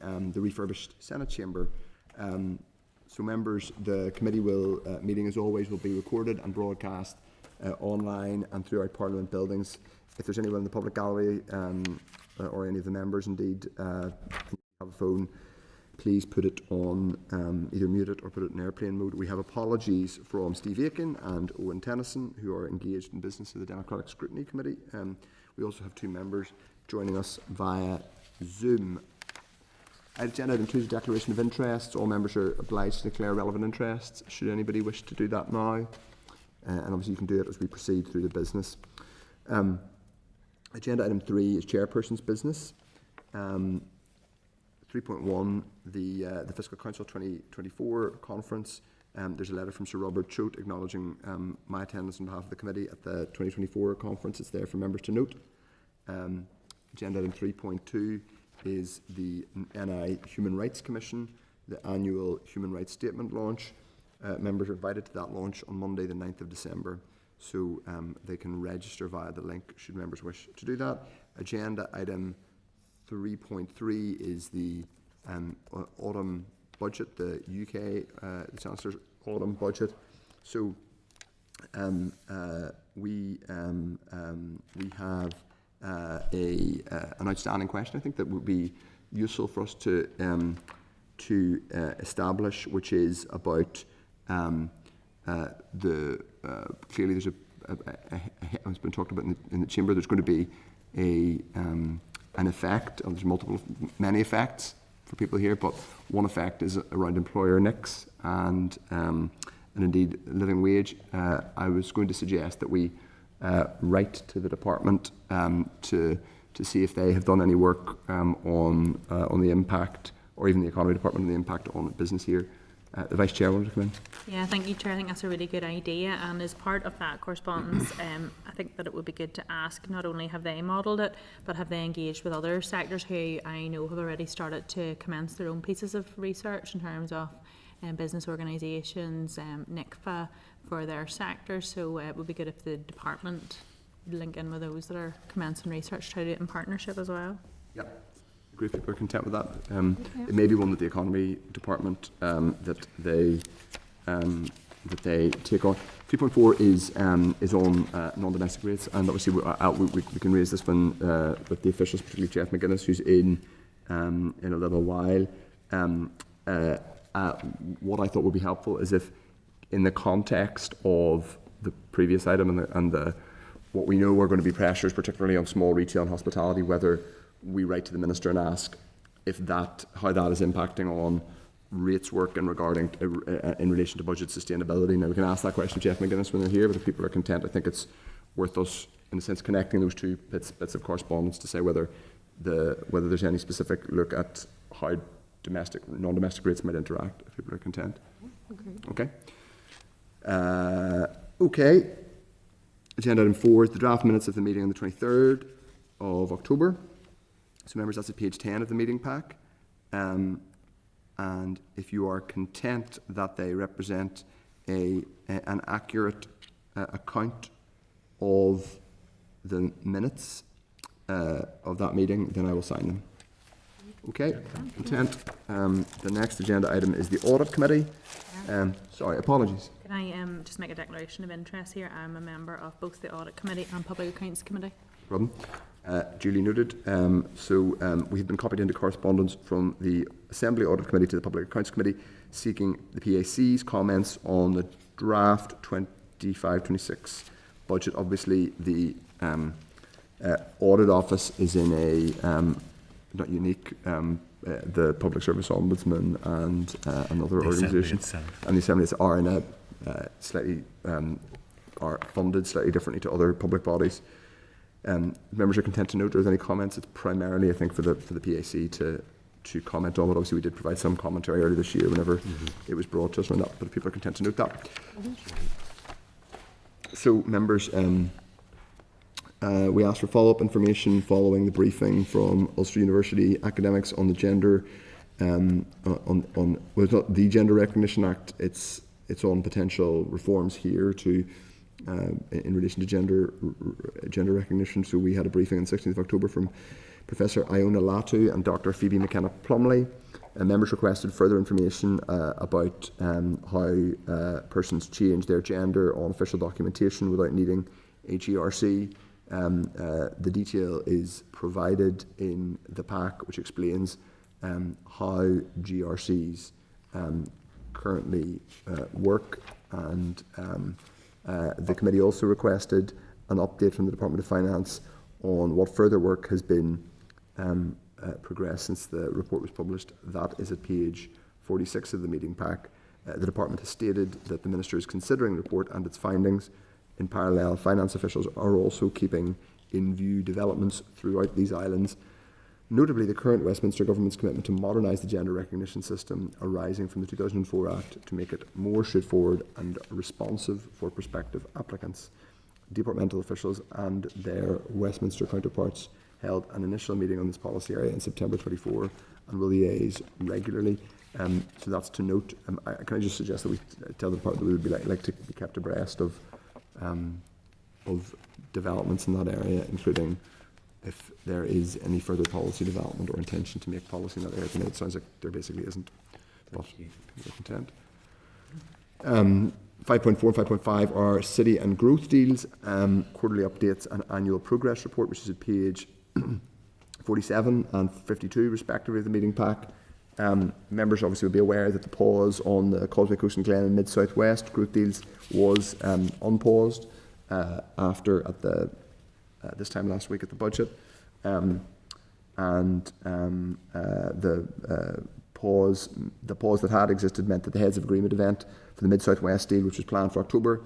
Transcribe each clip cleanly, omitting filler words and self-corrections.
the refurbished Senate chamber. So members, the committee meeting as always will be recorded and broadcast online and throughout Parliament buildings. If there's anyone in the public gallery or any of the members indeed have a phone, please put it on either mute it or put it in airplane mode. We have apologies from Steve Aiken and Owen Tennyson, who are engaged in business of the Democratic Scrutiny Committee. We also have two members joining us via Zoom. Agenda item 2 is a declaration of interests. All members are obliged to declare relevant interests. Should anybody wish to do that now? And obviously you can do it as we proceed through the business. Agenda item 3 is chairperson's business. 3.1, the Fiscal Council 2024 conference. There's a letter from Sir Robert Choate acknowledging my attendance on behalf of the committee at the 2024 conference. It's there for members to note. Agenda item 3.2 is the NI Human Rights Commission, the annual Human Rights Statement launch. Members are invited to that launch on Monday the 9th of December, so they can register via the link should members wish to do that. Agenda item 3.3 is the autumn budget, the UK, the Chancellor's autumn budget. So we have an outstanding question, I think, that would be useful for us to establish, which is about clearly there's it's been talked about in the chamber. There's going to be an effect, and there's many effects for people here, but one effect is around employer NICs and indeed living wage. I was going to suggest that we write to the department to see if they have done any work on the impact, or even the economy department, on the impact on business here. The Vice Chair wanted to come in. Yeah, thank you, Chair. I think that's a really good idea, and as part of that correspondence, I think that it would be good to ask, not only have they modelled it, but have they engaged with other sectors who I know have already started to commence their own pieces of research in terms of business organisations, NICFA for their sector. So it would be good if the department link in with those that are commencing research, try to do it in partnership as well. Yep. Agree if people are content with that. It may be one that the economy department that they take on. 3.4 is on non-domestic rates, and obviously we can raise this one with the officials, particularly Jeff McGuinness, who's in a little while. What I thought would be helpful is if, in the context of the previous item and what we know are going to be pressures, particularly on small retail and hospitality, whether we write to the Minister and ask how that is impacting on rates work in relation to budget sustainability. Now we can ask that question to Jeff McGuinness when they're here, but if people are content, I think it's worth us, in a sense, connecting those two bits of correspondence to say whether there's any specific look at how non-domestic rates might interact, if people are content. Okay. Okay. Agenda item 4 is the draft minutes of the meeting on the 23rd of October. So members, that's at page 10 of the meeting pack. And if you are content that they represent an accurate account of the minutes of that meeting, then I will sign them. Okay, content. The next agenda item is the Audit Committee. Sorry, apologies. Can I just make a declaration of interest here? I'm a member of both the Audit Committee and Public Accounts Committee. Problem. Duly noted. So we have been copied into correspondence from the Assembly Audit Committee to the Public Accounts Committee seeking the PAC's comments on the draft 25-26 budget. Obviously, the Audit Office is in a not unique. The Public Service Ombudsman and another organisation, and the Assembly are in a slightly are funded slightly differently to other public bodies. Members are content to note if there's any comments. It's primarily, I think, for the PAC to comment on it. Obviously, we did provide some commentary earlier this year whenever it was brought to us on that, but if people are content to note that. So, members, we asked for follow-up information following the briefing from Ulster University academics on the gender, it's not the Gender Recognition Act. It's on potential reforms here to. In relation to gender recognition. So we had a briefing on the 16th of October from Professor Iona Latu and Dr. Phoebe McKenna Plumley. Members requested further information about how persons change their gender on official documentation without needing a GRC. The detail is provided in the pack, which explains how GRCs currently work, and the committee also requested an update from the Department of Finance on what further work has been progressed since the report was published. That is at page 46 of the meeting pack. The department has stated that the Minister is considering the report and its findings. In parallel, finance officials are also keeping in view developments throughout these islands, notably the current Westminster Government's commitment to modernise the gender recognition system arising from the 2004 Act to make it more straightforward and responsive for prospective applicants. Departmental officials and their Westminster counterparts held an initial meeting on this policy area in September 24 and will liaise regularly. So that's to note. Can I just suggest that we tell the department that we would be like to be kept abreast of developments in that area, including if there is any further policy development or intention to make policy in that area. It sounds like there basically isn't, but we're content. 5.4 and 5.5 are city and growth deals, quarterly updates and annual progress report, which is at page 47 and 52 respectively of the meeting pack. Members obviously will be aware that the pause on the Causeway Coast and Glen and Mid-South West growth deals was unpaused after this time last week at the budget, the pause that had existed meant that the Heads of Agreement event for the Mid-South West deal, which was planned for October,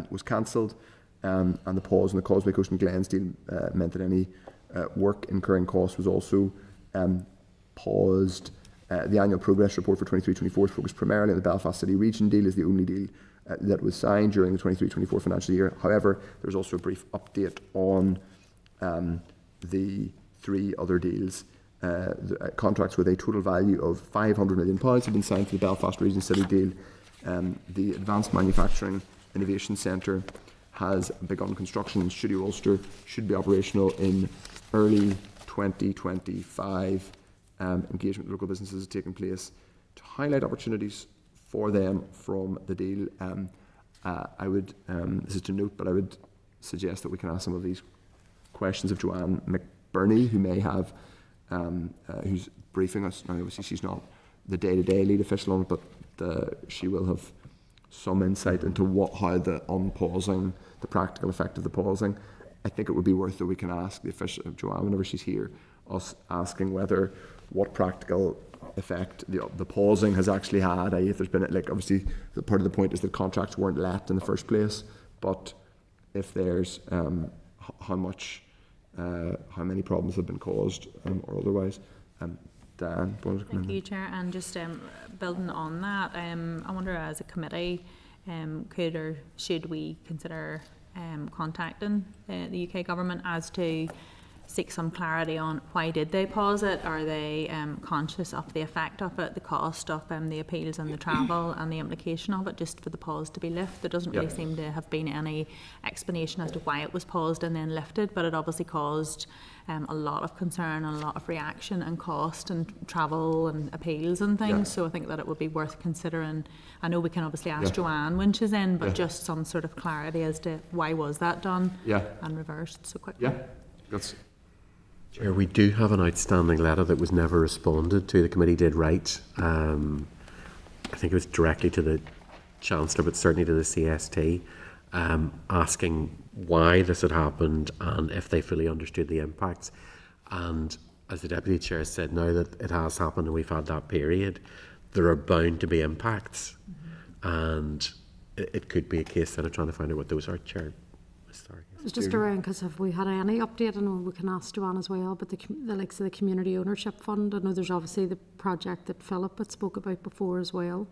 was cancelled, and the pause on the Causeway Coast and Glens deal meant that any work incurring costs was also paused. The annual progress report for 23-24 is focused primarily on the Belfast City Region deal, is the only deal that was signed during the 23-24 financial year. However, there's also a brief update on the three other deals. The contracts with a total value of £500 million have been signed for the Belfast Region City deal. The Advanced Manufacturing Innovation Centre has begun construction in Studio Ulster, should be operational in early 2025. Engagement with local businesses is taking place to highlight opportunities for them from the deal. I would, this is to note, but I would suggest that we can ask some of these questions of Joanne McBurney, who may have, who's briefing us. Now, obviously, she's not the day-to-day lead official on it, but she will have some insight into how the unpausing, the practical effect of the pausing. I think it would be worth that we can ask the official, Joanne, whenever she's here, us asking what practical effect the pausing has actually had. If there's been, like, obviously the part of the point is that contracts weren't let in the first place, but if there's how many problems have been caused or otherwise. Dan, do you want to come in? Thank you, Chair. And just building on that, I wonder, as a committee, could or should we consider contacting the UK government as to seek some clarity on why did they pause it? Are they conscious of the effect of it, the cost of the appeals and the travel and the implication of it, just for the pause to be lifted? There doesn't really seem to have been any explanation as to why it was paused and then lifted, but it obviously caused a lot of concern and a lot of reaction and cost and travel and appeals and things. So I think that it would be worth considering. I know we can obviously ask Joanne when she's in, but just some sort of clarity as to why was that done and reversed so quickly. Chair, we do have an outstanding letter that was never responded to. The committee did write, I think it was directly to the Chancellor, but certainly to the CST, asking why this had happened and if they fully understood the impacts. And as the Deputy Chair said, now that it has happened and we've had that period, there are bound to be impacts. And it could be a case then of trying to find out what those are, Chair. It's just around, because have we had any update? I know we can ask Joanne as well, but the likes of the Community Ownership Fund, I know there's obviously the project that Philip had spoke about before as well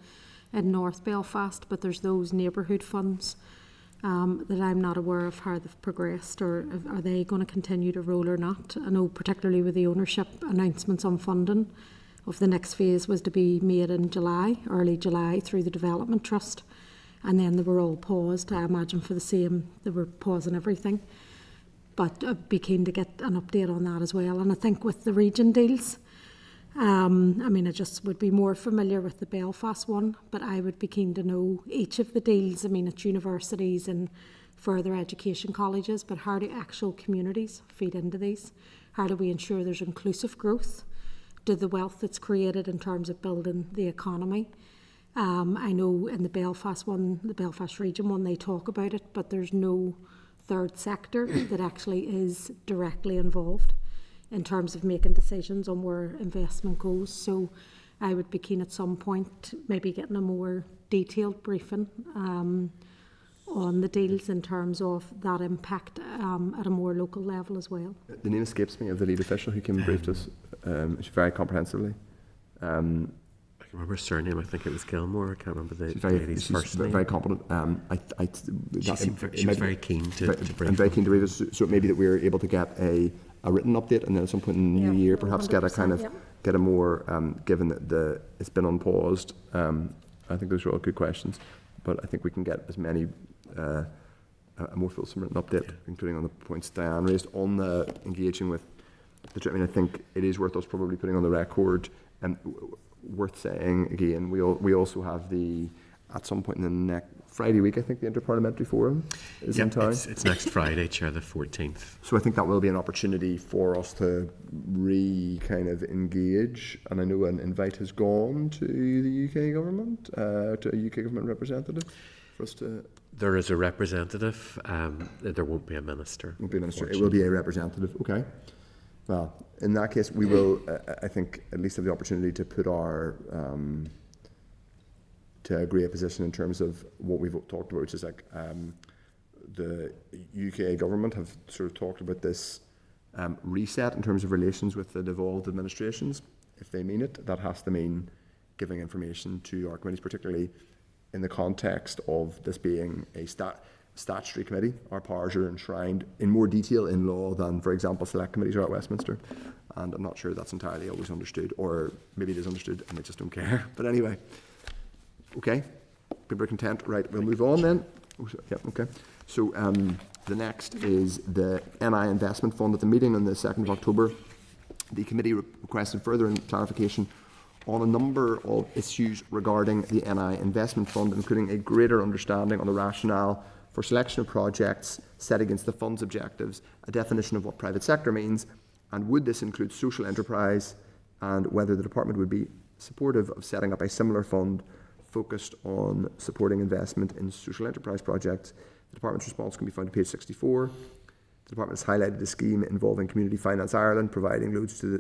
in North Belfast, but there's those neighbourhood funds that I'm not aware of how they've progressed, or are they going to continue to roll or not? I know particularly with the ownership announcements on funding of the next phase was to be made in July, early July, through the Development Trust. And then they were all paused, I imagine, for the same, they were pausing everything. but I'd be keen to get an update on that as well. And I think with the region deals, I mean, I just would be more familiar with the Belfast one, but I would be keen to know each of the deals. I mean, it's universities and further education colleges, but how do actual communities feed into these? How do we ensure there's inclusive growth? Do the wealth that's created in terms of building the economy? I know in the Belfast one, the Belfast region one, they talk about it, but there's no third sector that actually is directly involved in terms of making decisions on where investment goes. So I would be keen at some point maybe getting a more detailed briefing on the deals in terms of that impact at a more local level as well. The name escapes me of the lead official who came and briefed us very comprehensively. I can remember her surname. I think it was Gilmore. I can't remember the lady's first she's name. very competent. She was very keen to brief. I'm very keen to read us. So maybe that we're able to get a written update, and then at some point in the new year, perhaps get a kind of 100%, get a more given that it's been unpaused. I think those are all good questions, but I think we can get as many a more fulsome written update, including on the points Diane raised on the engaging with the. I mean, I think it is worth us probably putting on the record, and worth saying again. We also have at some point in the next Friday week, I think the Interparliamentary Forum is in town. It's next Friday, Chair, the 14th. So I think that will be an opportunity for us to kind of engage. And I know an invite has gone to the UK government, to a UK government representative, for us to. There is a representative. There won't be a minister. Won't be a minister. It will be a representative. Okay. Well, in that case, we will. I think at least have the opportunity to put our. To agree a position in terms of what we've talked about, which is like the UK government have sort of talked about this reset in terms of relations with the devolved administrations. If they mean it, that has to mean giving information to our committees, particularly in the context of this being a statutory committee. Our powers are enshrined in more detail in law than, for example, select committees are at Westminster. And I'm not sure that's entirely always understood, or maybe it is understood and they just don't care. But anyway. Okay, people are content. Right, we'll move on then. Yeah, okay. So the next is the NI Investment Fund. At the meeting on the 2nd of October, the committee requested further clarification on a number of issues regarding the NI Investment Fund, including a greater understanding on the rationale for selection of projects set against the fund's objectives, a definition of what private sector means, and would this include social enterprise, and whether the department would be supportive of setting up a similar fund focused on supporting investment in social enterprise projects. The department's response can be found on page 64. The department has highlighted a scheme involving Community Finance Ireland, providing loans to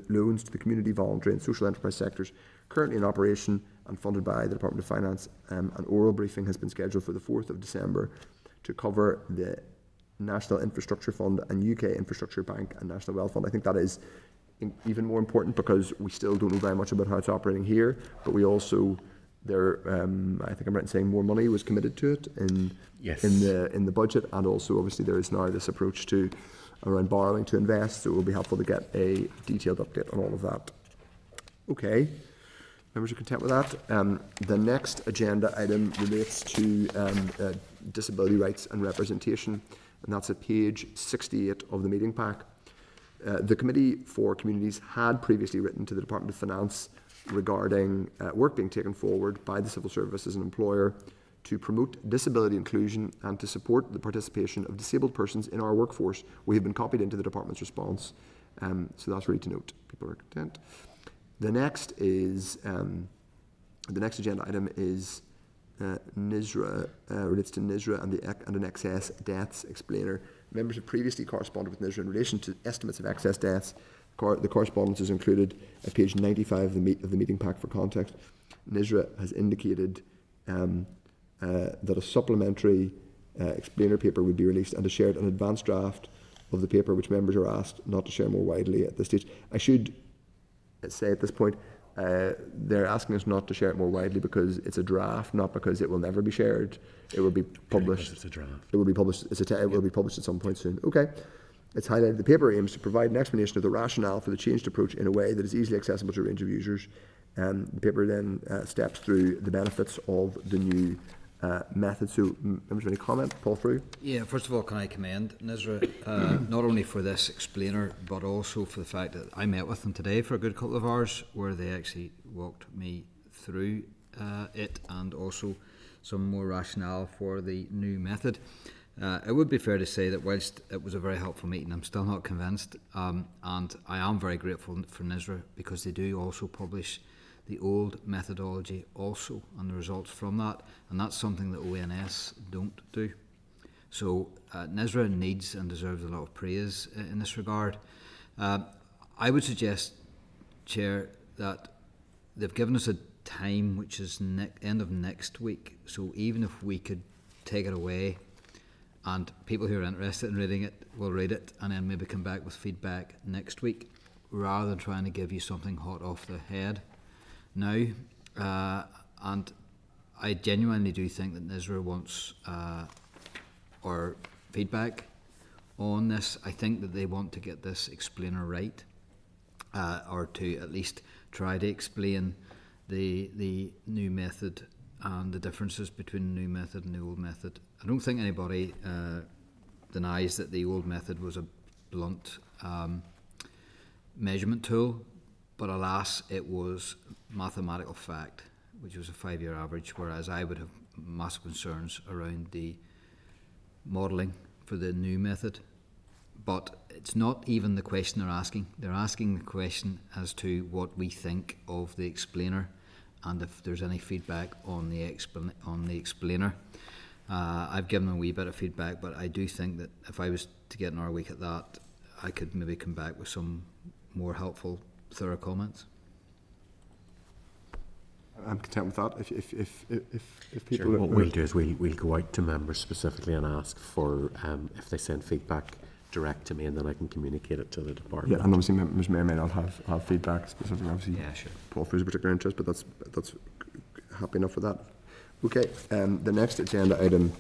the community, voluntary and social enterprise sectors currently in operation and funded by the Department of Finance. An oral briefing has been scheduled for the 4th of December to cover the National Infrastructure Fund and UK Infrastructure Bank and National Wealth Fund. I think that is even more important because we still don't know very much about how it's operating here, but we also I think I'm right in saying more money was committed to it in the budget, and also obviously there is now this approach to around borrowing to invest, so it will be helpful to get a detailed update on all of that. Okay, members are content with that. The next agenda item relates to disability rights and representation, and that's at page 68 of the meeting pack. The Committee for Communities had previously written to the Department of Finance regarding work being taken forward by the civil service as an employer to promote disability inclusion and to support the participation of disabled persons in our workforce. We have been copied into the department's response, so that's really to note. People are content. The next is the next agenda item is NISRA, relates to NISRA and an excess deaths explainer. Members have previously corresponded with NISRA in relation to estimates of excess deaths. The correspondence is included at page 95 of the meeting pack for context. NISRA has indicated that a supplementary explainer paper would be released and has shared an advanced draft of the paper, which members are asked not to share more widely at this stage. I should say at this point, they're asking us not to share it more widely because it's a draft, not because it will never be shared. It will be published. It's a draft. It will be published. It will be published at some point soon. Okay. It's highlighted the paper aims to provide an explanation of the rationale for the changed approach in a way that is easily accessible to a range of users. The paper then steps through the benefits of the new method. So, members, any comment? Paul Frew? Yeah, first of all, can I commend NISRA not only for this explainer, but also for the fact that I met with them today for a good couple of hours, where they actually walked me through it, and also some more rationale for the new method. It would be fair to say that whilst it was a very helpful meeting, I'm still not convinced, and I am very grateful for NISRA, because they do also publish the old methodology also and the results from that, and that's something that ONS don't do. So NISRA needs and deserves a lot of praise in this regard. I would suggest, Chair, that they've given us a time which is end of next week, so even if we could take it away and people who are interested in reading it will read it and then maybe come back with feedback next week, rather than trying to give you something hot off the head now. And I genuinely do think that NISRA wants our feedback on this. I think that they want to get this explainer right, or to at least try to explain the new method and the differences between the new method and the old method. I don't think anybody denies that the old method was a blunt measurement tool, but alas, it was mathematical fact, which was a 5-year average, whereas I would have massive concerns around the modelling for the new method. But it's not even the question they're asking. They're asking the question as to what we think of the explainer, and if there's any feedback on the explainer. I've given them a wee bit of feedback, but I do think that if I was to get another week at that, I could maybe come back with some more helpful, thorough comments. I'm content with that. If people Sure. What we'll do is we'll go out to members specifically and ask for if they send feedback direct to me, and then I can communicate it to the department. Yeah, and obviously members may or may not have feedback specifically. Obviously, Yeah, sure. Paul Frew's a particular interest, but that's happy enough for that. Okay, the next agenda item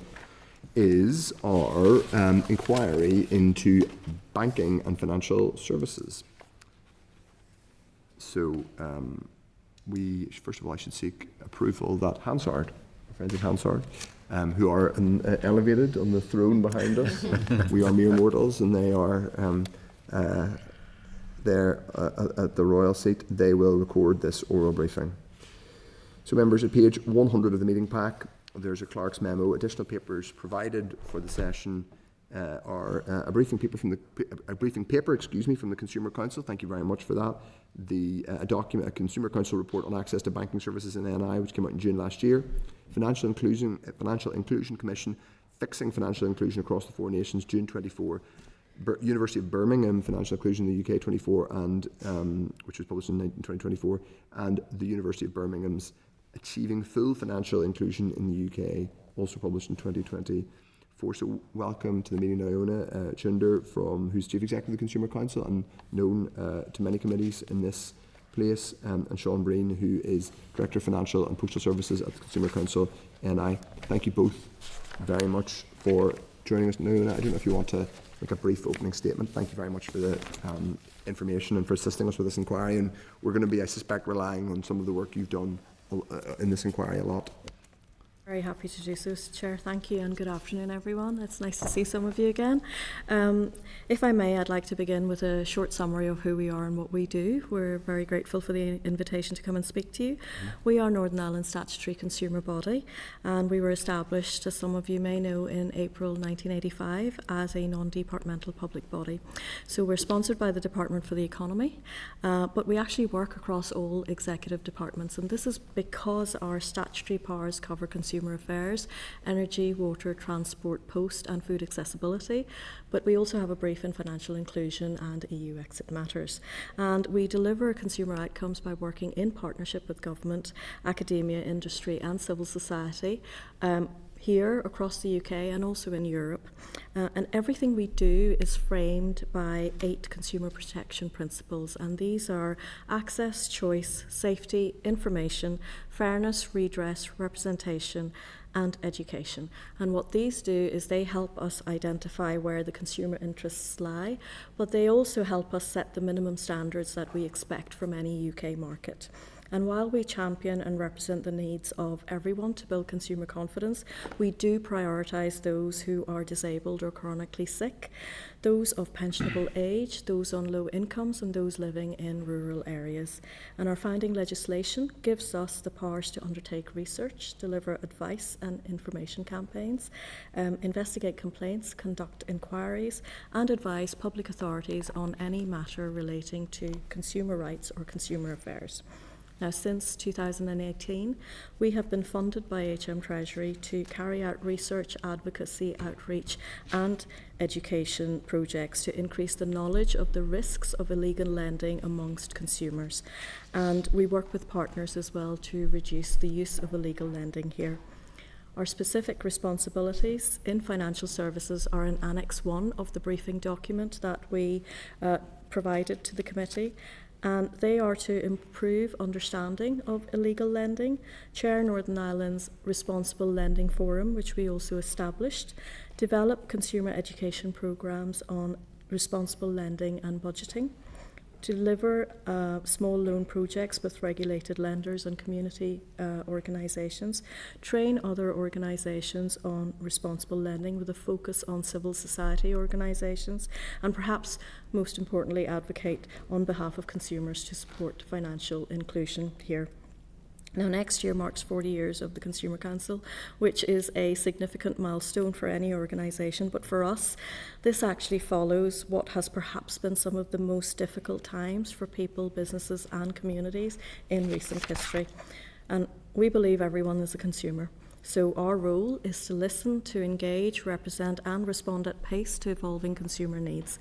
is our inquiry into banking and financial services. So, first of all, I should seek approval that Hansard, our friends at Hansard, who are elevated on the throne behind us. We are mere mortals, and they are there at the royal seat. They will record this oral briefing. So, members, at page 100 of the meeting pack, there's a clerk's memo. Additional papers provided for the session are a briefing paper from the Consumer Council. Thank you very much for that. A Consumer Council report on access to banking services in NI, which came out in June last year. Financial Inclusion Commission, fixing financial inclusion across the 4 nations, June 24. University of Birmingham, Financial Inclusion in the UK 24, and which was published in 2024, and the University of Birmingham's Achieving Full Financial Inclusion in the UK, also published in 2024. So welcome to the meeting, Iona Chunder, who's Chief Executive of the Consumer Council and known to many committees in this place, and Sean Breen, who is Director of Financial and Postal Services at the Consumer Council. And I thank you both very much for joining us. Iona, I don't know if you want to make a brief opening statement. Thank you very much for the information and for assisting us with this inquiry. And we're going to be, I suspect, relying on some of the work you've done in this inquiry a lot. Very happy to do so, Chair. Thank you, and good afternoon, everyone. It's nice to see some of you again. If I may, I'd like to begin with a short summary of who we are and what we do. We're very grateful for the invitation to come and speak to you. We are Northern Ireland statutory consumer body, and we were established, as some of you may know, in April 1985 as a non-departmental public body. So we're sponsored by the Department for the Economy, but we actually work across all executive departments, and this is because our statutory powers cover consumer affairs, energy, water, transport, post and food accessibility, but we also have a brief in financial inclusion and EU exit matters. And we deliver consumer outcomes by working in partnership with government, academia, industry and civil society, here across the UK and also in Europe. And everything we do is framed by 8 consumer protection principles, and these are access, choice, safety, information, fairness, redress, representation and education. And what these do is they help us identify where the consumer interests lie, but they also help us set the minimum standards that we expect from any UK market. And while we champion and represent the needs of everyone to build consumer confidence, we do prioritise those who are disabled or chronically sick, those of pensionable age, those on low incomes, and those living in rural areas. And our founding legislation gives us the powers to undertake research, deliver advice and information campaigns, investigate complaints, conduct inquiries, and advise public authorities on any matter relating to consumer rights or consumer affairs. Now, since 2018, we have been funded by HM Treasury to carry out research, advocacy, outreach and education projects to increase the knowledge of the risks of illegal lending amongst consumers. And we work with partners as well to reduce the use of illegal lending here. Our specific responsibilities in financial services are in Annex 1 of the briefing document that we provided to the committee. And they are to improve understanding of illegal lending, chair Northern Ireland's Responsible Lending Forum, which we also established, develop consumer education programmes on responsible lending and budgeting, deliver small loan projects with regulated lenders and community organisations, train other organisations on responsible lending with a focus on civil society organisations, and perhaps most importantly advocate on behalf of consumers to support financial inclusion here. Now, next year marks 40 years of the Consumer Council, which is a significant milestone for any organisation, but for us, this actually follows what has perhaps been some of the most difficult times for people, businesses and communities in recent history. And we believe everyone is a consumer. So our role is to listen, to engage, represent and respond at pace to evolving consumer needs.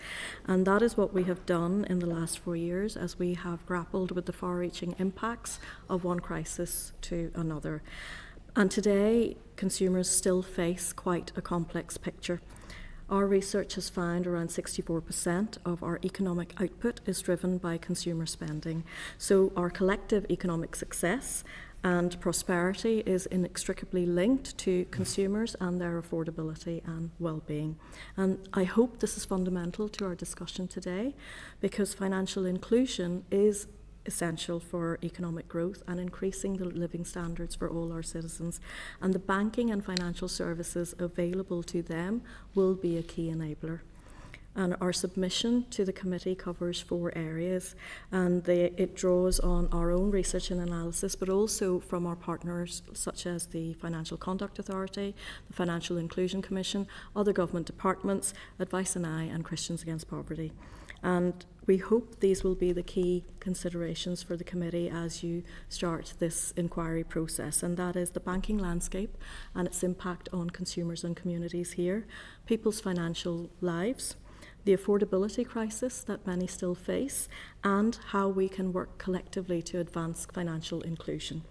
And that is what we have done in the last 4 years as we have grappled with the far-reaching impacts of one crisis to another. And today, consumers still face quite a complex picture. Our research has found around 64% of our economic output is driven by consumer spending. So our collective economic success and prosperity is inextricably linked to consumers and their affordability and well-being. And I hope this is fundamental to our discussion today, because financial inclusion is essential for economic growth and increasing the living standards for all our citizens. And the banking and financial services available to them will be a key enabler. And our submission to the committee covers 4 areas, and it draws on our own research and analysis, but also from our partners such as the Financial Conduct Authority, the Financial Inclusion Commission, other government departments, Advice and I, and Christians Against Poverty. And we hope these will be the key considerations for the committee as you start this inquiry process, and that is the banking landscape and its impact on consumers and communities here, people's financial lives, the affordability crisis that many still face, and how we can work collectively to advance financial inclusion.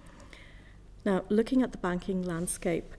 Now, looking at the banking landscape,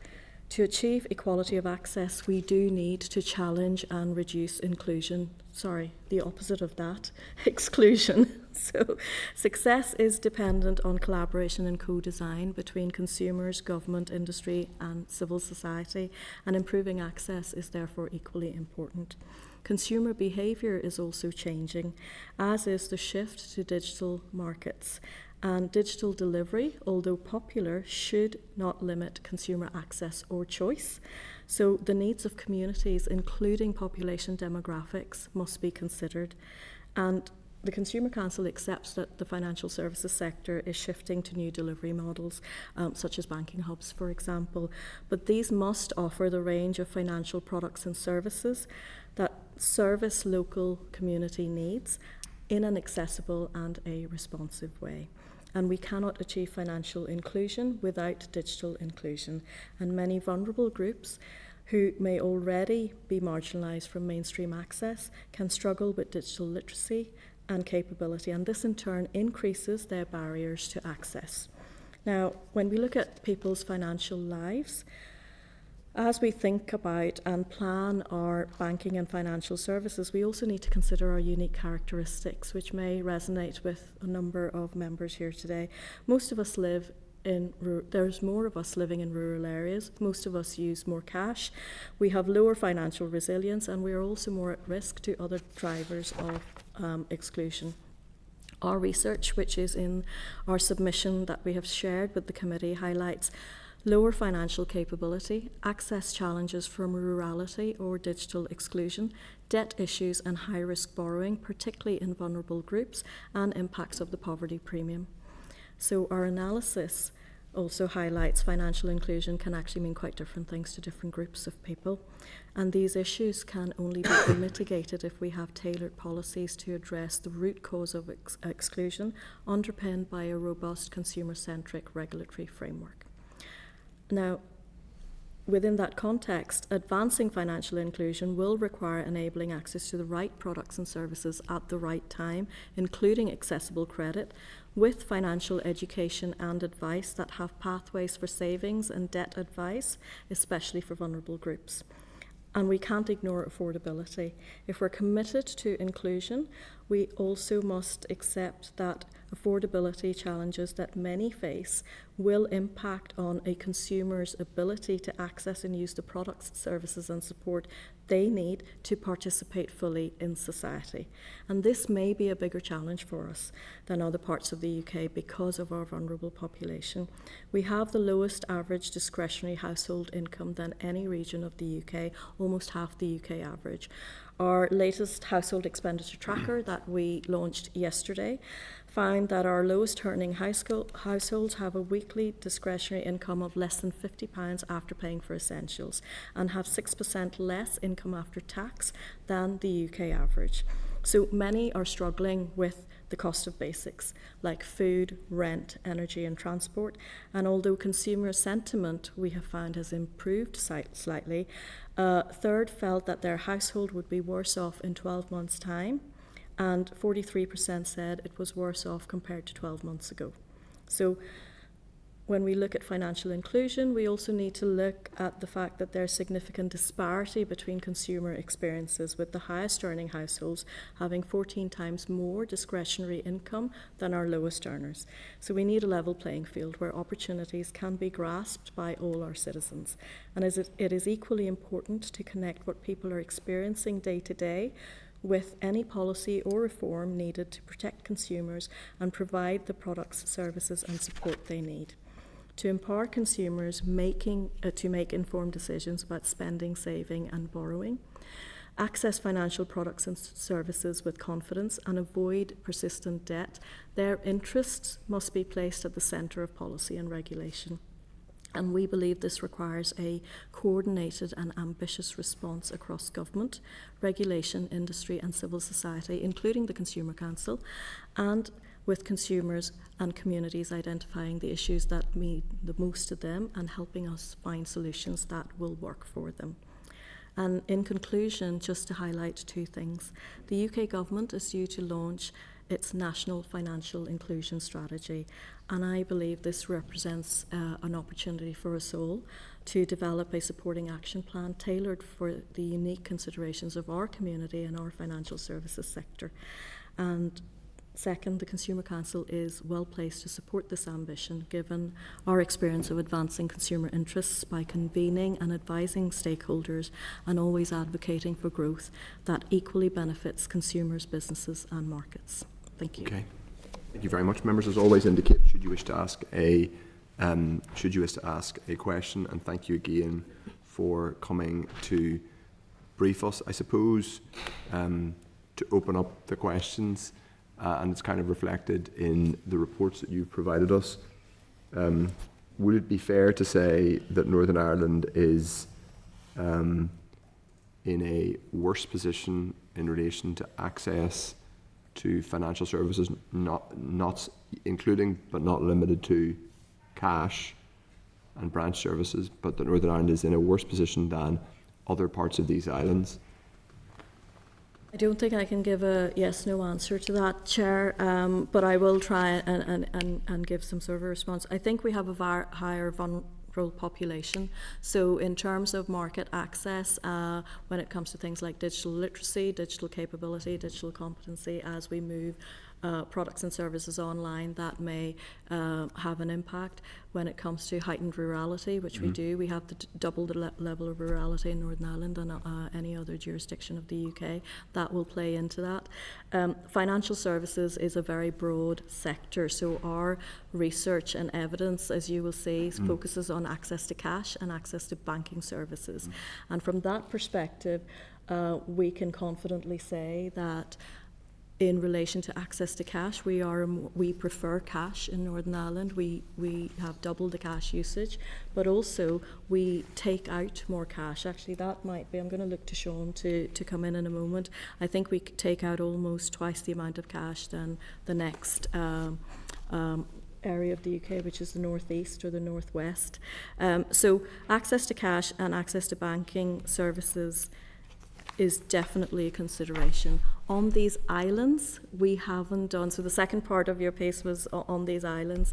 to achieve equality of access, we do need to challenge and reduce the opposite of that, exclusion. So success is dependent on collaboration and co-design between consumers, government, industry and civil society, and improving access is therefore equally important. Consumer behaviour is also changing, as is the shift to digital markets. And digital delivery, although popular, should not limit consumer access or choice. So the needs of communities, including population demographics, must be considered. And the Consumer Council accepts that the financial services sector is shifting to new delivery models, such as banking hubs, for example. But these must offer the range of financial products and services that service local community needs in an accessible and a responsive way. And we cannot achieve financial inclusion without digital inclusion. And many vulnerable groups who may already be marginalised from mainstream access can struggle with digital literacy and capability, and this in turn increases their barriers to access. Now, when we look at people's financial lives, as we think about and plan our banking and financial services, we also need to consider our unique characteristics, which may resonate with a number of members here today. Most of us live there's more of us living in rural areas. Most of us use more cash. We have lower financial resilience, and we are also more at risk to other drivers of exclusion. Our research, which is in our submission that we have shared with the committee, highlights lower financial capability, access challenges from rurality or digital exclusion, debt issues and high-risk borrowing, particularly in vulnerable groups, and impacts of the poverty premium. So our analysis also highlights financial inclusion can actually mean quite different things to different groups of people. And these issues can only be mitigated if we have tailored policies to address the root cause of exclusion, underpinned by a robust consumer-centric regulatory framework. Now, within that context, advancing financial inclusion will require enabling access to the right products and services at the right time, including accessible credit, with financial education and advice that have pathways for savings and debt advice, especially for vulnerable groups. And we can't ignore affordability. If we're committed to inclusion, we also must accept that affordability challenges that many face will impact on a consumer's ability to access and use the products, services and support they need to participate fully in society. And this may be a bigger challenge for us than other parts of the UK because of our vulnerable population. We have the lowest average discretionary household income than any region of the UK, almost half the UK average. Our latest household expenditure tracker that we launched yesterday found that our lowest earning households have a weekly discretionary income of less than £50 after paying for essentials and have 6% less income after tax than the UK average. So many are struggling with the cost of basics like food, rent, energy and transport. And although consumer sentiment we have found has improved slightly, a third felt that their household would be worse off in 12 months' time, and 43% said it was worse off compared to 12 months ago. So when we look at financial inclusion, we also need to look at the fact that there's significant disparity between consumer experiences, with the highest earning households having 14 times more discretionary income than our lowest earners. So we need a level playing field where opportunities can be grasped by all our citizens. And it is equally important to connect what people are experiencing day to day with any policy or reform needed to protect consumers and provide the products, services and support they need. To empower consumers to make informed decisions about spending, saving and borrowing, access financial products and services with confidence and avoid persistent debt, their interests must be placed at the centre of policy and regulation. And we believe this requires a coordinated and ambitious response across government, regulation, industry and civil society, including the Consumer Council, and with consumers and communities identifying the issues that mean the most to them and helping us find solutions that will work for them. And in conclusion, just to highlight two things. The UK government is due to launch its National Financial Inclusion Strategy, and I believe this represents an opportunity for us all to develop a supporting action plan tailored for the unique considerations of our community and our financial services sector. And second, the Consumer Council is well placed to support this ambition, given our experience of advancing consumer interests by convening and advising stakeholders and always advocating for growth that equally benefits consumers, businesses and markets. Thank you. Okay. Thank you very much. Members, as always, indicate should you wish to ask a question, and thank you again for coming to brief us. I suppose to open up the questions, and it's kind of reflected in the reports that you've provided us. Would it be fair to say that Northern Ireland is in a worse position in relation to access to financial services, not including but not limited to cash and branch services, but that Northern Ireland is in a worse position than other parts of these islands? I don't think I can give a yes/no answer to that, Chair, but I will try and give some sort of a response. I think we have a higher vulnerable population. So in terms of market access, when it comes to things like digital literacy, digital capability, digital competency, as we move products and services online, that may have an impact. When it comes to heightened rurality, which we do, we have double the level of rurality in Northern Ireland than any other jurisdiction of the UK. That will play into that. Financial services is a very broad sector, so our research and evidence, as you will see, focuses on access to cash and access to banking services. And from that perspective, we can confidently say that in relation to access to cash, we prefer cash in Northern Ireland. We have doubled the cash usage, but also we take out more cash. Actually, that might be, I'm going to look to Sean to come in a moment. I think we take out almost twice the amount of cash than the next area of the UK, which is the northeast or the northwest. So access to cash and access to banking services is definitely a consideration. On these islands, we haven't done, so the second part of your piece was on these islands.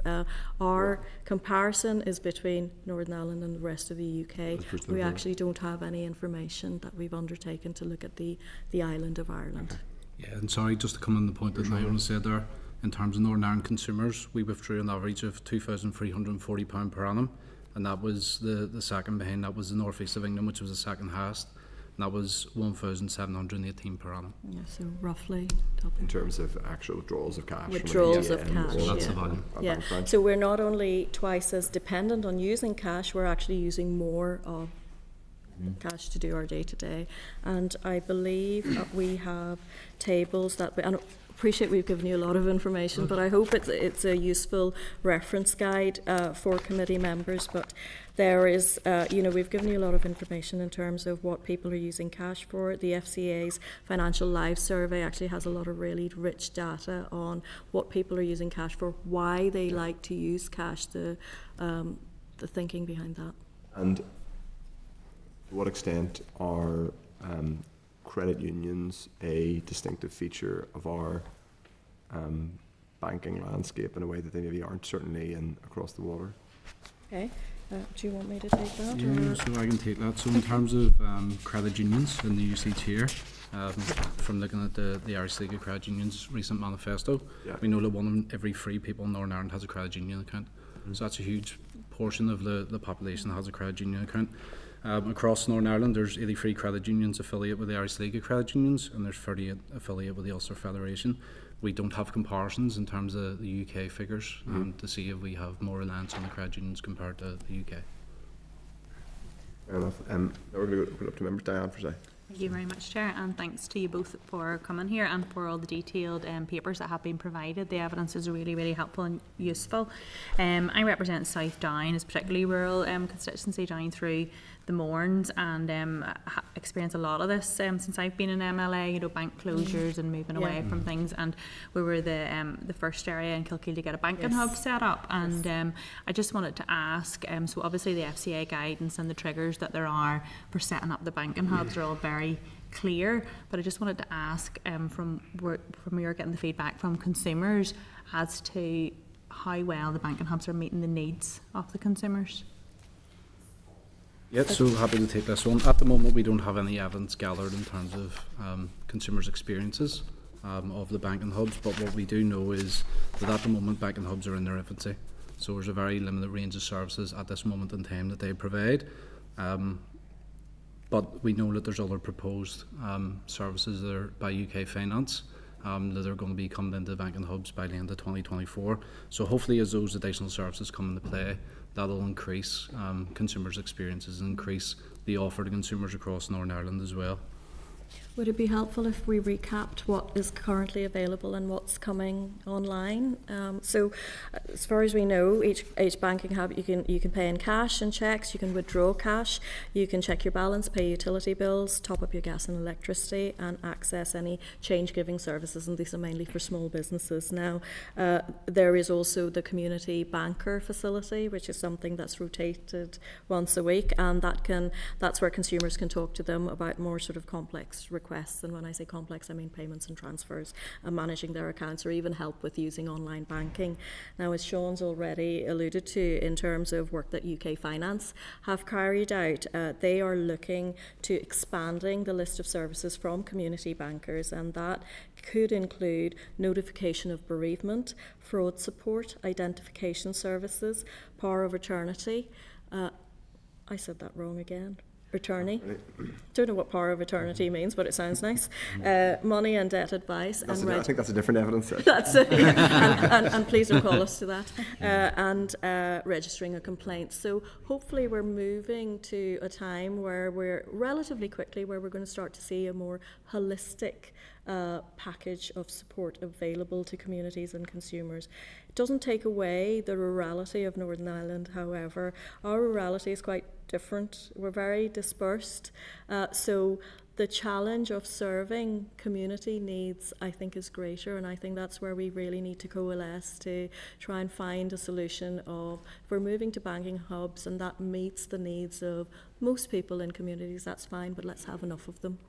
Our comparison is between Northern Ireland and the rest of the UK. We actually don't have any information that we've undertaken to look at the island of Ireland. Yeah, and sorry, just to come on the point that Naomi said there, in terms of Northern Ireland consumers, we withdrew an average of £2,340 per annum, and that was the second behind, that was the North East of England, which was the second highest. And that was 1,718 per annum. Yeah, so roughly double. In terms of actual withdrawals of cash. Withdrawals of cash, So that's yeah. the volume. Yeah, so we're not only twice as dependent on using cash, we're actually using more of cash to do our day-to-day. And I believe that we have tables that and I appreciate we've given you a lot of information, but I hope it's a useful reference guide for committee members. But there is, we've given you a lot of information in terms of what people are using cash for. The FCA's Financial Lives Survey actually has a lot of really rich data on what people are using cash for, why they like to use cash, the thinking behind that. And to what extent are credit unions a distinctive feature of our banking landscape in a way that they maybe aren't, certainly across the water? Okay, do you want me to take that? Yeah, or? so I can take that. So in terms of credit unions in the usage here, from looking at the Irish League of Credit Unions recent manifesto, we know that 1 in every 3 people in Northern Ireland has a credit union account. So that's a huge portion of the population that has a credit union account. Across Northern Ireland, there's 83 credit unions affiliate with the Irish League of Credit Unions, and there's 38 affiliate with the Ulster Federation. We don't have comparisons in terms of the UK figures to see if we have more reliance on the credit unions compared to the UK. Fair enough. Now we're going to open up to members. Diane, for a second. Thank you very much, Chair, and thanks to you both for coming here and for all the detailed papers that have been provided. The evidence is really, really helpful and useful. I represent South Down, as particularly rural constituency down through the Mournes, and experienced a lot of this since I've been in MLA. Bank closures and moving away from things, and we were the first area in Kilkeel to get a banking hub set up. And I just wanted to ask. So obviously the FCA guidance and the triggers that there are for setting up the banking hubs are all very clear, but I just wanted to ask from your getting the feedback from consumers as to how well the banking hubs are meeting the needs of the consumers. Yeah, so happy to take this one. At the moment, we don't have any evidence gathered in terms of consumers' experiences of the banking hubs, but what we do know is that at the moment, banking hubs are in their infancy. So there's a very limited range of services at this moment in time that they provide. But we know that there's other proposed services that are by UK Finance that are going to be coming into the banking hubs by the end of 2024. So hopefully as those additional services come into play, that'll increase consumers' experiences and increase the offer to consumers across Northern Ireland as well. Would it be helpful if we recapped what is currently available and what's coming online? So, as far as we know, each banking hub you can pay in cash and cheques. You can withdraw cash. You can check your balance, pay utility bills, top up your gas and electricity, and access any change-giving services. And these are mainly for small businesses. Now, there is also the community banker facility, which is something that's rotated once a week, and that's where consumers can talk to them about more sort of complex complex requests, and when I say complex I mean payments and transfers and managing their accounts, or even help with using online banking. Now, as Sean's already alluded to, in terms of work that UK Finance have carried out, they are looking to expanding the list of services from community bankers, and that could include notification of bereavement, fraud support, identification services, power of attorney. I said that wrong again. Attorney. Don't know what power of attorney means, but it sounds nice. Money and debt advice. I And think that's a different evidence set. that's it. And please don't call us to that. And registering a complaint. So hopefully we're moving to a time where we're relatively quickly where we're going to start to see a more holistic package of support available to communities and consumers. It doesn't take away the rurality of Northern Ireland, however. Our rurality is quite different. We're very dispersed. So the challenge of serving community needs, I think, is greater, and I think that's where we really need to coalesce to try and find a solution of, if we're moving to banking hubs and that meets the needs of most people in communities, that's fine, but let's have enough of them.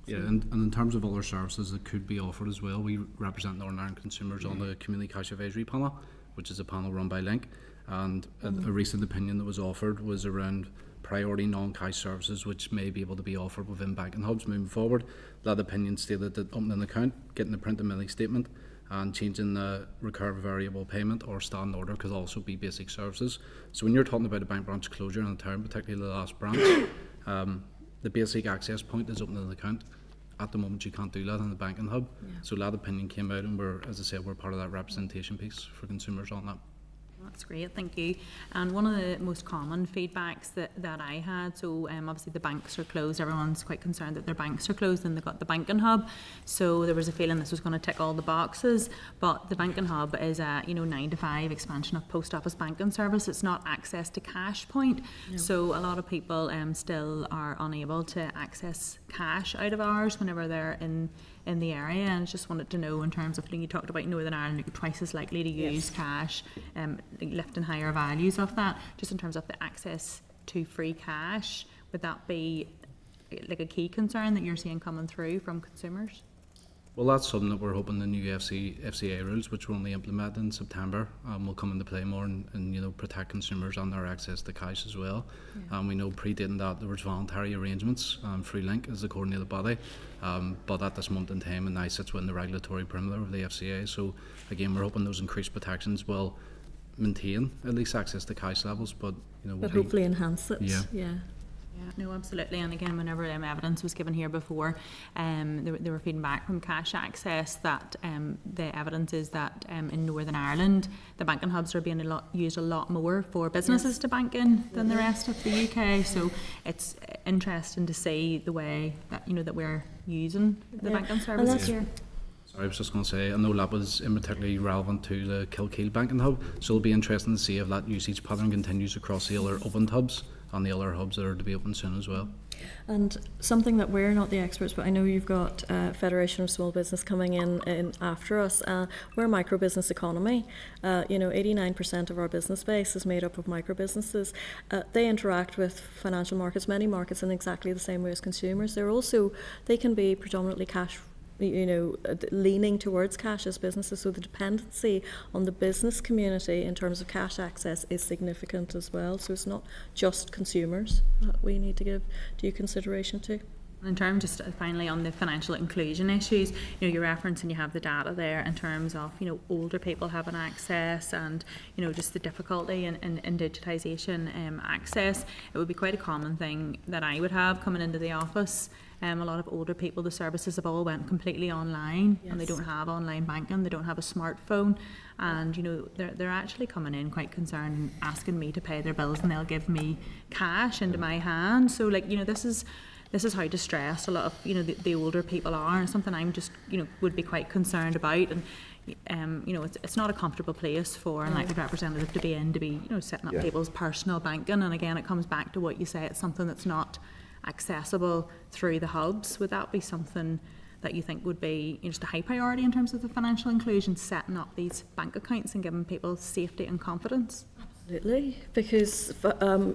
Yeah, and in terms of other services that could be offered as well, we represent Northern Ireland consumers on the Community Cash Advisory Panel, which is a panel run by Link, and a recent opinion that was offered was around priority non-cash services which may be able to be offered within banking hubs moving forward. That opinion stated that opening an account, getting a printed money statement, and changing the recurring variable payment or stand order could also be basic services. So when you're talking about a bank branch closure in a town, particularly the last branch, the basic access point is opening an account. At the moment you can't do that in the banking hub. So that opinion came out, and we're, as I said, we're part of that representation piece for consumers on that. That's great, thank you. And one of the most common feedbacks that I had, so obviously the banks are closed, everyone's quite concerned that their banks are closed and they've got the banking hub, so there was a feeling this was going to tick all the boxes, but the banking hub is a 9 to 5 expansion of post office banking service. It's not access to cash point, so a lot of people still are unable to access cash out of hours whenever they're in the area, and just wanted to know, in terms of, you talked about Northern Ireland, you're twice as likely to use cash, lifting higher values of that, just in terms of the access to free cash, would that be like a key concern that you're seeing coming through from consumers? Well, that's something that we're hoping the new FCA rules, which were only implemented in September, will come into play more and protect consumers and their access to cash as well. We know predating that there was voluntary arrangements through Link as the coordinated body, but at this moment in time, and now sits within the regulatory perimeter of the FCA. So again, we're hoping those increased protections will maintain at least access to cash levels, but But hopefully enhance it. Yeah. Yeah. Yeah, no, absolutely. And again, whenever evidence was given here before, they were feeding back from Cash Access that the evidence is that in Northern Ireland, the banking hubs are being used a lot more for businesses to bank in than the rest of the UK. So it's interesting to see the way that that we're using the banking services here. Sorry, I was just going to say, I know that was particularly relevant to the Kilkeel banking hub, so it'll be interesting to see if that usage pattern continues across the other opened hubs and the other hubs that are to be opened soon as well. And something that we're not the experts, but I know you've got Federation of Small Business coming in after us. We're a micro business economy. 89% of our business base is made up of micro businesses. They interact with financial markets, many markets, in exactly the same way as consumers. They can be predominantly cash, leaning towards cash as businesses, so the dependency on the business community in terms of cash access is significant as well. So it's not just consumers that we need to give due consideration to. In terms, just finally on the financial inclusion issues, you're referencing, you have the data there in terms of older people having access and just the difficulty in digitisation access. It would be quite a common thing that I would have coming into the office. A lot of older people, the services have all went completely online, and they don't have online banking, they don't have a smartphone, and they're actually coming in quite concerned and asking me to pay their bills, and they'll give me cash into my hand. So this is how distressed a lot of the older people are, and something I'm just would be quite concerned about. And it's not a comfortable place for an elected representative to be setting up people's personal banking. And again, it comes back to what you say, it's something that's not accessible through the hubs. Would that be something that you think would be just a high priority in terms of the financial inclusion, setting up these bank accounts and giving people safety and confidence? Absolutely, because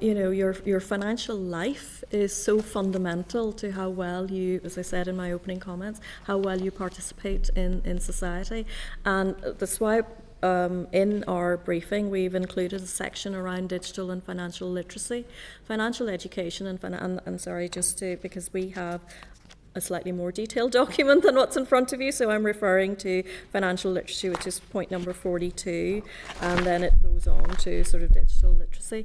you know your financial life is so fundamental to how well you, as I said in my opening comments, how well you participate in society, and that's why in our briefing we've included a section around digital and financial literacy, financial education, and sorry, just to, because we have a slightly more detailed document than what's in front of you, so I'm referring to financial literacy, which is point number 42, and then it goes on to sort of digital literacy.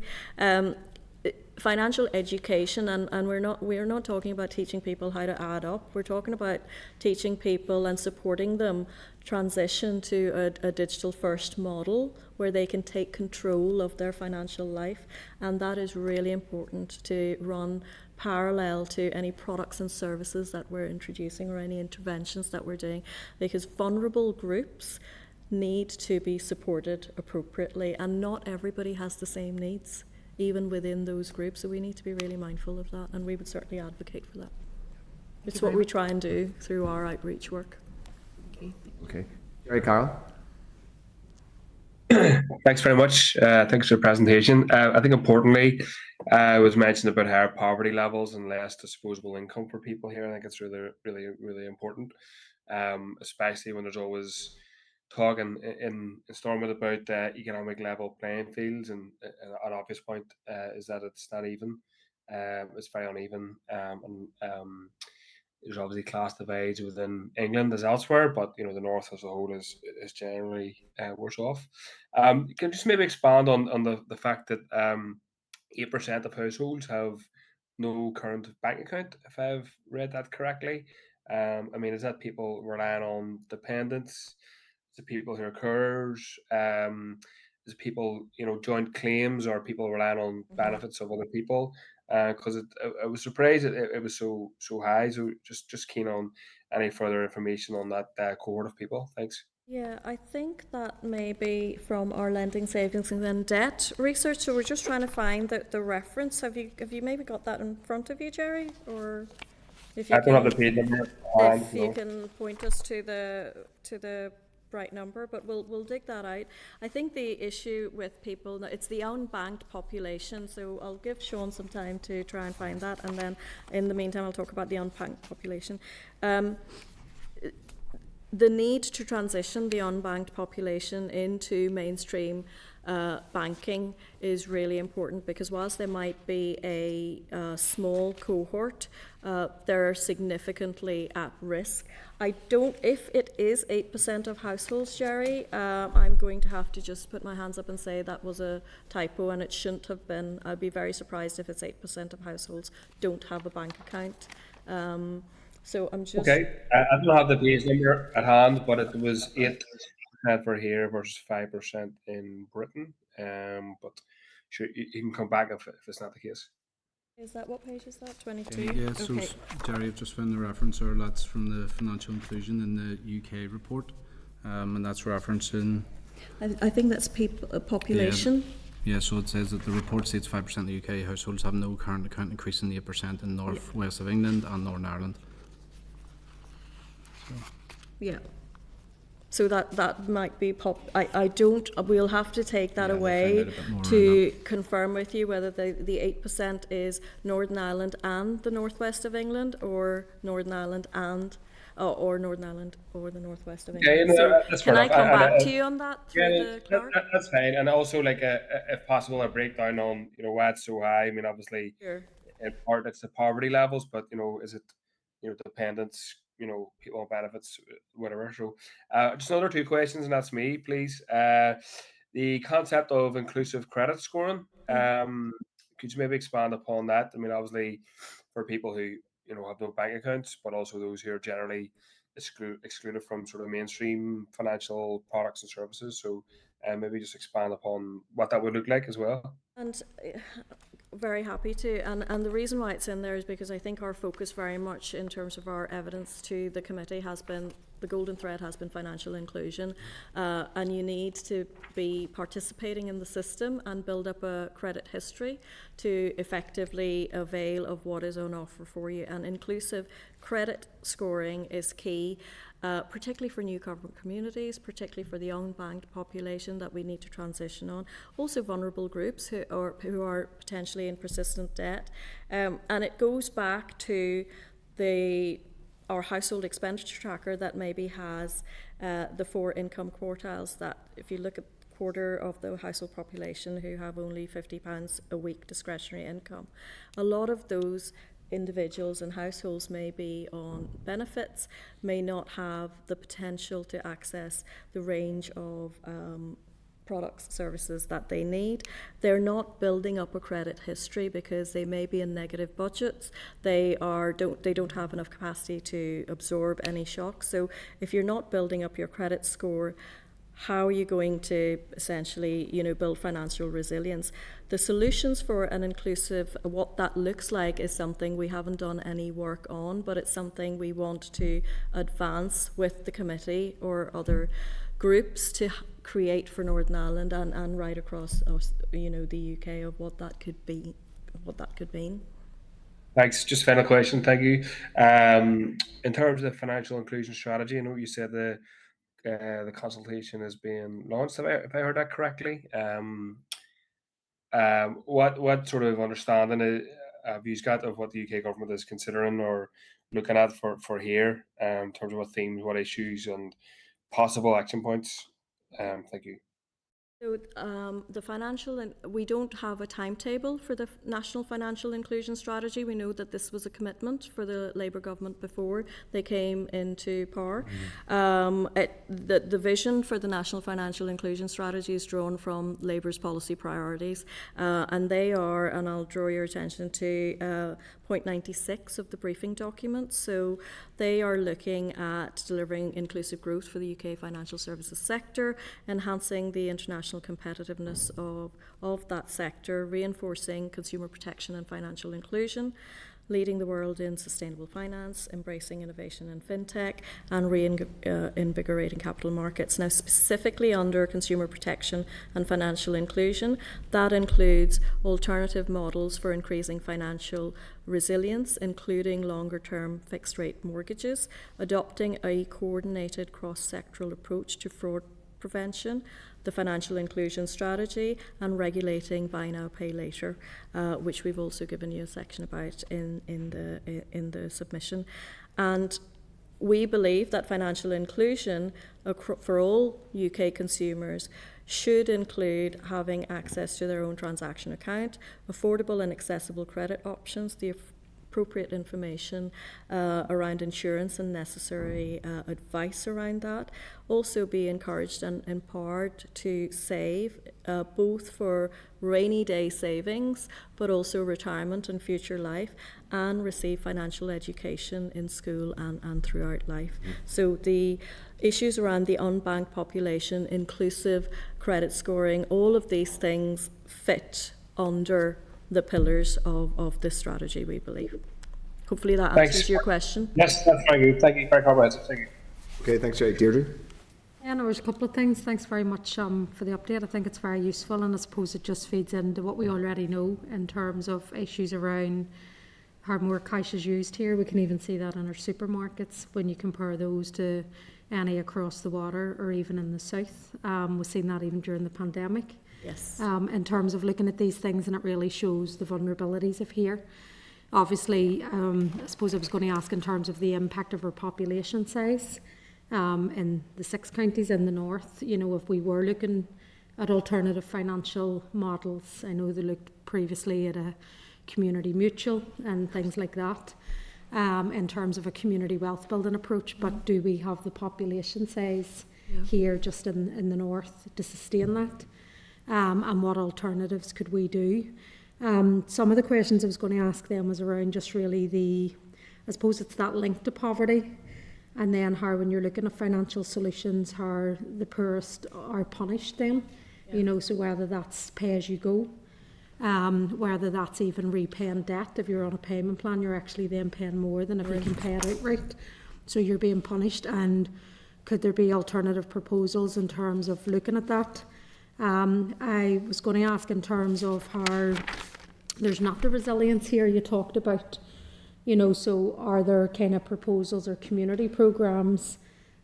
Financial education, and we're not talking about teaching people how to add up. We're talking about teaching people and supporting them transition to a digital first model where they can take control of their financial life, and that is really important to run parallel to any products and services that we're introducing or any interventions that we're doing, because vulnerable groups need to be supported appropriately, and not everybody has the same needs even within those groups, so we need to be really mindful of that, and we would certainly advocate for that. It's what we try and do through our outreach work. Okay. Jerry Carroll? Thanks very much. Thanks for the presentation. I think importantly, was mentioned about higher poverty levels and less disposable income for people here. I think it's really important, especially when there's always talk in Stormont about economic level playing fields, and an obvious point is that it's not even. It's very uneven, and there's obviously class divides within England as elsewhere, but you know the north as a whole is generally worse off. Can you just maybe expand on the fact that 8% of households have no current bank account, if I've read that correctly? I mean, is that people relying on dependents? Is it people who are carers? Is it people, you know, joint claims, or people relying on benefits of other people? Because I was surprised it was so high. So just keen on any further information on that cohort of people. Thanks. Yeah, I think that may be from our lending, savings and then debt research. So we're just trying to find the reference. Have you maybe got that in front of you, Jerry? Or if you I don't have the page number. If you can point us to the right number, but we'll dig that out. I think the issue with people, it's the unbanked population, so I'll give Sean some time to try and find that, and then in the meantime I'll talk about the unbanked population. The need to transition the unbanked population into mainstream banking is really important, because whilst there might be a small cohort, they're significantly at risk. I don't, if it is 8% of households, Jerry, I'm going to have to just put my hands up and say that was a typo and it shouldn't have been. I'd be very surprised if it's 8% of households don't have a bank account. So I'm just... Okay, I don't have the base number at hand, but it was 8% for here versus 5% in Britain. But sure, you can come back if it's not the case. Is that, what page is that? 22? Yeah, so okay. Jerry, I've just found the reference, or that's from the financial inclusion in the UK report, and that's referencing... I think that's population. Yeah, so it says that the report states 5% of the UK households have no current account, increasing 8% in North West of England and Northern Ireland. So. Yeah. So that might be I don't, we'll have to take that away to confirm with you whether the 8% is Northern Ireland and the northwest of England, or Northern Ireland and or Northern Ireland or the northwest of England. Yeah, no, that's can I come back to you on that through the clerk? That's fine. And also, like, if possible, a breakdown on, you know, why it's so high. I mean, obviously, sure. In part it's the poverty levels, but you know, is it, you know, dependents, you know, people on benefits, whatever. So just another two questions, and that's me, please. The concept of inclusive credit scoring, could you maybe expand upon that? I mean, obviously for people who, you know, have no bank accounts, but also those who are generally excluded from sort of mainstream financial products and services. So maybe just expand upon what that would look like as well. And very happy to, and the reason why it's in there is because I think our focus very much in terms of our evidence to the committee has been, the golden thread has been financial inclusion, and you need to be participating in the system and build up a credit history to effectively avail of what is on offer for you, and inclusive credit scoring is key. particularly for new communities, particularly for the unbanked population that we need to transition on. Also vulnerable groups who are potentially in persistent debt. And it goes back to our household expenditure tracker that maybe has the 4 income quartiles, that if you look at quarter of the household population who have only £50 a week discretionary income, a lot of those individuals and households may be on benefits, may not have the potential to access the range of products, services that they need. They're not building up a credit history because they may be in negative budgets. They don't have enough capacity to absorb any shocks. So if you're not building up your credit score, how are you going to essentially, build financial resilience? The solutions for an inclusive, what that looks like, is something we haven't done any work on, but it's something we want to advance with the committee or other groups to create for Northern Ireland and right across, the UK, of what that could be, what that could mean. Thanks. Just final question. Thank you. In terms of the financial inclusion strategy, I know you said the consultation is being launched. Have I heard that correctly? What sort of understanding have you got of what the UK government is considering or looking at for here, in terms of what themes, what issues, and possible action points? Thank you. So we don't have a timetable for the National Financial Inclusion Strategy. We know that this was a commitment for the Labour government before they came into power. The vision for the National Financial Inclusion Strategy is drawn from Labour's policy priorities, and they are, and I'll draw your attention to point 96 of the briefing document. So they are looking at delivering inclusive growth for the UK financial services sector, enhancing the international competitiveness of that sector, reinforcing consumer protection and financial inclusion, leading the world in sustainable finance, embracing innovation in fintech, and reinvigorating capital markets. Now, specifically under consumer protection and financial inclusion, that includes alternative models for increasing financial resilience, including longer-term fixed-rate mortgages, adopting a coordinated cross-sectoral approach to fraud prevention, the financial inclusion strategy, and regulating buy now, pay later, which we've also given you a section about in the submission. And we believe that financial inclusion for all UK consumers should include having access to their own transaction account, affordable and accessible credit options, the appropriate information around insurance and necessary advice around that. Also be encouraged and empowered to save, both for rainy day savings, but also retirement and future life, and receive financial education in school and throughout life. So the issues around the unbanked population, inclusive credit scoring, all of these things fit under the pillars of this strategy, we believe. Hopefully that answers your question. Yes, that's very good. Thank you. Very comprehensive. Thank you. Okay, thanks, Jay. Deirdre? Yeah, no, there's a couple of things. Thanks very much for the update. I think it's very useful, and I suppose it just feeds into what we already know in terms of issues around how more cash is used here. We can even see that in our supermarkets when you compare those to any across the water or even in the south. We've seen that even during the pandemic. Yes. In terms of looking at these things, and it really shows the vulnerabilities of here. Obviously, I suppose I was going to ask in terms of the impact of our population size in the 6 counties in the north. If we were looking at alternative financial models, I know they looked previously at a community mutual and things like that, in terms of a community wealth building approach. But do we have the population size here just in the north to sustain that? And what alternatives could we do? Some of the questions I was going to ask them was around just really I suppose it's that link to poverty, and then how when you're looking at financial solutions, how the poorest are punished then, so whether that's pay as you go, whether that's even repaying debt. If you're on a payment plan, you're actually then paying more than if you can pay it outright. So you're being punished, and could there be alternative proposals in terms of looking at that? I was going to ask in terms of how there's not the resilience here you talked about, so are there kind of proposals or community programmes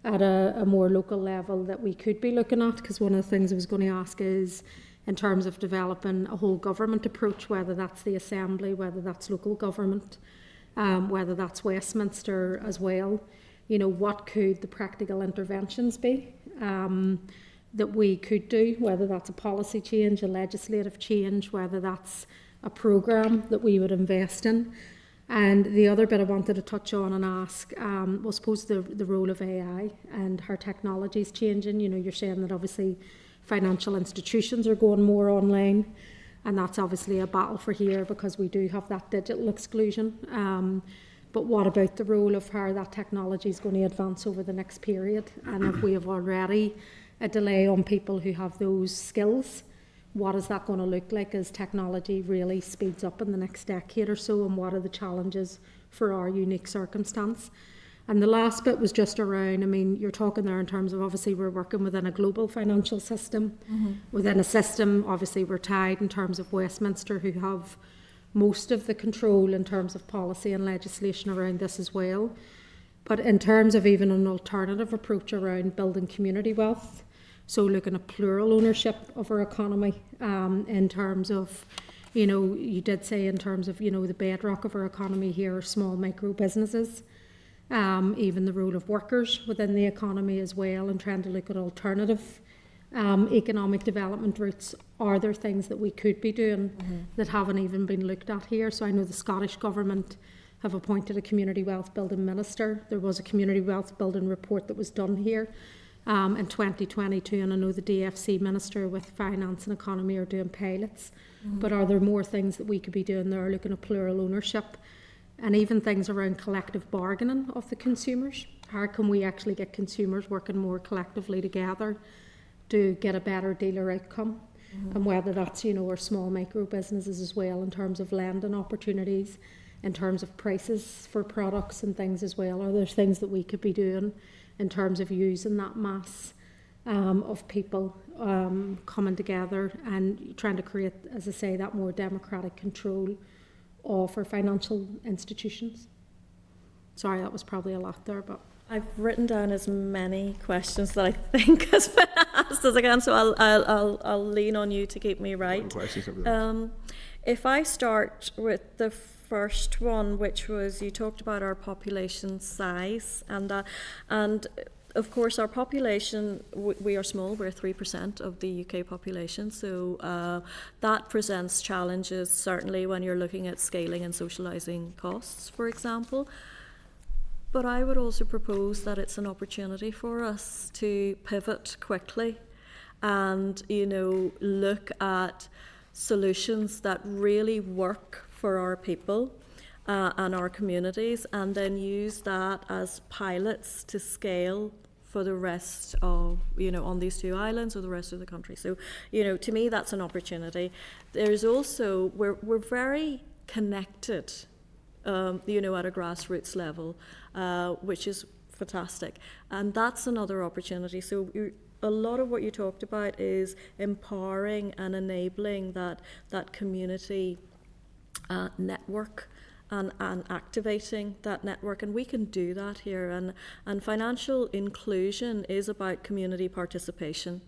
at a more local level that we could be looking at, because one of the things I was going to ask is in terms of developing a whole government approach, whether that's the Assembly, whether that's local government, whether that's Westminster as well. You know, what could the practical interventions be that we could do, whether that's a policy change, a legislative change, whether that's a programme that we would invest in. And the other bit I wanted to touch on and ask was, suppose, the role of AI and how technology is changing. You know, you're saying that obviously financial institutions are going more online, and that's obviously a battle for here because we do have that digital exclusion. But what about the role of how that technology is going to advance over the next period? And if we have already a delay on people who have those skills, what is that going to look like as technology really speeds up in the next decade or so, and what are the challenges for our unique circumstance? And the last bit was just around, I mean, you're talking there in terms of obviously we're working within a global financial system. Within a system, obviously we're tied in terms of Westminster, who have most of the control in terms of policy and legislation around this as well. But in terms of even an alternative approach around building community wealth, so looking at plural ownership of our economy, in terms of, you know, you did say in terms of, you know, the bedrock of our economy here are small micro businesses. Even the role of workers within the economy as well, and trying to look at alternative economic development routes. Are there things that we could be doing that haven't even been looked at here? So I know the Scottish Government have appointed a community wealth building minister. There was a community wealth building report that was done here in 2022, and I know the DFC Minister with Finance and Economy are doing pilots. But are there more things that we could be doing there, looking at plural ownership? And even things around collective bargaining of the consumers. How can we actually get consumers working more collectively together to get a better deal or outcome? And whether that's, you know, our small micro businesses as well, in terms of lending opportunities, in terms of prices for products and things as well. Are there things that we could be doing in terms of using that mass of people coming together and trying to create, as I say, that more democratic control of our financial institutions? Sorry, that was probably a lot there, but I've written down as many questions that I think has been asked as I can, so I'll lean on you to keep me right. If I start with the first one, which was you talked about our population size, and of course our population, we are small, we're 3% of the UK population, so that presents challenges certainly when you're looking at scaling and socialising costs, for example. But I would also propose that it's an opportunity for us to pivot quickly and, you know, look at solutions that really work for our people and our communities, and then use that as pilots to scale for the rest of, you know, on these two islands or the rest of the country. So, you know, to me, that's an opportunity. There's also, we're very connected, you know, at a grassroots level, which is fantastic. And that's another opportunity. So a lot of what you talked about is empowering and enabling that community network and activating that network, and we can do that here. And financial inclusion is about community participation.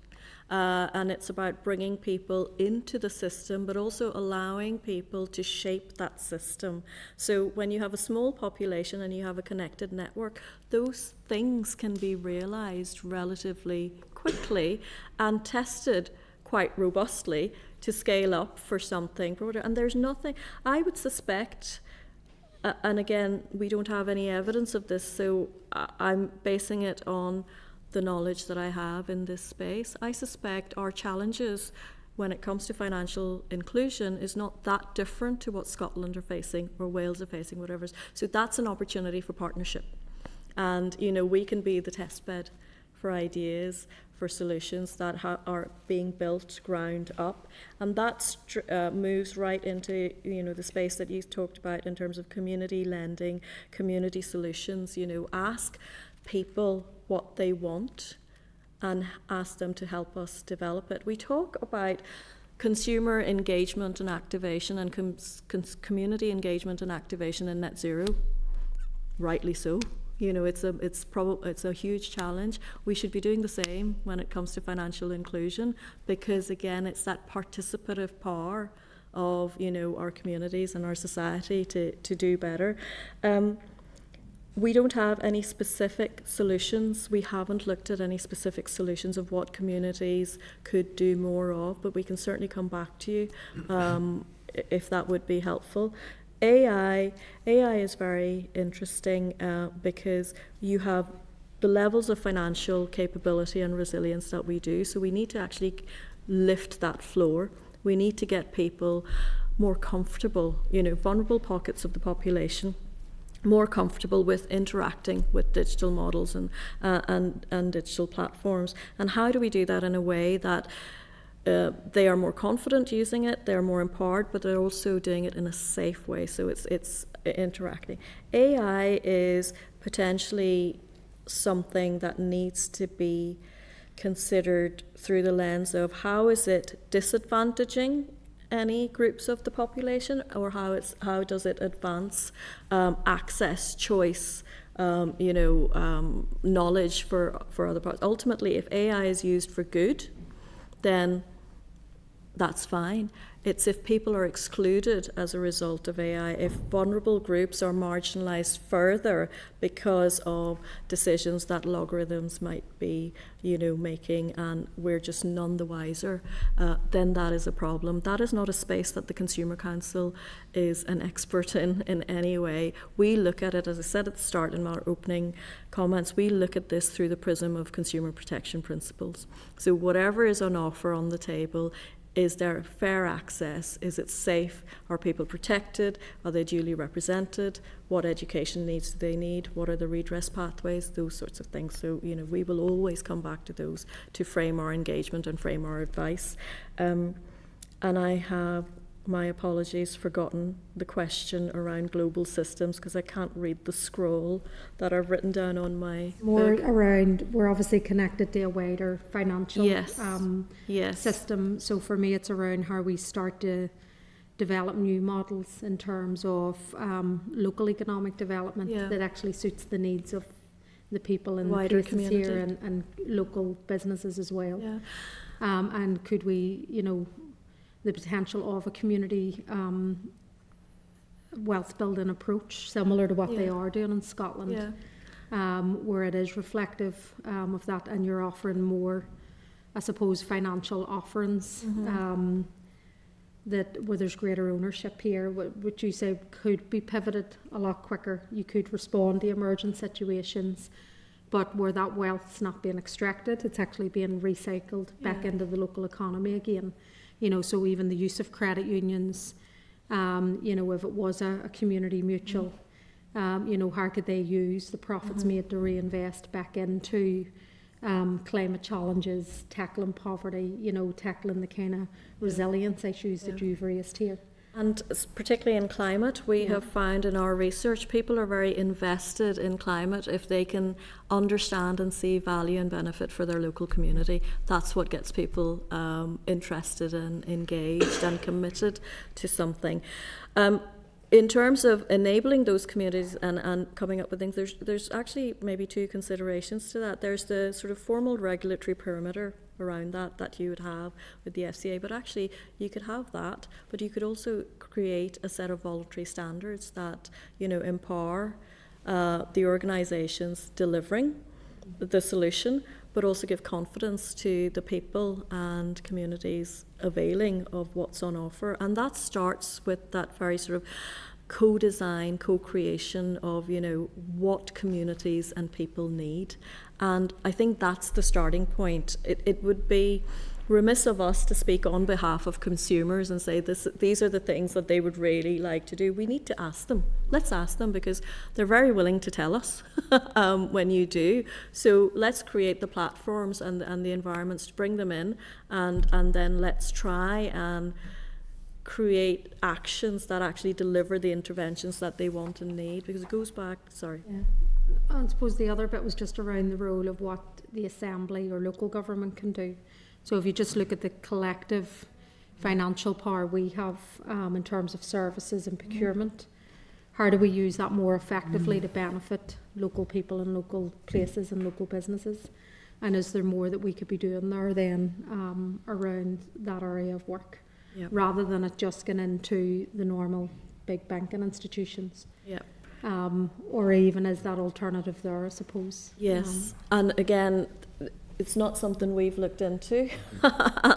And it's about bringing people into the system, but also allowing people to shape that system. So when you have a small population and you have a connected network, those things can be realised relatively quickly and tested quite robustly to scale up for something broader. And there's nothing, I would suspect, and again, we don't have any evidence of this, so I'm basing it on the knowledge that I have in this space. I suspect our challenges when it comes to financial inclusion is not that different to what Scotland are facing or Wales are facing, whatever. So that's an opportunity for partnership. And, you know, we can be the test bed for ideas, for solutions that are being built ground up. And that moves right into, you know, the space that you talked about in terms of community lending, community solutions. You know, ask people what they want and ask them to help us develop it. We talk about consumer engagement and activation and community engagement and activation in net zero, rightly so. You know, it's a huge challenge. We should be doing the same when it comes to financial inclusion, because again, it's that participative power of, you know, our communities and our society to do better. We don't have any specific solutions. We haven't looked at any specific solutions of what communities could do more of, but we can certainly come back to you if that would be helpful. AI is very interesting because you have the levels of financial capability and resilience that we do. So we need to actually lift that floor. We need to get people more comfortable, you know, vulnerable pockets of the population, more comfortable with interacting with digital models and digital platforms. And how do we do that in a way that they are more confident using it, they're more empowered, but they're also doing it in a safe way, so it's interacting. AI is potentially something that needs to be considered through the lens of how is it disadvantaging any groups of the population, or how does it advance access, choice, knowledge for other parts. Ultimately, if AI is used for good, then that's fine. It's if people are excluded as a result of AI, if vulnerable groups are marginalised further because of decisions that algorithms might be, making, and we're just none the wiser, then that is a problem. That is not a space that the Consumer Council is an expert in any way. We look at it, as I said at the start in our opening comments, we look at this through the prism of consumer protection principles. So whatever is on offer on the table, is there fair access? Is it safe? Are people protected? Are they duly represented? What education needs do they need? What are the redress pathways? Those sorts of things. So, we will always come back to those to frame our engagement and frame our advice. And I have, my apologies, forgotten the question around global systems because I can't read the scroll that I've written down on my more book. Around, we're obviously connected to a wider financial Yes. system. So for me, it's around how we start to develop new models in terms of local economic development that actually suits the needs of the people in Wider the places community. here and local businesses as well. Yeah. And could we, the potential of a community wealth building approach similar to what they are doing in Scotland, where it is reflective of that, and you're offering more, I suppose, financial offerings that where there's greater ownership here, which you say could be pivoted a lot quicker. You could respond to emergent situations, but where that wealth's not being extracted, it's actually being recycled back into the local economy again. So even the use of credit unions, if it was a community mutual, how could they use the profits made to reinvest back into climate challenges, tackling poverty, tackling the kind of resilience issues that you've raised here. And particularly in climate, we have found in our research, people are very invested in climate if they can understand and see value and benefit for their local community. That's what gets people interested and engaged and committed to something. In terms of enabling those communities and coming up with things, there's actually maybe two considerations to that. There's the sort of formal regulatory perimeter around that you would have with the FCA, but actually you could have that, but you could also create a set of voluntary standards that empower the organisations delivering the solution, but also give confidence to the people and communities availing of what's on offer. And that starts with that very sort of co-design, co-creation of, what communities and people need. And I think that's the starting point. It would be remiss of us to speak on behalf of consumers and say these are the things that they would really like to do. We need to ask them. Let's ask them, because they're very willing to tell us when you do. So let's create the platforms and the environments to bring them in, and then let's try and create actions that actually deliver the interventions that they want and need, because it goes back, I suppose the other bit was just around the role of what the Assembly or local government can do. So if you just look at the collective financial power we have in terms of services and procurement, how do we use that more effectively to benefit local people and local places and local businesses? And is there more that we could be doing there then around that area of work, Yep. rather than it just going into the normal big banking institutions? Yep. Or even is that alternative there, I suppose? Yes, and again, it's not something we've looked into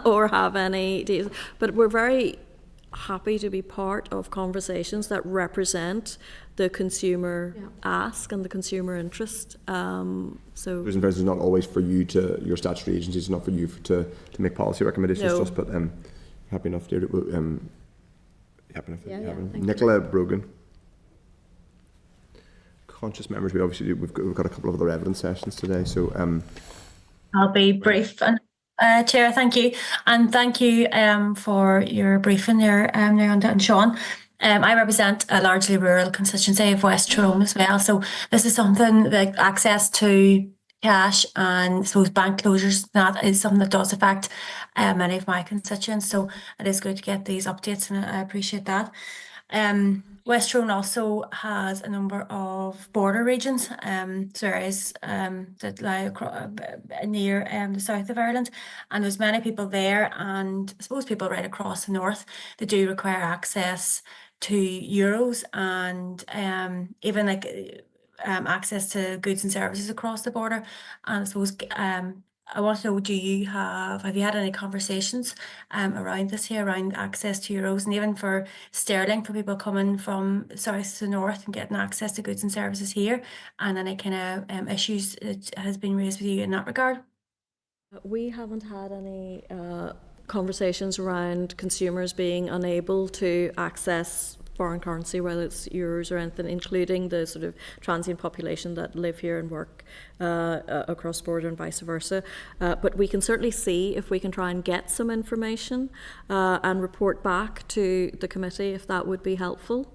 or have any deals, but we're very happy to be part of conversations that represent the consumer ask and the consumer interest. So There's in fairness, it's not always for you to, your statutory agencies, it's not for you to make policy recommendations No. to us, but happy enough, Deirdre. Happy enough. Yeah, thank you. Nicola Brogan. Conscious members, we've got a couple of other evidence sessions today, so I'll be brief. And Chair, thank you, and thank you for your briefing there, Leonda and Sean. I represent a largely rural constituency of West Tyrone as well, so this is something like access to cash and I suppose bank closures. That is something that does affect many of my constituents. So it is good to get these updates, and I appreciate that. West Tyrone also has a number of border regions, so areas that lie near the south of Ireland, and there's many people there, and I suppose people right across the north that do require access to euros and even like access to goods and services across the border. And I suppose I want to know, have you had any conversations around this here, around access to euros, and even for sterling, for people coming from south to north and getting access to goods and services here, and any kind of issues that has been raised with you in that regard? we haven't had any conversations around consumers being unable to access foreign currency, whether it's euros or anything, including the sort of transient population that live here and work across border and vice versa. But we can certainly see if we can try and get some information and report back to the committee if that would be helpful.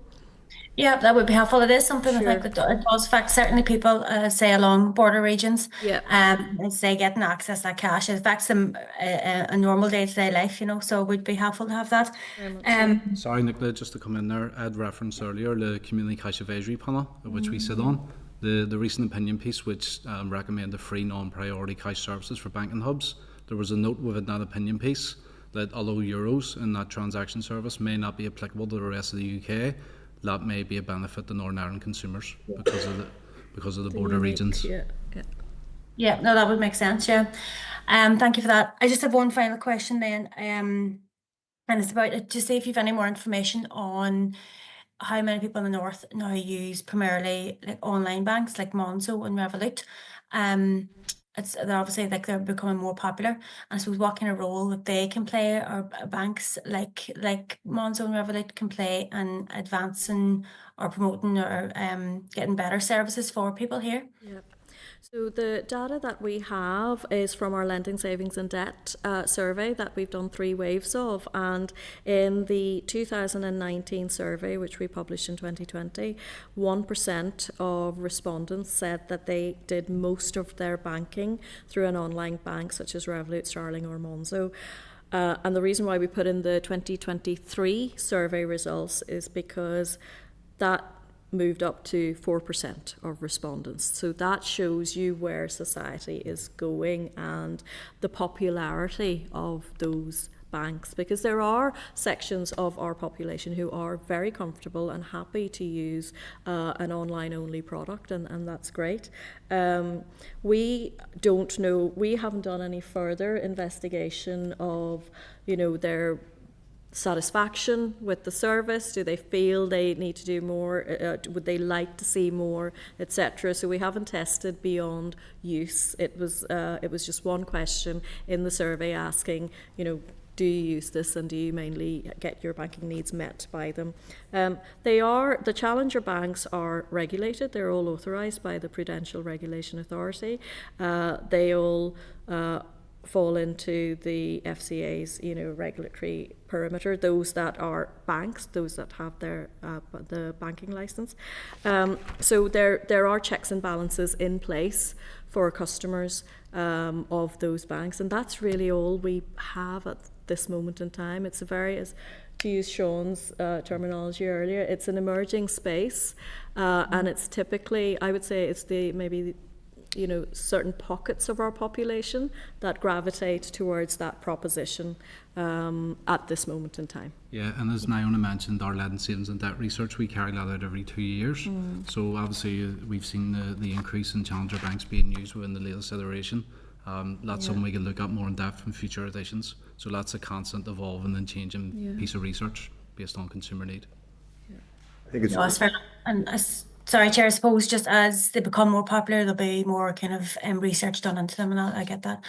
Yeah, that would be helpful. It is something I Sure. think that it does affect certainly people, say along border regions. Yeah. And say getting access to that cash, it affects them a normal day-to-day life, you know. So it would be helpful to have that. Sorry, Nicola, just to come in there, I had referenced earlier the Community Cash Advisory Panel, of which we sit on. The recent opinion piece, which recommended free non-priority cash services for banking hubs. There was a note within that opinion piece that although euros in that transaction service may not be applicable to the rest of the UK, that may be a benefit to Northern Ireland consumers because of the border regions. Yeah. Yeah, no, that would make sense. Yeah, thank you for that. I just have one final question then, and it's about to see if you've any more information on how many people in the north now use primarily like online banks like Monzo and Revolut. They're obviously like they're becoming more popular, and I suppose what kind of role that they can play, or banks like Monzo and Revolut can play in advancing or promoting or getting better services for people here. Yeah. So the data that we have is from our lending, savings and debt survey that we've done 3 waves of, and in the 2019 survey, which we published in 2020, 1% of respondents said that they did most of their banking through an online bank such as Revolut, Starling or Monzo. And the reason why we put in the 2023 survey results is because that moved up to 4% of respondents. So that shows you where society is going and the popularity of those banks, because there are sections of our population who are very comfortable and happy to use an online only product, and that's great. We don't know, we haven't done any further investigation of, their satisfaction with the service. Do they feel they need to do more? Would they like to see more, etc.? So we haven't tested beyond use. It was just one question in the survey asking, do you use this and do you mainly get your banking needs met by them? The challenger banks are regulated. They're all authorised by the Prudential Regulation Authority. They all fall into the FCA's regulatory perimeter, those that are banks, those that have their the banking license. So there are checks and balances in place for customers of those banks, and that's really all we have at this moment in time. It's a very, as to use Sean's terminology earlier, it's an emerging space, and it's typically, I would say, it's certain pockets of our population that gravitate towards that proposition at this moment in time. Yeah, and as Naona mentioned, our lead and savings and debt research, we carry that out every 2 years. So obviously we've seen the increase in challenger banks being used within the latest iteration. That's something we can look at more in depth in future editions. So that's a constant evolving and changing piece of research based on consumer need. I think it's No, that's fair enough. And sorry, Chair, I suppose just as they become more popular, there'll be more kind of research done into them, and I get that.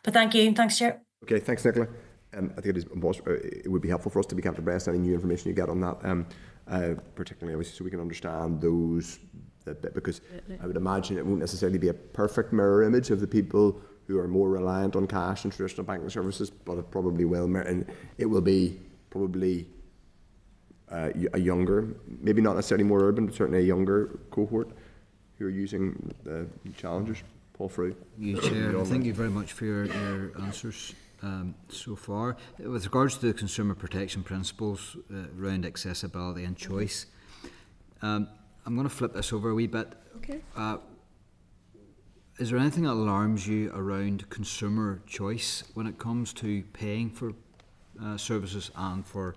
But thank you. Thanks, Chair. okay. Thanks, Nicola. I think it would be helpful for us to be kept abreast of any new information you get on that, particularly obviously so we can understand those. Because I would imagine it won't necessarily be a perfect mirror image of the people who are more reliant on cash and traditional banking services, but it probably will, and it will be probably a younger, maybe not necessarily more urban, but certainly a younger cohort who are using the challengers. Paul Frew. You, Chair, thank you very much for your answers so far. With regards to the consumer protection principles around accessibility and choice, I'm going to flip this over a wee bit. Okay. Is there anything that alarms you around consumer choice when it comes to paying for services and for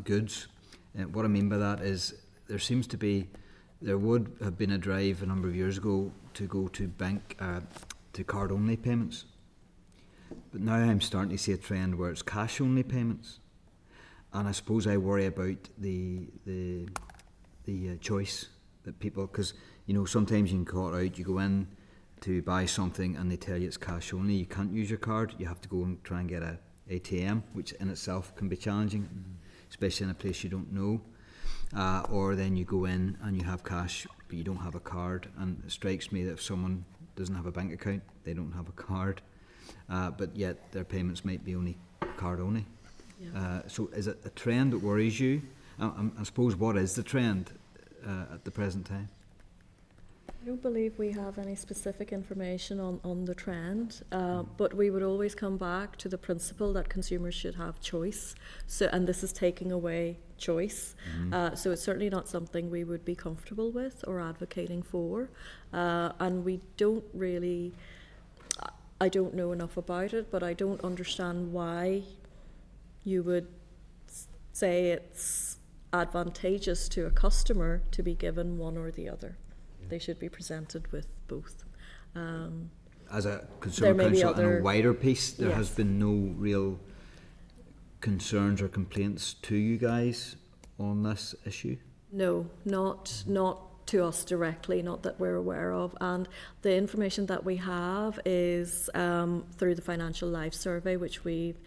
goods? What I mean by that is there would have been a drive a number of years ago to go to to card-only payments. But now I'm starting to see a trend where it's cash-only payments. And I suppose I worry about the choice that people, because sometimes you can call it out, you go in to buy something and they tell you it's cash only, you can't use your card, you have to go and try and get a ATM, which in itself can be challenging, especially in a place you don't know. Or then you go in and you have cash but you don't have a card, and it strikes me that if someone doesn't have a bank account, they don't have a card, but yet their payments might be only card only. So is it a trend that worries you? I suppose, what is the trend at the present time? I don't believe we have any specific information on the trend, but we would always come back to the principle that consumers should have choice. So, and this is taking away choice. So it's certainly not something we would be comfortable with or advocating for. And we don't really, I don't know enough about it, but I don't understand why you would say it's advantageous to a customer to be given one or the other. They should be presented with both. As a consumer council, on a wider piece, there has been no real concerns or complaints to you guys on this issue? No, not to us directly, not that we're aware of. And the information that we have is through the Financial Life Survey, which we've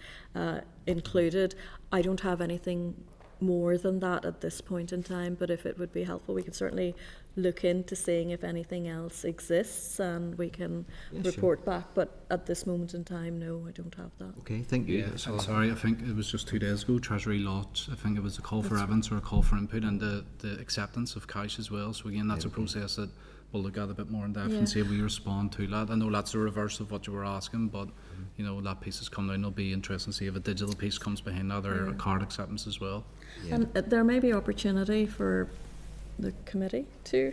included. I don't have anything more than that at this point in time, but if it would be helpful, we could certainly look into seeing if anything else exists and we can report back. But at this moment in time, no, I don't have that. Okay, thank you. Yeah, sorry, I think it was just 2 days ago, Treasury launched, I think it was a call for evidence or a call for input, and the acceptance of cash as well. So again, that's a process that we'll look at a bit more in depth and see if we respond to that. I know that's the reverse of what you were asking, but you know, that piece has come down. It'll be interesting to see if a digital piece comes behind that, or a card acceptance as well. And there may be opportunity for the committee to,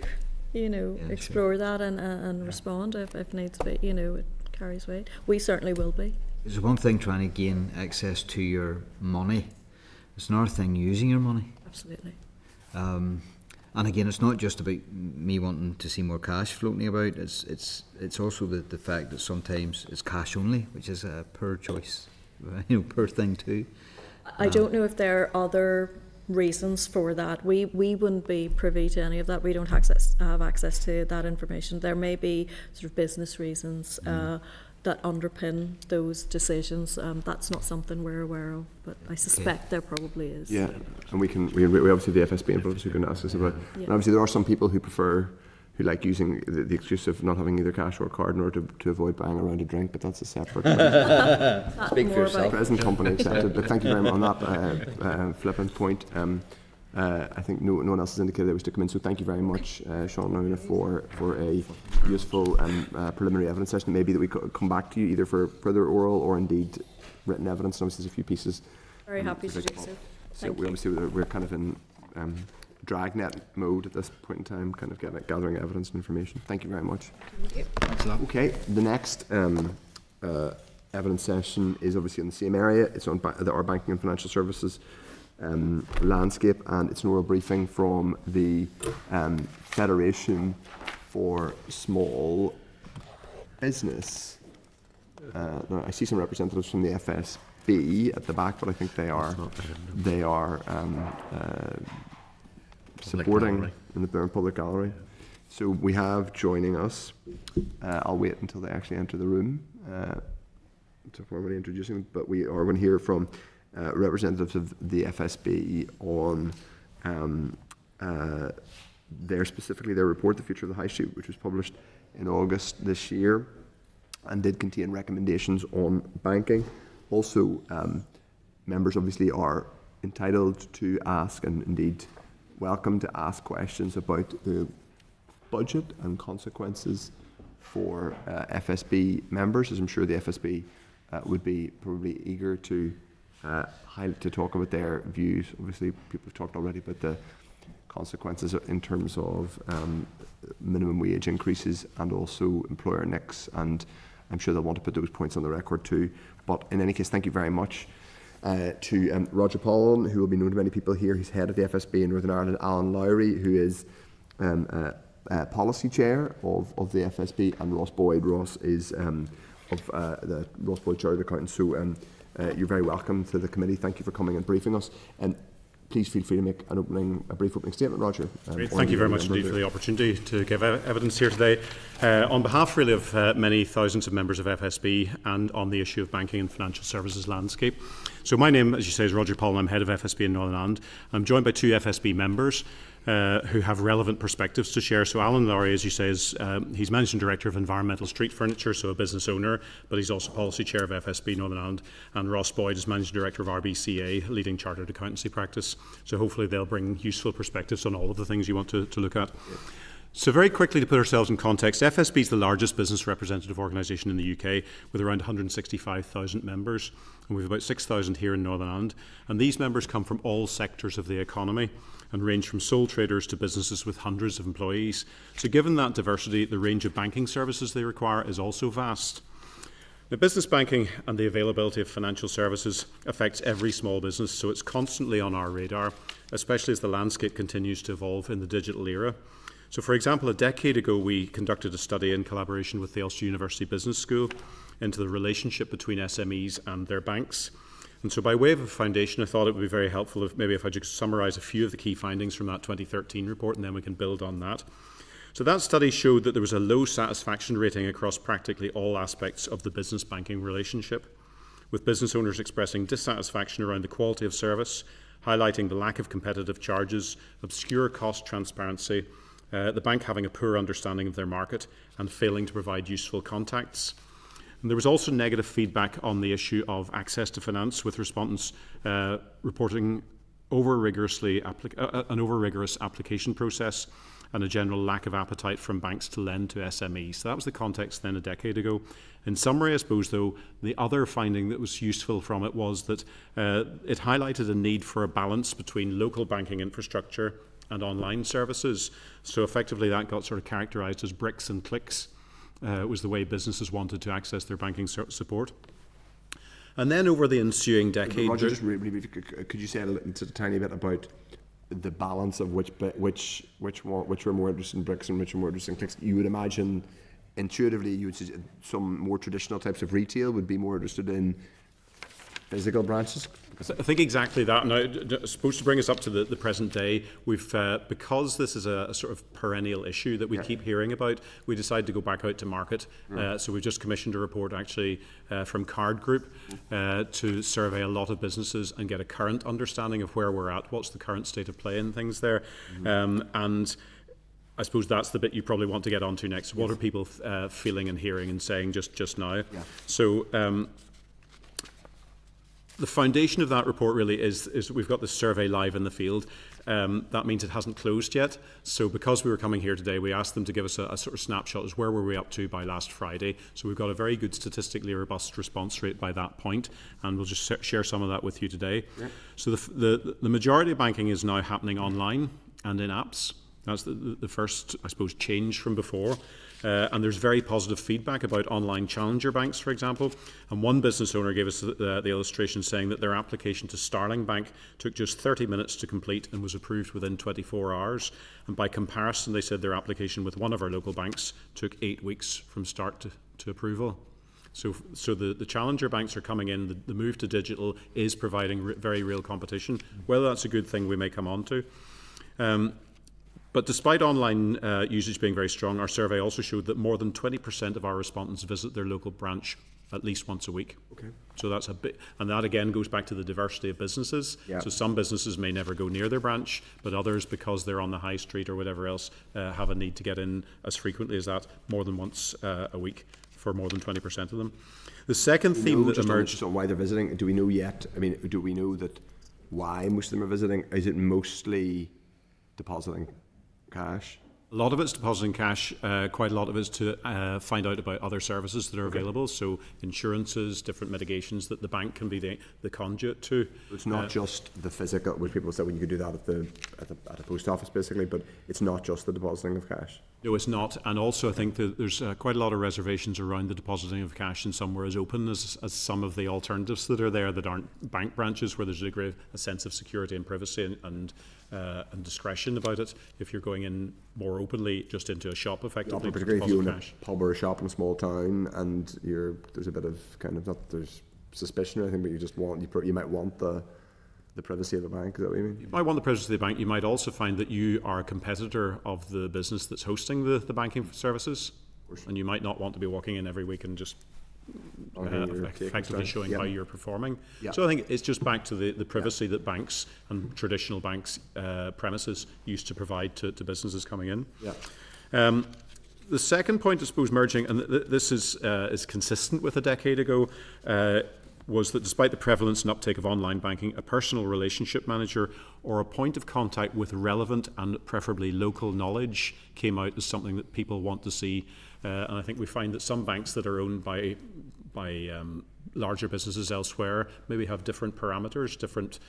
explore that and respond if needs be. It carries weight. We certainly will be. There's one thing trying to gain access to your money. It's another thing using your money. Absolutely. And again, it's not just about me wanting to see more cash floating about. It's also the fact that sometimes it's cash only, which is a poor choice, poor thing too. I don't know if there are other reasons for that. We wouldn't be privy to any of that. We don't have access to that information. There may be sort of business reasons that underpin those decisions. That's not something we're aware of, but I suspect there probably is. Yeah, and we obviously the FSB involved, so you can ask us about. And obviously there are some people who like using the excuse of not having either cash or card in order to avoid buying a round of drink, but that's a separate Speak for yourself. Present company accepted. But thank you very much on that flippant point. I think no one else has indicated they wish to come in, so thank you very much, Sean and Naona, for a useful preliminary evidence session. Maybe that we could come back to you either for further oral or indeed written evidence. And obviously there's a few pieces Very happy to do so. So Thank we you. obviously we're kind of in dragnet mode at this point in time, kind of gathering evidence and information. Thank you very much. Thanks a lot. Okay, the next evidence session is obviously in the same area. It's on our banking and financial services landscape, and it's an oral briefing from the Federation for Small Business. Now, I see some representatives from the FSB at the back, but I think they are supporting gallery. in the Burn Public Gallery. So we have joining us. I'll wait until they actually enter the room to formally introduce them. But we are going to hear from representatives of the FSB on their report, The Future of the High Street, which was published in August this year and did contain recommendations on banking. Also, members obviously are entitled to ask, and indeed welcome to ask, questions about the budget and consequences for FSB members, as I'm sure the FSB would be probably eager to talk about their views. Obviously, people have talked already about the consequences in terms of minimum wage increases and also employer NICs, and I'm sure they'll want to put those points on the record too. But in any case, thank you very much to Roger Pollen, who will be known to many people here. He's head of the FSB in Northern Ireland. Alan Lowry, who is policy chair of the FSB, and Ross Boyd. Ross is of the Ross Boyd Chartered Accountants. So you're very welcome to the committee. Thank you for coming and briefing us. And please feel free to make a brief opening statement, Roger. Great. Thank you very much indeed for the opportunity to give evidence here today. On behalf really of many thousands of members of FSB and on the issue of banking and financial services landscape. So my name, as you say, is Roger Paul, and I'm head of FSB in Northern Ireland. I'm joined by two FSB members who have relevant perspectives to share. So Alan Lowry, as you say, is he's Managing Director of Environmental Street Furniture, so a business owner, but he's also Policy Chair of FSB Northern Ireland. And Ross Boyd is Managing Director of RBCA, leading chartered accountancy practice. So hopefully they'll bring useful perspectives on all of the things you want to look at. Yeah. So very quickly, to put ourselves in context, FSB is the largest business representative organisation in the UK with around 165,000 members, and we have about 6,000 here in Northern Ireland. And these members come from all sectors of the economy and range from sole traders to businesses with hundreds of employees. So given that diversity, the range of banking services they require is also vast. Now, business banking and the availability of financial services affects every small business, so it's constantly on our radar, especially as the landscape continues to evolve in the digital era. So, for example, a decade ago, we conducted a study in collaboration with the Ulster University Business School into the relationship between SMEs and their banks. And so by way of a foundation, I thought it would be very helpful if I just summarise a few of the key findings from that 2013 report, and then we can build on that. So that study showed that there was a low satisfaction rating across practically all aspects of the business banking relationship, with business owners expressing dissatisfaction around the quality of service, highlighting the lack of competitive charges, obscure cost transparency, the bank having a poor understanding of their market and failing to provide useful contacts. And there was also negative feedback on the issue of access to finance, with respondents reporting an over-rigorous application process and a general lack of appetite from banks to lend to SMEs. So that was the context then a decade ago. In summary, I suppose, though, the other finding that was useful from it was that it highlighted a need for a balance between local banking infrastructure and online services. So effectively that got sort of characterised as bricks and clicks. Was the way businesses wanted to access their banking support. And then over the ensuing decade... Roger, just really, could you say a tiny bit about the balance of which were more interested in bricks and which were more interested in clicks? You would imagine intuitively you would say some more traditional types of retail would be more interested in physical branches? I think exactly that. Now, supposed to bring us up to the present day, we've because this is a sort of perennial issue that we keep hearing about, we decided to go back out to market. So we've just commissioned a report actually from Card Group to survey a lot of businesses and get a current understanding of where we're at, what's the current state of play and things there. And I suppose that's the bit you probably want to get onto next. What are people feeling and hearing and saying just now? Yeah. So the foundation of that report really is we've got this survey live in the field. That means it hasn't closed yet. So because we were coming here today, we asked them to give us a sort of snapshot as where were we up to by last Friday. So we've got a very good statistically robust response rate by that point, and we'll just share some of that with you today. Yeah. So the majority of banking is now happening online and in apps. That's the first, I suppose, change from before. And there's very positive feedback about online challenger banks, for example. And one business owner gave us the illustration saying that their application to Starling Bank took just 30 minutes to complete and was approved within 24 hours. And by comparison, they said their application with one of our local banks took 8 weeks from start to approval. So the challenger banks are coming in. The move to digital is providing very real competition. Whether that's a good thing, we may come on to. But despite online usage being very strong, our survey also showed that more than 20% of our respondents visit their local branch at least once a week. Okay. So that's a bit, and that again goes back to the diversity of businesses. Yeah. So some businesses may never go near their branch, but others, because they're on the high street or whatever else, have a need to get in as frequently as that, more than once a week for more than 20% of them. The second theme that emerged... on why they're visiting, do we know yet? I mean, do we know that why most of them are visiting? Is it mostly depositing cash? A lot of it's depositing cash. Quite a lot of it is to find out about other services that are available. So insurances, different mitigations that the bank can be the conduit to. It's not just the physical, which people say, well, you could do that at a post office, basically, but it's not just the depositing of cash. No, it's not. And also, I think that there's quite a lot of reservations around the depositing of cash in somewhere as open as some of the alternatives that are there that aren't bank branches, where there's a sense of security and privacy and discretion about it. If you're going in more openly, just into a shop, effectively, particularly if you own a pub or a shop in a small town, and there's a bit of kind of there's suspicion or anything, but you might want the privacy of the bank. Is that what you mean? You might want the privacy of the bank. You might also find that you are a competitor of the business that's hosting the banking services, and you might not want to be walking in every week and just effectively showing how you're performing. Yeah. So I think it's just back to the privacy that banks and traditional banks premises used to provide to businesses coming in. Yeah. The second point, I suppose, merging, and this is consistent with a decade ago, was that despite the prevalence and uptake of online banking, a personal relationship manager or a point of contact with relevant and preferably local knowledge came out as something that people want to see. And I think we find that some banks that are owned by larger businesses elsewhere maybe have different parameters, different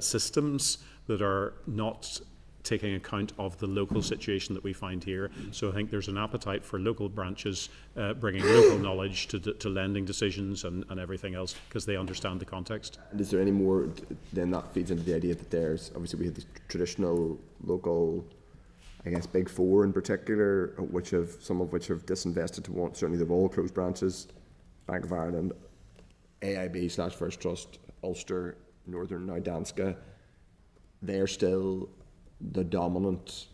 systems that are not taking account of the local situation that we find here. So I think there's an appetite for local branches bringing local knowledge to lending decisions and everything else, because they understand the context. And is there any more, then that feeds into the idea that there's, obviously we have the traditional local, I guess, big four in particular, some of which have disinvested to want, certainly they've all closed branches, Bank of Ireland, AIB / First Trust, Ulster, Northern, now Danske. They're still the dominant,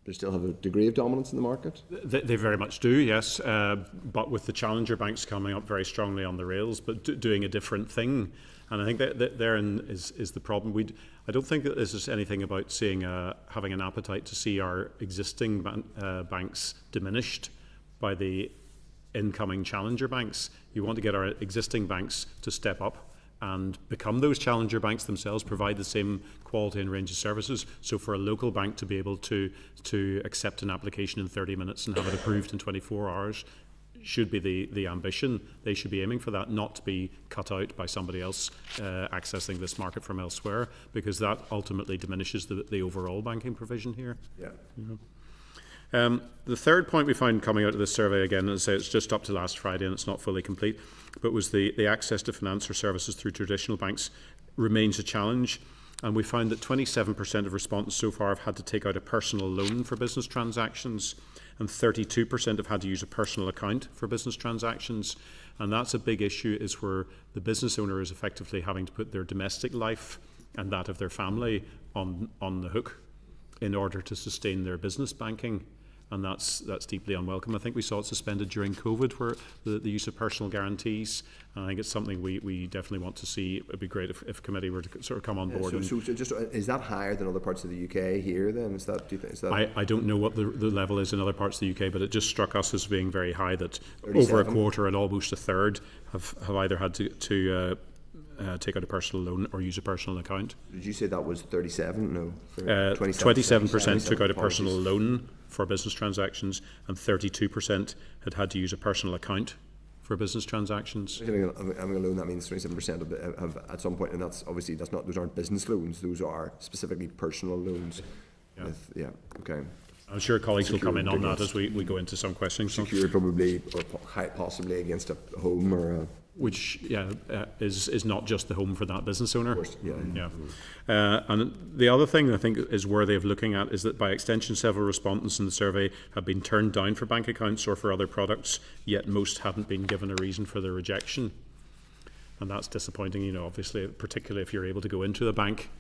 they still have a degree of dominance in the market? They very much do, yes. But with the challenger banks coming up very strongly on the rails, but doing a different thing. And I think that therein is the problem. I don't think that this is anything about having an appetite to see our existing banks diminished by the incoming challenger banks. You want to get our existing banks to step up and become those challenger banks themselves, provide the same quality and range of services. So for a local bank to be able to accept an application in 30 minutes and have it approved in 24 hours should be the ambition. They should be aiming for that, not to be cut out by somebody else accessing this market from elsewhere, because that ultimately diminishes the overall banking provision here. Yeah. The third point we found coming out of this survey, again, as I say, it's just up to last Friday and it's not fully complete, but was the access to finance or services through traditional banks remains a challenge. And we found that 27% of respondents so far have had to take out a personal loan for business transactions, and 32% have had to use a personal account for business transactions. And that's a big issue, is where the business owner is effectively having to put their domestic life and that of their family on the hook in order to sustain their business banking. And that's deeply unwelcome. I think we saw it suspended during COVID, where the use of personal guarantees. And I think it's something we definitely want to see. It'd be great if committee were to sort of come on board. So just, is that higher than other parts of the UK here then? Do you think, is that... I don't know what the level is in other parts of the UK, but it just struck us as being very high, that 37. Over a quarter and almost a third have either had to take out a personal loan or use a personal account. Did you say that was 37? No. 27% took out a personal apologies. loan for business transactions, and 32% had to use a personal account for business transactions. Having a loan, that means 27% have at some point, and that's obviously those aren't business loans. Those are specifically personal loans. Yeah. Okay. I'm sure colleagues will come in on that Secured as we go into some questions. Secured probably or possibly against a home or a. Which is not just the home for that business owner. Of course, yeah. And the other thing I think is worthy of looking at is that by extension several respondents in the survey have been turned down for bank accounts or for other products, yet most hadn't been given a reason for their rejection. And that's disappointing, obviously, particularly if you're able to go into the bank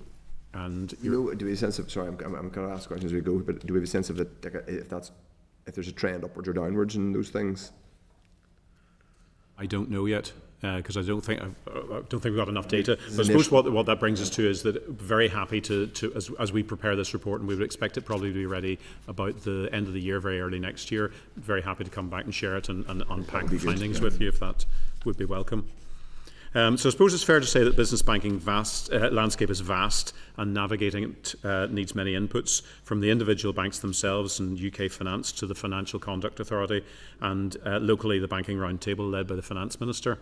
and do we have a sense of, sorry, I'm going to ask questions as we go, but do we have a sense of that if there's a trend upwards or downwards in those things? I don't know yet, because I don't think we've got enough data. But I suppose what that brings us to is that very happy to as we prepare this report, and we would expect it probably to be ready about the end of the year, very early next year. Very happy to come back and share it and unpack the findings with you, if that would be welcome. So I suppose it's fair to say that business banking landscape is vast, and navigating it needs many inputs, from the individual banks themselves and UK Finance to the Financial Conduct Authority, and locally the Banking Roundtable led by the Finance Minister.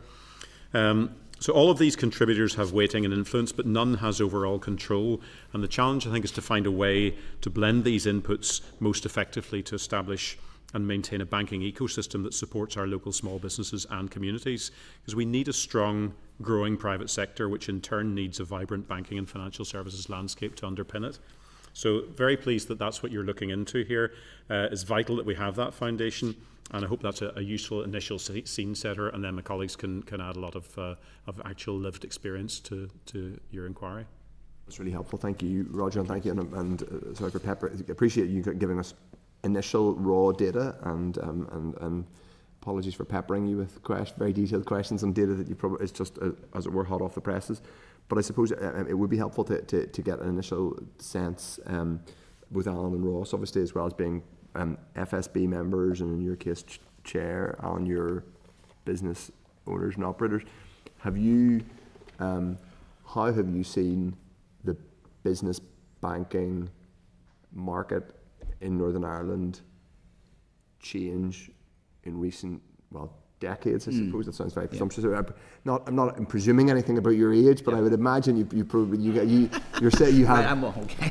So all of these contributors have weighting and influence, but none has overall control. And the challenge, I think, is to find a way to blend these inputs most effectively to establish and maintain a banking ecosystem that supports our local small businesses and communities, because we need a strong, growing private sector, which in turn needs a vibrant banking and financial services landscape to underpin it. So very pleased that that's what you're looking into here. It's vital that we have that foundation, and I hope that's a useful initial scene setter, and then my colleagues can add a lot of actual lived experience to your inquiry. That's really helpful. Thank you, Roger, and thank you, and sorry for Pepper. Appreciate you giving us initial raw data, and apologies for peppering you with very detailed questions on data that you probably is just as it were hot off the presses. But I suppose it would be helpful to get an initial sense with Alan and Ross, obviously, as well as being FSB members, and in your case, chair, Alan, your business owners and operators. Have you, how have you seen the business banking market in Northern Ireland change in recent, decades, I suppose? That sounds very presumptuous. I'm not presuming anything about your age, but I would imagine you probably you're saying you have. I'm okay.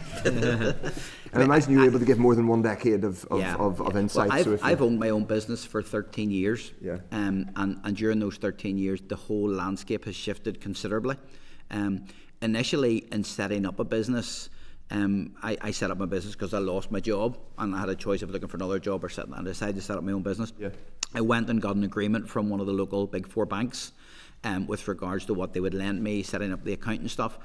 And I imagine you were able to give more than one decade of insight. Well, I've owned my own business for 13 years. Yeah. And during those 13 years, the whole landscape has shifted considerably. Initially, in setting up a business, I set up my business because I lost my job, and I had a choice of looking for another job or sitting. I decided to set up my own business. Yeah. I went and got an agreement from one of the local Big Four banks with regards to what they would lend me, setting up the account and stuff.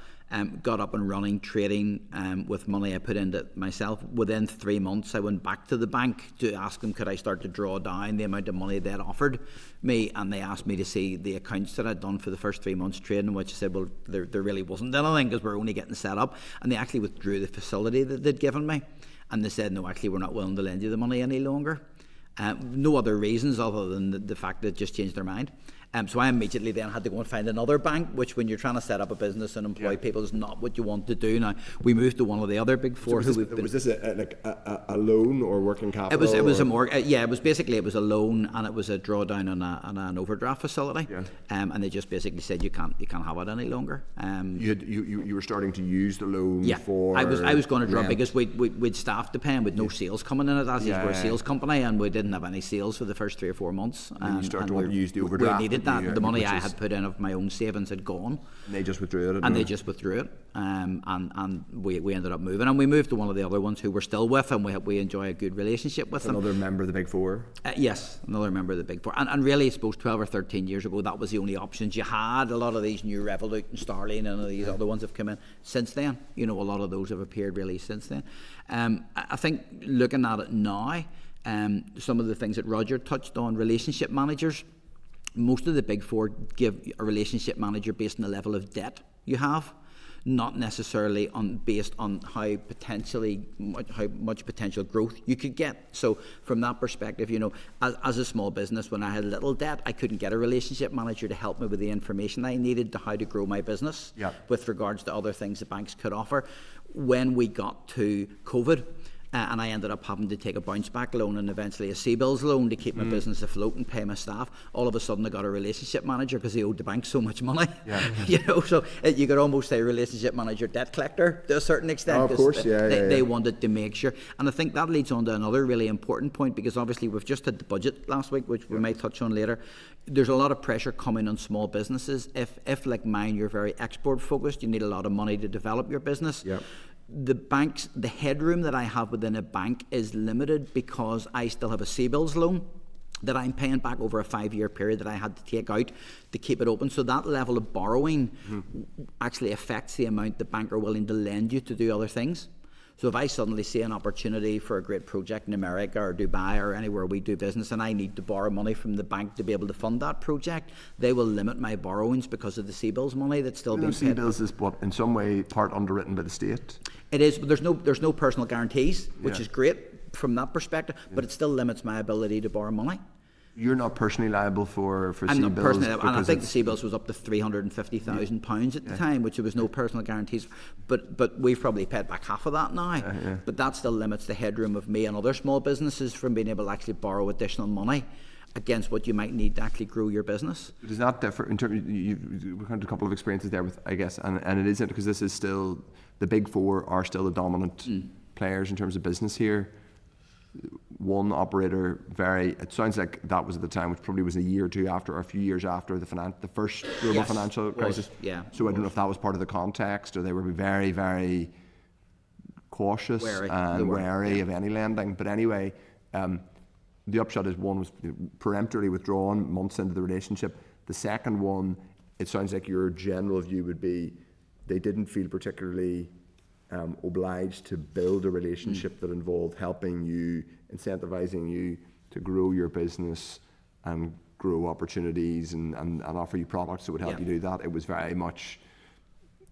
Got up and running, trading with money I put into it myself. Within 3 months, I went back to the bank to ask them could I start to draw down the amount of money they had offered me, and they asked me to see the accounts that I'd done for the first 3 months trading, which I said, well, there really wasn't anything because we're only getting set up. And they actually withdrew the facility that they'd given me, and they said, no, actually, we're not willing to lend you the money any longer. No other reasons other than the fact that it just changed their mind. So I immediately then had to go and find another bank, which when you're trying to set up a business and employ people is not what you want to do. Now, we moved to one of the other Big Four. So was this a loan or working capital? It was a mortgage. It was a loan, and it was a drawdown on an overdraft facility. Yeah. And they just basically said you can't have it any longer. You were starting to use the loan for. I was going to draw because we'd staff to pay, and with no sales coming in it as we're a sales company, and we didn't have any sales for the first 3 or 4 months. And you started to want to use the overdraft. We needed that. The money I had put in of my own savings had gone. And they just withdrew it. And they just withdrew it. And we ended up moving. And we moved to one of the other ones who we're still with, and we enjoy a good relationship with them. Another member of the Big Four? Yes, another member of the Big Four. And really, I suppose 12 or 13 years ago, that was the only options you had. A lot of these new Revolut and Starling and these other ones have come in since then. A lot of those have appeared really since then. I think looking at it now, some of the things that Roger touched on, relationship managers, most of the Big Four give a relationship manager based on the level of debt you have. not necessarily based on how much potential growth you could get. So from that perspective, you know, as a small business, when I had little debt, I couldn't get a relationship manager to help me with the information I needed to how to grow my business with regards to other things the banks could offer. When we got to COVID, and I ended up having to take a bounce back loan and eventually a CBILS loan to keep my business afloat and pay my staff. All of a sudden I got a relationship manager because he owed the bank so much money. You know, so you could almost say relationship manager, debt collector to a certain extent. Oh, of course, They wanted to make sure. And I think that leads on to another really important point, because obviously we've just had the budget last week, which we might touch on later. There's a lot of pressure coming on small businesses. If like mine, you're very export focused, you need a lot of money to develop your business. The headroom that I have within a bank is limited because I still have a CBILS loan that I'm paying back over a 5-year period that I had to take out to keep it open. So that level of borrowing actually affects the amount the bank are willing to lend you to do other things. So if I suddenly see an opportunity for a great project in America or Dubai or anywhere we do business and I need to borrow money from the bank to be able to fund that project, they will limit my borrowings because of the CBILS money that's still being paid. CBILS is what, in some way, part underwritten by the state? It is, but there's no personal guarantees, which is great from that perspective, but it still limits my ability to borrow money. You're not personally liable for I'm CBILS? not personally liable, and I think the CBILS was up to £350,000 at the time, which there was no personal guarantees. But we've probably paid back half of that now. But that still limits the headroom of me and other small businesses from being able to actually borrow additional money against what you might need to actually grow your business. Does that differ in terms? We've had a couple of experiences there with, I guess, and it isn't because this is still the big four are still the dominant players in terms of business here. One operator, it sounds like that was at the time, which probably was a year or two after, or a few years after the first global financial crisis. So I don't know if that was part of the context, or they were very, very cautious and wary of any lending. But anyway, the upshot is one was peremptorily withdrawn months into the relationship. The second one, it sounds like your general view would be they didn't feel particularly obliged to build a relationship that involved helping you, incentivizing you to grow your business and grow opportunities and offer you products that would help you do that. It was very much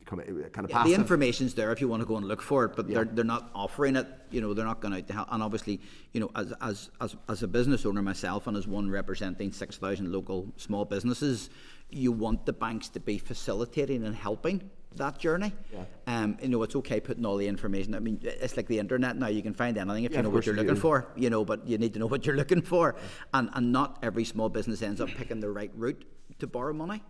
kind of passive. The information's there if you want to go and look for it, but they're not offering it. You know, they're not going out to help. And obviously, you know, as a business owner myself and as one representing 6,000 local small businesses, you want the banks to be facilitating and helping that journey. You know, it's okay putting all the information. I mean, it's like the internet now. You can find anything if you know what you're looking for. You know, but you need to know what you're looking for. And not every small business ends up picking the right route to borrow money,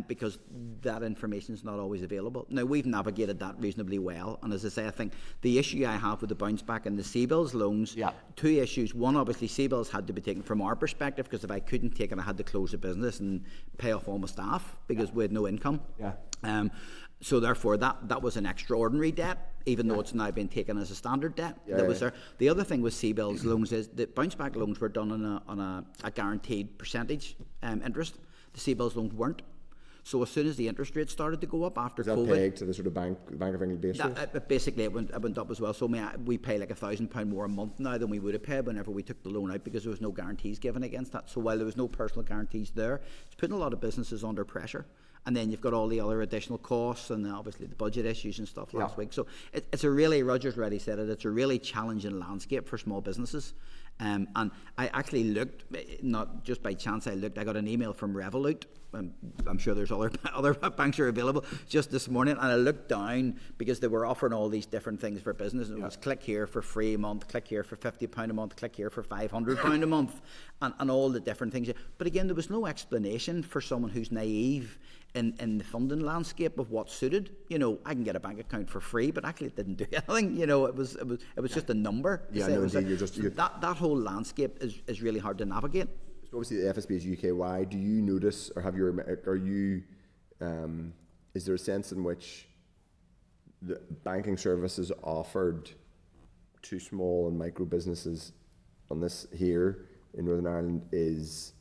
because that information is not always available. Now, we've navigated that reasonably well, and as I say, I think the issue I have with the bounce back and the CBILS loans, two issues. One, obviously, CBILS had to be taken from our perspective, because if I couldn't take it, I had to close the business and pay off all my staff because we had no income. So therefore, that was an extraordinary debt, even though it's now been taken as a standard debt that was there. The other thing with CBILS loans is that bounce back loans were done on a guaranteed percentage interest. The CBILS loans weren't. So as soon as the interest rate started to go up after COVID, is that pegged to the sort of Bank of England base rate? Basically, it went up as well. So we pay like £1,000 more a month now than we would have paid whenever we took the loan out, because there was no guarantees given against that. So while there was no personal guarantees there, it's putting a lot of businesses under pressure. And then you've got all the other additional costs and obviously the budget issues and stuff last week. So it's a really, Roger's already said it, it's a really challenging landscape for small businesses. And I actually looked, not just by chance, I got an email from Revolut. I'm sure there's other banks are available just this morning, and I looked down because they were offering all these different things for business. And it was click here for free a month, click here for £50 a month, click here for £500 a month, and all the different things. But again, there was no explanation for someone who's naive in the funding landscape of what suited. You know, I can get a bank account for free, but actually it didn't do anything. You know, it was just a number. That whole landscape is really hard to navigate. So obviously the FSB is UK-wide. Do you notice, or is there a sense in which the banking services offered to small and micro businesses on this here in Northern Ireland is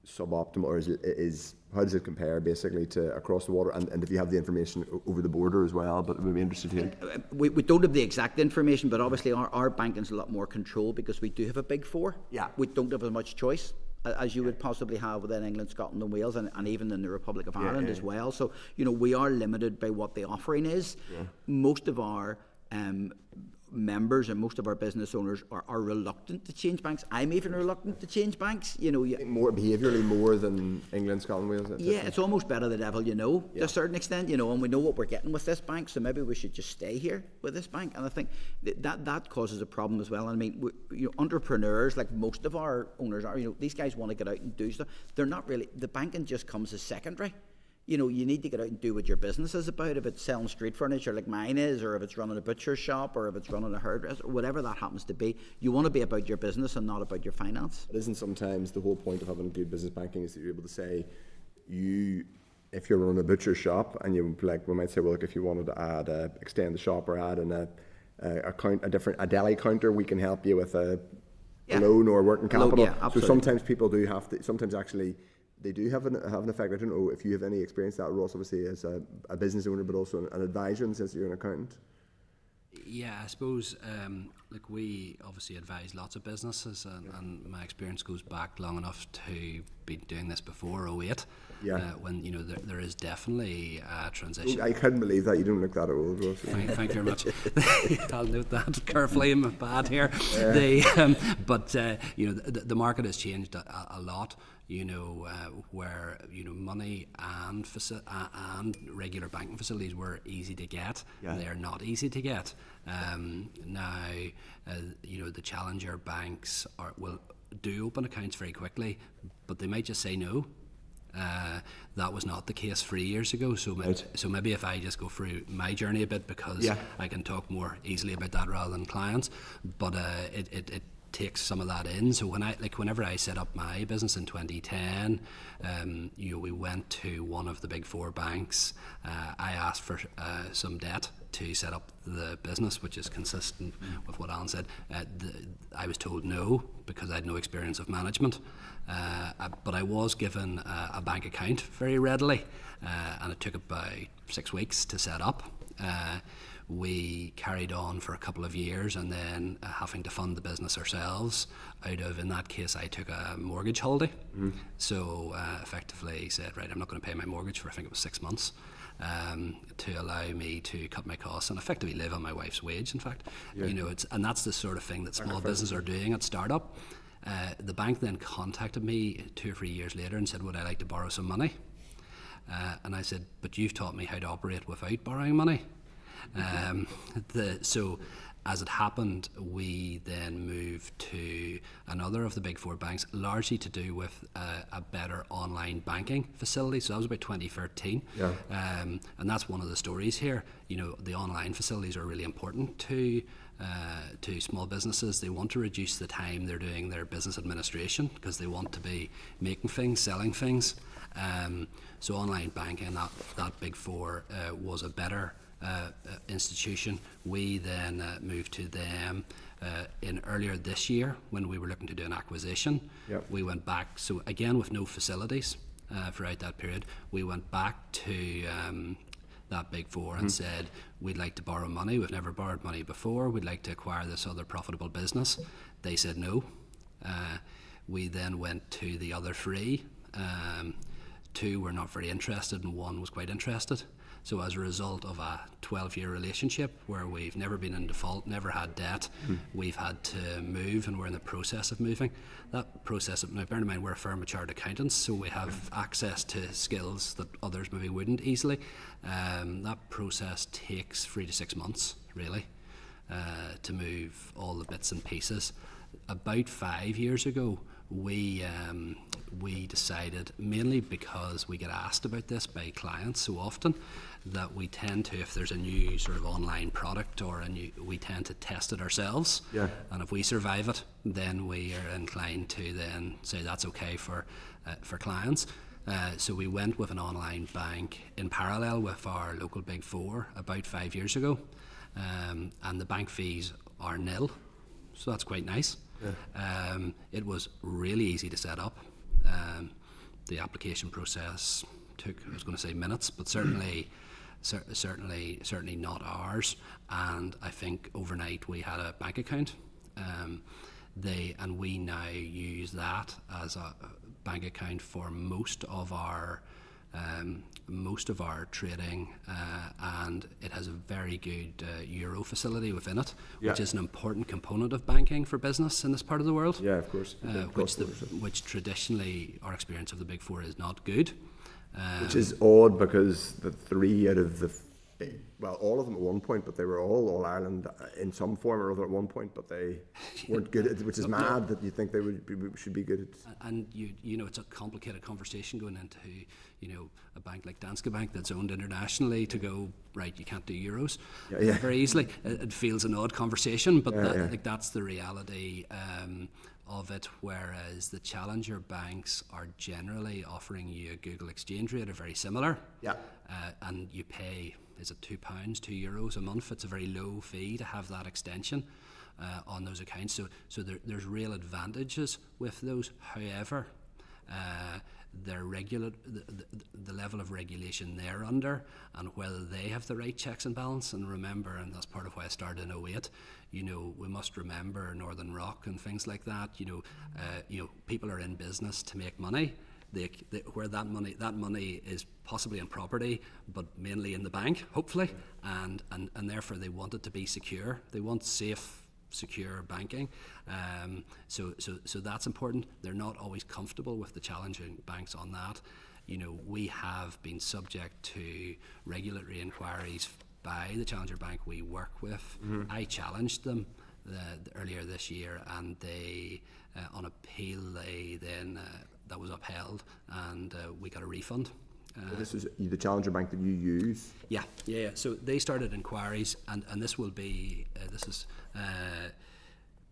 suboptimal, or is how does it compare basically to across the water, and if you have the information over the border as well? But we'd be interested to hear. We don't have the exact information, but obviously our banking's a lot more control because we do have a big four. We don't have as much choice. as you would possibly have within England, Scotland and Wales, and even in the Republic of Ireland as well. So, you know, we are limited by what the offering is. Most of our members and most of our business owners are reluctant to change banks. I'm even reluctant to change banks. You know, More behaviourally more than England, Scotland, Wales. it's almost better the devil you know, to a certain extent, you know, and we know what we're getting with this bank, so maybe we should just stay here with this bank. And I think that causes a problem as well. I mean, you know, entrepreneurs, like most of our owners are, you know, these guys want to get out and do stuff. They're not really, the banking just comes as secondary. You know, you need to get out and do what your business is about. If it's selling street furniture like mine is, or if it's running a butcher's shop, or if it's running a hairdresser, or whatever that happens to be, you want to be about your business and not about your finance. It isn't sometimes the whole point of having good business banking is that you're able to say, if you're running a butcher shop, and you like, we might say, well, look, if you wanted to extend the shop or add in a deli counter, we can help you with a loan or working capital. So sometimes people do have to. Sometimes actually, they do have an effect. I don't know if you have any experience that, Ross, obviously as a business owner, but also an advisor, and since you're an accountant. Yeah, I suppose, like, we obviously advise lots of businesses, and my experience goes back long enough to be doing this before 08, when, you know, there is definitely a transition. I couldn't believe that. You don't look that old, Ross. Thank you very much. I'll note that carefully. I'm bad here. But you know, the market has changed a lot. You know, where, you know, money and regular banking facilities were easy to get. They're not easy to get. Now, you know, the challenger banks will do open accounts very quickly, but they might just say no. That was not the case 3 years ago. So maybe if I just go through my journey a bit, because I can talk more easily about that rather than clients. But it takes some of that in. So whenever I set up my business in 2010, you know, we went to one of the big four banks. I asked for some debt to set up the business, which is consistent with what Alan said. I was told no, because I had no experience of management. But I was given a bank account very readily, and it took about 6 weeks to set up. We carried on for a couple of years, and then having to fund the business ourselves out of, in that case, I took a mortgage holiday. So effectively said, right, I'm not going to pay my mortgage for, I think it was 6 months, to allow me to cut my costs and effectively live on my wife's wage, in fact. You know, and that's the sort of thing that small businesses are doing at startup. The bank then contacted me 2 or 3 years later and said, would I like to borrow some money? And I said, but you've taught me how to operate without borrowing money. So as it happened, we then moved to another of the big four banks, largely to do with a better online banking facility. So that was about 2013. And that's one of the stories here. You know, the online facilities are really important to small businesses. They want to reduce the time they're doing their business administration, because they want to be making things, selling things. So online banking, that big four, was a better institution. We then moved to them in earlier this year when we were looking to do an acquisition. We went back, so again with no facilities throughout that period, we went back to that big four and said, we'd like to borrow money. We've never borrowed money before. We'd like to acquire this other profitable business. They said no. We then went to the other three. 2 were not very interested and 1 was quite interested. So as a result of a 12-year relationship where we've never been in default, never had debt, we've had to move, and we're in the process of moving. That process, now bear in mind we're a firm of chartered accountants, so we have access to skills that others maybe wouldn't easily. That process takes 3 to 6 months, really, to move all the bits and pieces. About 5 years ago, we decided, mainly because we get asked about this by clients so often, that we tend to, if there's a new sort of online product or we tend to test it ourselves. And if we survive it, then we are inclined to then say that's okay for clients. So we went with an online bank in parallel with our local big four about 5 years ago, and the bank fees are nil, so that's quite nice. It was really easy to set up. The application process took, I was going to say minutes, but certainly not hours. And I think overnight we had a bank account. and we now use that as a bank account for most of our trading, and it has a very good euro facility within it, which is an important component of banking for business in this part of the world. Yeah, of course. Which traditionally our experience of the Big Four is not good. Which is odd because the 3 out of the, well, all of them at one point, but they were all Ireland in some form or other at one point, but they weren't good at it, which is mad that you think they should be good at. And you know, it's a complicated conversation going into, you know, a bank like Danske Bank that's owned internationally to go, right, you can't do euros very easily. It feels an odd conversation, but like that's the reality of it, whereas the challenger banks are generally offering you a Google Exchange rate are very similar. And you pay, is it £2, €2 a month? It's a very low fee to have that extension on those accounts. So there's real advantages with those. However, the level of regulation they're under and whether they have the right checks and balance. And remember, and that's part of why I started in 2008, you know, we must remember Northern Rock and things like that. You know, people are in business to make money. Where that money is possibly in property, but mainly in the bank, hopefully, and therefore they want it to be secure. They want safe, secure banking. So that's important. They're not always comfortable with the challenging banks on that. You know, we have been subject to regulatory inquiries by the challenger bank we work with. I challenged them earlier this year, and they, on appeal, they then that was upheld, and we got a refund. This is the challenger bank that you use? Yeah. So they started inquiries, and this will be, this is,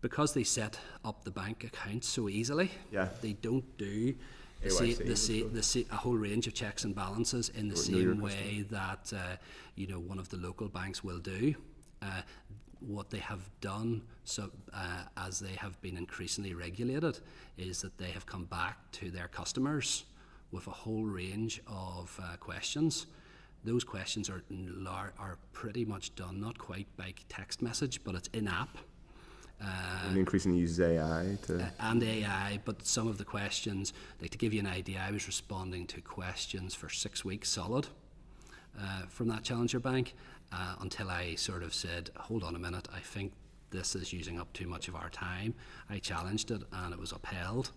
because they set up the bank accounts so easily, they don't do a whole range of checks and balances in the same way that you know, one of the local banks will do. What they have done, as they have been increasingly regulated, is that they have come back to their customers with a whole range of questions. Those questions are pretty much done, not quite by text message, but it's in-app. And increasingly uses AI and AI, but some of the questions, like to give you an idea, I was responding to questions for 6 weeks solid from that challenger bank. Until I sort of said, hold on a minute, I think this is using up too much of our time. I challenged it and it was upheld.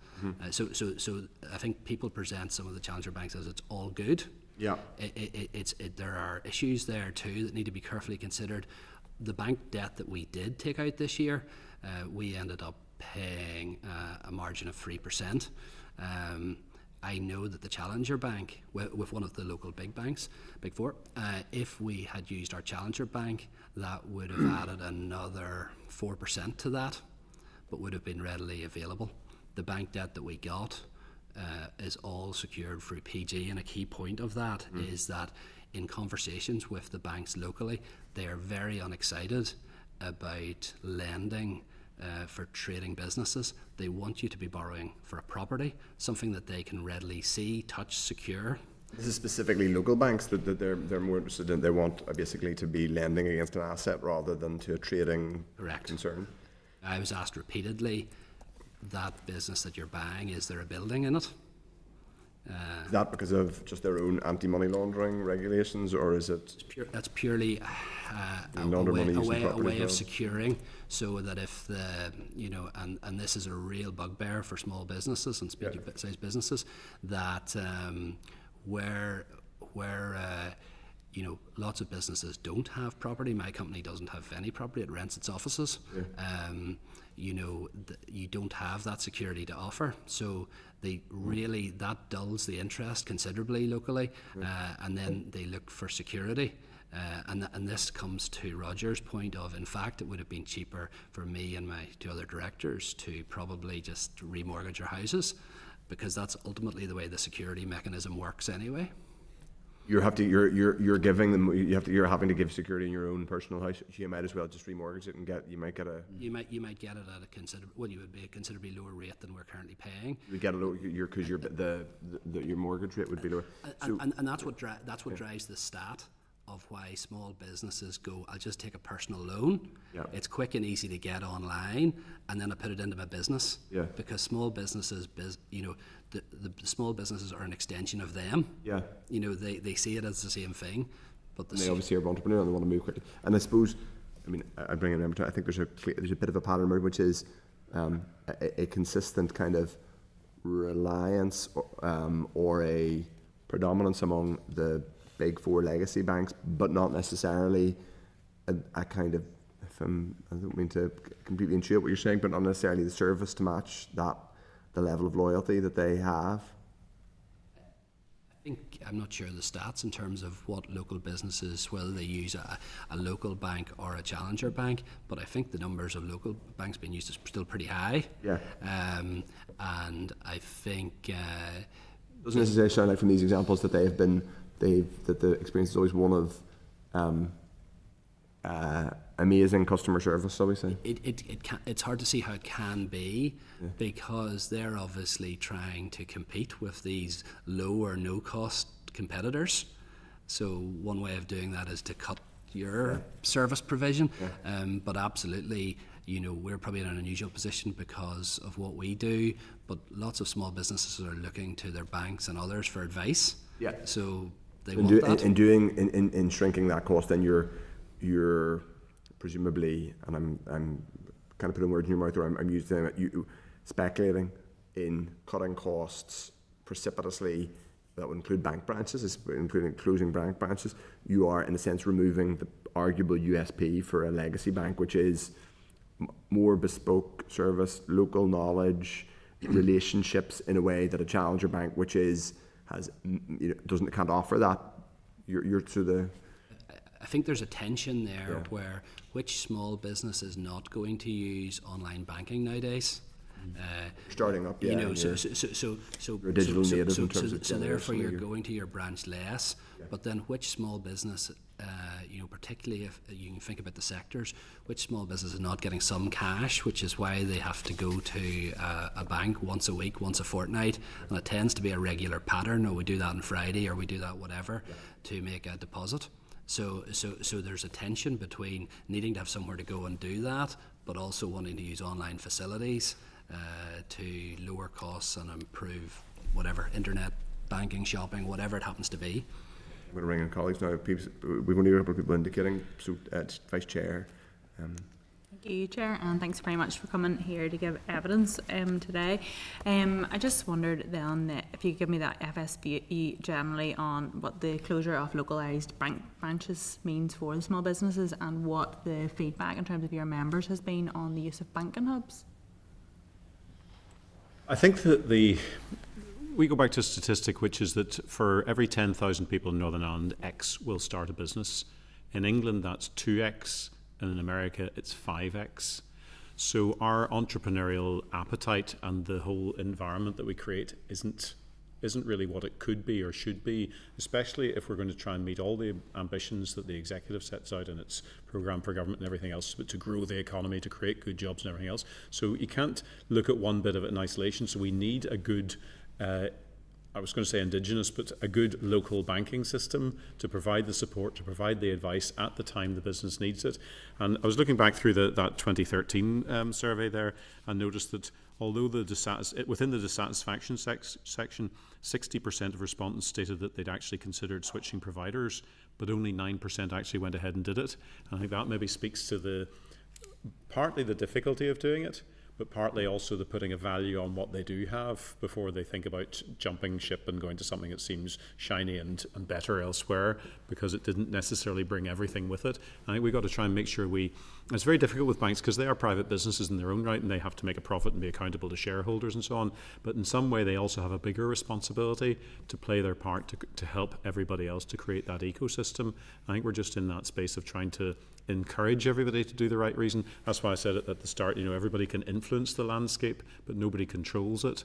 So I think people present some of the challenger banks as it's all good. There are issues there too that need to be carefully considered. The bank debt that we did take out this year, we ended up paying a margin of 3%. I know that the challenger bank, with one of the local big banks, Big Four, if we had used our challenger bank, that would have added another 4% to that, but would have been readily available. The bank debt that we got is all secured through PG, and a key point of that is that in conversations with the banks locally, they are very unexcited about lending for trading businesses. They want you to be borrowing for a property, something that they can readily see, touch, secure. This is specifically local banks that they're more interested in. They want basically to be lending against an asset rather than to a trading concern. I was asked repeatedly, that business that you're buying, is there a building in it? Is that because of just their own anti-money laundering regulations, or is it? That's purely a way of securing, so that if the, you know, and this is a real bugbear for small businesses and medium-sized businesses, that where you know, lots of businesses don't have property. My company doesn't have any property; it rents its offices. You know, you don't have that security to offer, so they really, that dulls the interest considerably locally, and then they look for security. And this comes to Roger's point of, in fact, it would have been cheaper for me and my 2 other directors to probably just remortgage our houses, because that's ultimately the way the security mechanism works anyway. You're giving them. You're having to give security in your own personal house. So you might as well just remortgage it and you might get a. You might get it at you would be a considerably lower rate than we're currently paying. You get a lower because your mortgage rate would be lower. And that's what drives the stat of why small businesses go, I'll just take a personal loan. Yeah. It's quick and easy to get online, and then I put it into my business. Yeah. Because small businesses, the small businesses are an extension of them. Yeah. They see it as the same thing. But And they obviously are entrepreneur and they want to move quickly. And I suppose, I bring in I think there's a bit of a pattern, which is a consistent kind of reliance or a predominance among the big four legacy banks, but not necessarily a kind of, I don't mean to completely intuit what you're saying, but not necessarily the service to match the level of loyalty that they have. I'm not sure the stats in terms of what local businesses, whether they use a local bank or a challenger bank, but I think the numbers of local banks being used is still pretty high. Yeah. And I think doesn't necessarily sound like from these examples that that the experience is always one of amazing customer service, shall we say? It's hard to see how it can be, because they're obviously trying to compete with these low or no cost competitors. So one way of doing that is to cut your service provision. But absolutely, we're probably in an unusual position because of what we do, but lots of small businesses are looking to their banks and others for advice. Yeah. So they want that. In shrinking that cost, then you're presumably, and I'm kind of putting words in your mouth, or I'm using them, you speculating in cutting costs precipitously. That would include bank branches, including closing bank branches. You are, in a sense, removing the arguable USP for a legacy bank, which is more bespoke service, local knowledge, relationships, in a way that a challenger bank, which can't offer that. You're to the. I think there's a tension there where which small business is not going to use online banking nowadays. Starting up, so you're a digital native in terms of therefore you're going to your branch less. But then which small business, particularly if you can think about the sectors, which small business is not getting some cash, which is why they have to go to a bank once a week, once a fortnight, and it tends to be a regular pattern. Or we do that on Friday, or we do that whatever to make a deposit. So there's a tension between needing to have somewhere to go and do that, but also wanting to use online facilities to lower costs and improve whatever, internet banking, shopping, whatever it happens to be. I'm going to ring in colleagues now. We've only got a couple of people indicating. So, Vice Chair. Thank you, Chair, and thanks very much for coming here to give evidence today. I just wondered then if you could give me that FSB generally on what the closure of localised bank branches means for the small businesses, and what the feedback in terms of your members has been on the use of banking hubs. I think that we go back to a statistic, which is that for every 10,000 people in Northern Ireland, X will start a business. In England, that's 2X, and in America, it's 5X. So our entrepreneurial appetite and the whole environment that we create isn't really what it could be or should be, especially if we're going to try and meet all the ambitions that the executive sets out in its programme for government and everything else, but to grow the economy, to create good jobs and everything else. So you can't look at one bit of it in isolation. So we need a good, I was going to say indigenous, but a good local banking system to provide the support, to provide the advice at the time the business needs it. And I was looking back through that 2013 survey there, and noticed that although within the dissatisfaction section, 60% of respondents stated that they'd actually considered switching providers, but only 9% actually went ahead and did it. And I think that maybe speaks to partly the difficulty of doing it, but partly also the putting a value on what they do have before they think about jumping ship and going to something that seems shiny and better elsewhere, because it didn't necessarily bring everything with it. I think we've got to try and make sure it's very difficult with banks because they are private businesses in their own right, and they have to make a profit and be accountable to shareholders and so on. But in some way, they also have a bigger responsibility to play their part to help everybody else to create that ecosystem. I think we're just in that space of trying to encourage everybody to do the right reason. That's why I said it at the start, everybody can influence the landscape, but nobody controls it.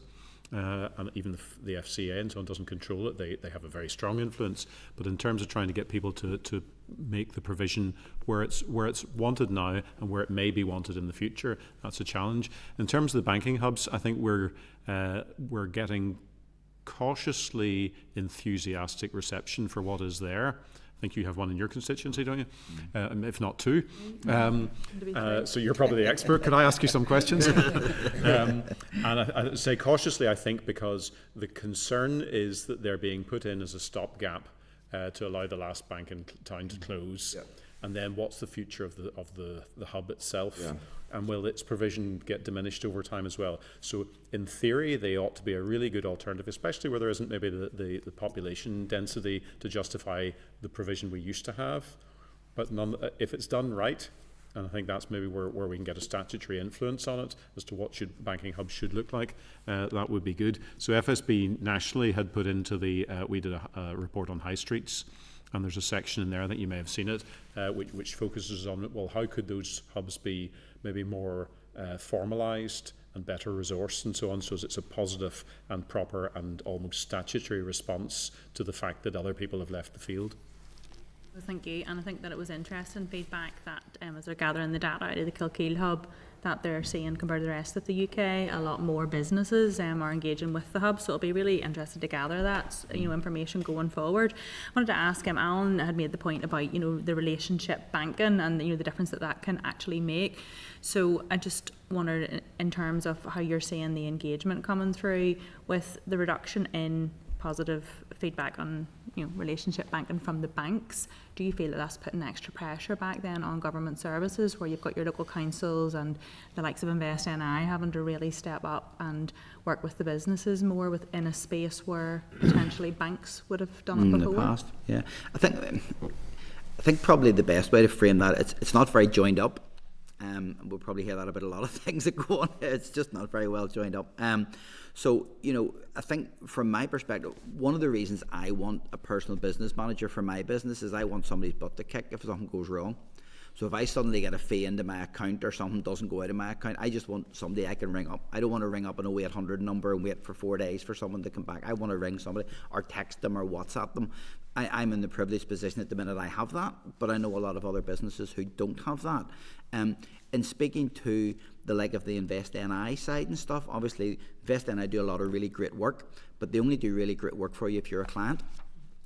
And even the FCA and so on doesn't control it. They have a very strong influence. But in terms of trying to get people to make the provision where it's wanted now and where it may be wanted in the future, that's a challenge. In terms of the banking hubs, I think we're getting cautiously enthusiastic reception for what is there. I think you have one in your constituency, don't you? If not two. So you're probably the expert. Could I ask you some questions? And I say cautiously, I think, because the concern is that they're being put in as a stopgap to allow the last bank in town to close. Yeah. And then what's the future of the hub itself? Yeah. And will its provision get diminished over time as well? So in theory, they ought to be a really good alternative, especially where there isn't maybe the population density to justify the provision we used to have. But if it's done right, and I think that's maybe where we can get a statutory influence on it as to what banking hubs should look like, that would be good. So FSB nationally had put into we did a report on high streets, and there's a section in there, I think you may have seen it, which focuses on, well, how could those hubs be maybe more formalised and better resourced and so on, so it's a positive and proper and almost statutory response to the fact that other people have left the field. Thank you, and I think that it was interesting feedback that as they're gathering the data out of the Kilkeel hub, that they're seeing compared to the rest of the UK, a lot more businesses are engaging with the hub. So it'll be really interesting to gather that information going forward. I wanted to ask Alan had made the point about the relationship banking and the difference that can actually make. So I just wondered in terms of how you're seeing the engagement coming through with the reduction in positive feedback on relationship banking from the banks. Do you feel that that's putting extra pressure back then on government services, where you've got your local councils and the likes of Invest NI having to really step up and work with the businesses more within a space where potentially banks would have done it before? In the past, yeah. I think probably the best way to frame that, it's not very joined up. We'll probably hear that about a lot of things that go on. It's just not very well joined up. So, I think from my perspective, one of the reasons I want a personal business manager for my business is I want somebody's butt to kick if something goes wrong. So if I suddenly get a fee into my account or something doesn't go out of my account, I just want somebody I can ring up. I don't want to ring up an 0800 number and wait for 4 days for someone to come back. I want to ring somebody or text them or WhatsApp them. I'm in the privileged position at the minute I have that, but I know a lot of other businesses who don't have that. In speaking to the like of the Invest NI side and stuff, obviously Invest NI do a lot of really great work, but they only do really great work for you if you're a client.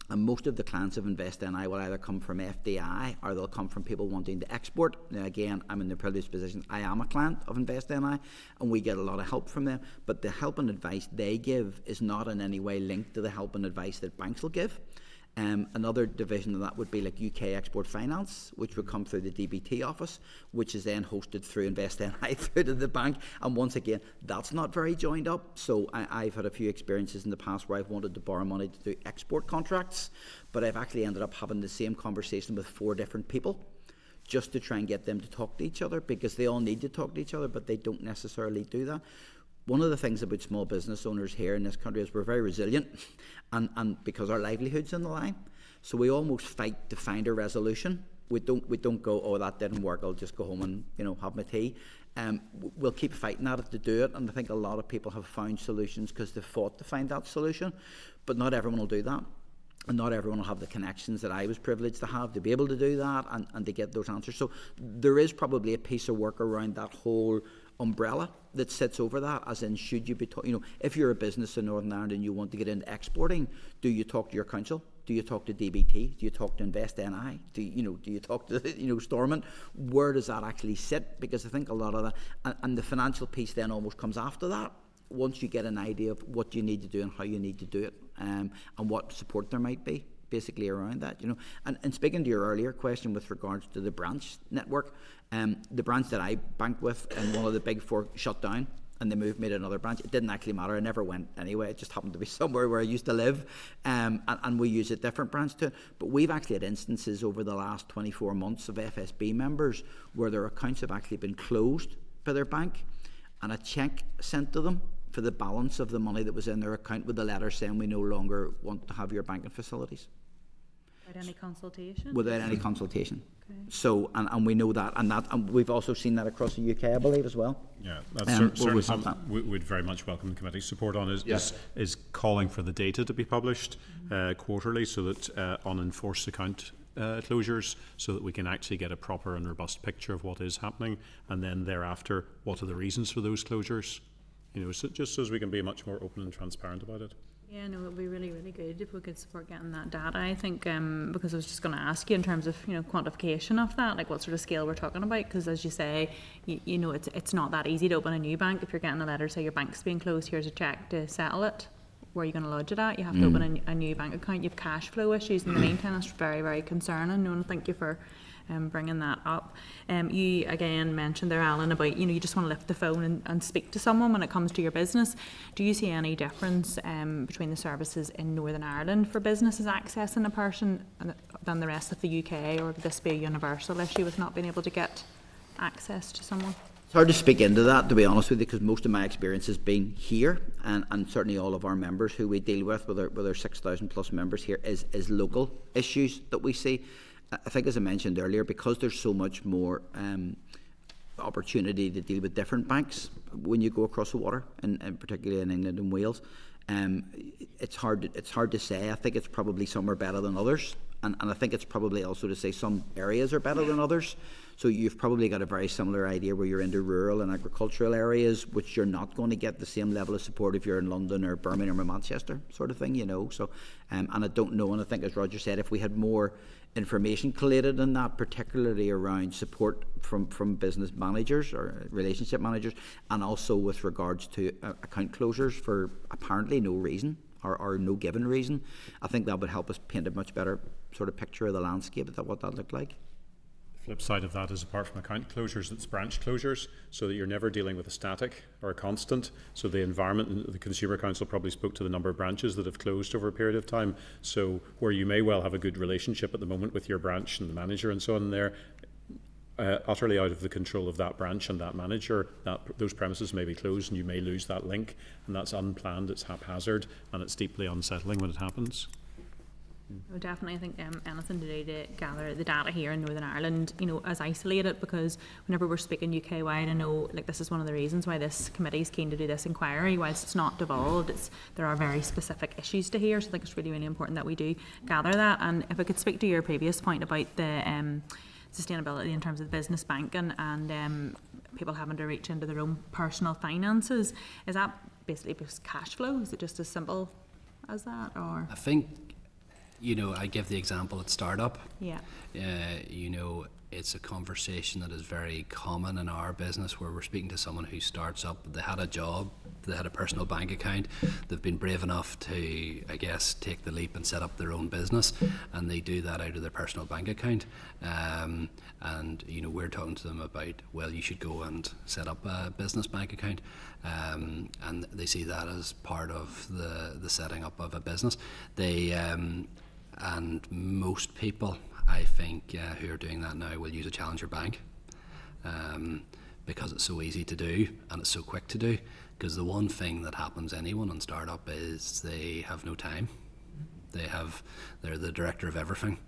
And most of the clients of Invest NI will either come from FDI or they'll come from people wanting to export. Now again, I'm in the privileged position. I am a client of Invest NI and we get a lot of help from them. But the help and advice they give is not in any way linked to the help and advice that banks will give. Another division of that would be like UK Export Finance, which would come through the DBT office, which is then hosted through Invest NI through to the bank. And once again, that's not very joined up. So I've had a few experiences in the past where I've wanted to borrow money to do export contracts, but I've actually ended up having the same conversation with 4 different people just to try and get them to talk to each other, because they all need to talk to each other, but they don't necessarily do that. One of the things about small business owners here in this country is we're very resilient, and because our livelihood's on the line, so we almost fight to find a resolution. We don't go, oh, that didn't work, I'll just go home and have my tea. We'll keep fighting at it to do it, and I think a lot of people have found solutions because they've fought to find that solution, but not everyone will do that. And not everyone will have the connections that I was privileged to have to be able to do that and to get those answers. So there is probably a piece of work around that whole umbrella that sits over that, as in, should you be if you're a business in Northern Ireland and you want to get into exporting, do you talk to your council? Do you talk to DBT? Do you talk to Invest NI? Do you talk to Stormont? Where does that actually sit? Because I think a lot of that, and the financial piece then almost comes after that, once you get an idea of what you need to do and how you need to do it, and what support there might be basically around that, And speaking to your earlier question with regards to the branch network, the branch that I banked with and one of the big 4 shut down and they moved me to another branch. It didn't actually matter. I never went anyway. It just happened to be somewhere where I used to live, and we use a different branch to it. But we've actually had instances over the last 24 months of FSB members where their accounts have actually been closed by their bank and a cheque sent to them for the balance of the money that was in their account with a letter saying we no longer want to have your banking facilities. Without any consultation? Without any consultation. Okay. So, and we know that, and we've also seen that across the UK, I believe, as well. Yeah, that's certainly something we'd very much welcome the committee's support on, is calling for the data to be published quarterly, so that on enforced account closures, so that we can actually get a proper and robust picture of what is happening, and then thereafter, what are the reasons for those closures? So just so as we can be much more open and transparent about it. Yeah, no, it would be really, really good if we could support getting that data. I think because I was just going to ask you in terms of quantification of that, like what sort of scale we're talking about. Because as you say, you know, it's not that easy to open a new bank. If you're getting a letter, say your bank's being closed, here's a cheque to settle it. Where are you going to lodge it at? You have to open a new bank account. You have cash flow issues in the meantime. That's very, very concerning. No, and thank you for bringing that up. You again mentioned there, Alan, about you just want to lift the phone and speak to someone when it comes to your business. Do you see any difference between the services in Northern Ireland for businesses accessing a person than the rest of the UK, or would this be a universal issue with not being able to get access to someone? It's hard to speak into that, to be honest with you, because most of my experience has been here, and certainly all of our members who we deal with our 6,000 plus members here, is local issues that we see. I think, as I mentioned earlier, because there's so much more opportunity to deal with different banks when you go across the water, and particularly in England and Wales, it's hard to say. I think it's probably some are better than others, and I think it's probably also to say some areas are better than others. So you've probably got a very similar idea where you're into rural and agricultural areas, which you're not going to get the same level of support if you're in London or Birmingham or Manchester, sort of thing, So, and I don't know, and I think, as Roger said, if we had more information collated in that, particularly around support from business managers or relationship managers, and also with regards to account closures for apparently no reason or no given reason, I think that would help us paint a much better sort of picture of the landscape of what that looked like. Flip side of that is, apart from account closures, it's branch closures, so that you're never dealing with a static or a constant. So the environment, the Consumer Council probably spoke to the number of branches that have closed over a period of time. So where you may well have a good relationship at the moment with your branch and the manager and so on, there, utterly out of the control of that branch and that manager, those premises may be closed and you may lose that link, and that's unplanned, it's haphazard, and it's deeply unsettling when it happens. No, definitely. I think anything to do to gather the data here in Northern Ireland, as isolated, because whenever we're speaking UK-wide, I know this is one of the reasons why this committee is keen to do this inquiry. Whilst it's not devolved, there are very specific issues to hear, so I think it's really, really important that we do gather that. And if I could speak to your previous point about the sustainability in terms of the business banking and people having to reach into their own personal finances, is that basically just cash flow? Is it just as simple as that? Or I think, I give the example at startup. Yeah. It's a conversation that is very common in our business, where we're speaking to someone who starts up. They had a job, they had a personal bank account, they've been brave enough to, take the leap and set up their own business, and they do that out of their personal bank account. And we're talking to them about, well, you should go and set up a business bank account, and they see that as part of the setting up of a business. And most people, I think, who are doing that now will use a challenger bank, because it's so easy to do and it's so quick to do. Because the one thing that happens anyone in startup is they have no time. They're the director of everything,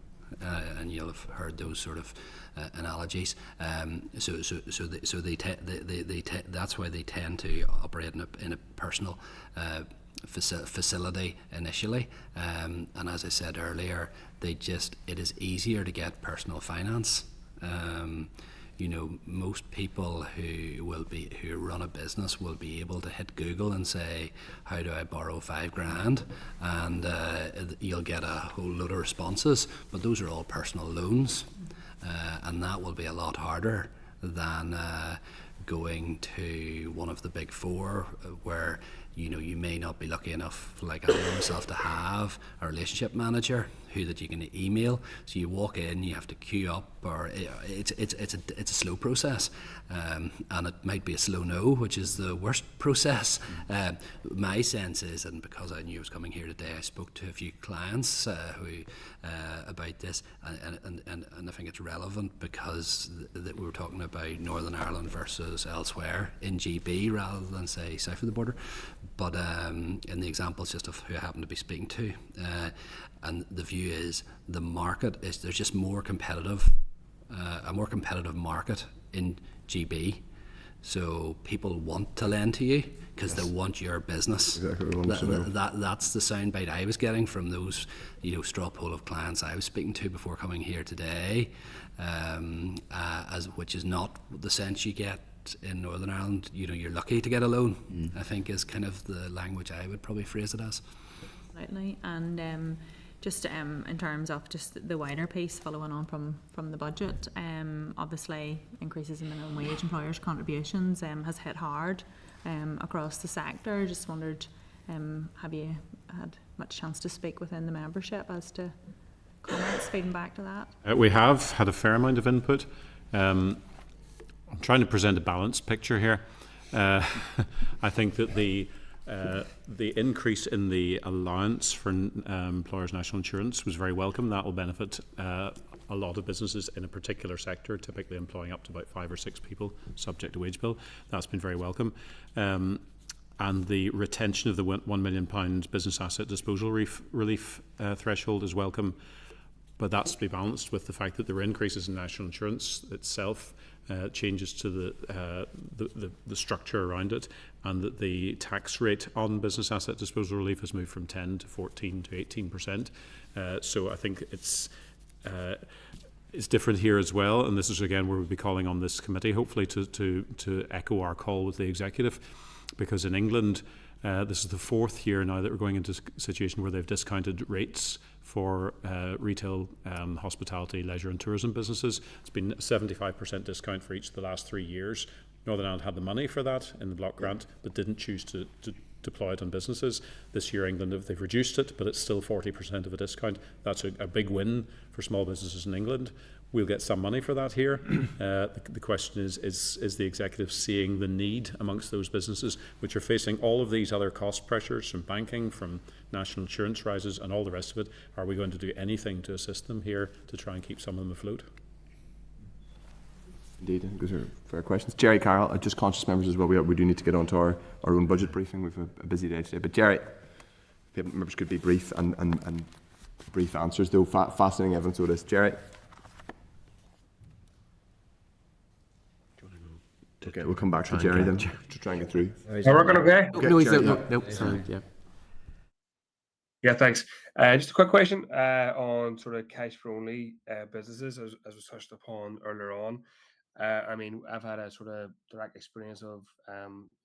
and you'll have heard those sort of analogies. So that's why they tend to operate in a personal facility initially, and as I said earlier, it is easier to get personal finance. Most people who run a business will be able to hit Google and say, how do I borrow $5,000, and you'll get a whole load of responses, but those are all personal loans, and that will be a lot harder than going to one of the big four, where you may not be lucky enough, like I know myself, to have a relationship manager that you can email. So you walk in, you have to queue up, or it's a slow process, and it might be a slow no, which is the worst process. My sense is, and because I knew I was coming here today, I spoke to a few clients who about this, and I think it's relevant because that we were talking about Northern Ireland versus elsewhere in GB rather than, say, south of the border. But in the examples just of who I happen to be speaking to, and the view is the market is, there's just more competitive, a more competitive market in GB. So people want to lend to you because they want your business. Exactly. That's the soundbite I was getting from those, straw poll of clients I was speaking to before coming here today, which is not the sense you get in Northern Ireland. You're lucky to get a loan, I think is kind of the language I would probably phrase it as. Outly. And just in terms of just the wider piece following on from the budget, obviously increases in minimum wage, employers' contributions has hit hard across the sector. Just wondered, have you had much chance to speak within the membership as to comments feeding back to that? We have had a fair amount of input. I'm trying to present a balanced picture here. I think that the increase in the allowance for employers' national insurance was very welcome. That will benefit a lot of businesses in a particular sector, typically employing up to about 5 or 6 people, subject to wage bill. That's been very welcome. And the retention of the £1 million business asset disposal relief threshold is welcome. But that's to be balanced with the fact that there were increases in national insurance itself, changes to the structure around it, and that the tax rate on business asset disposal relief has moved from 10 to 14 to 18%. So I think it's different here as well, and this is again where we'll be calling on this committee, hopefully to echo our call with the executive, because in England this is the 4th year now that we're going into a situation where they've discounted rates for retail, hospitality, leisure and tourism businesses. It's been a 75% discount for each of the last 3 years. Northern Ireland had the money for that in the block grant, but didn't choose to deploy it on businesses. This year England, they've reduced it, but it's still 40% of a discount. That's a big win for small businesses in England. We'll get some money for that here. The question is the executive seeing the need amongst those businesses which are facing all of these other cost pressures from banking, from national insurance rises and all the rest of it? Are we going to do anything to assist them here to try and keep some of them afloat? Indeed, I think those are fair questions. Jerry Carroll, just conscious members as well, we do need to get on to our own budget briefing. We've a busy day today. But Jerry, members could be brief and brief answers, though fascinating evidence of this. Jerry? Okay, we'll come back to Jerry then to try and get through. Are we working okay? No, he's Jerry, no, sorry, yeah. Yeah, thanks. Just a quick question on sort of cash for only businesses, as was touched upon earlier on. I mean, I've had a sort of direct experience of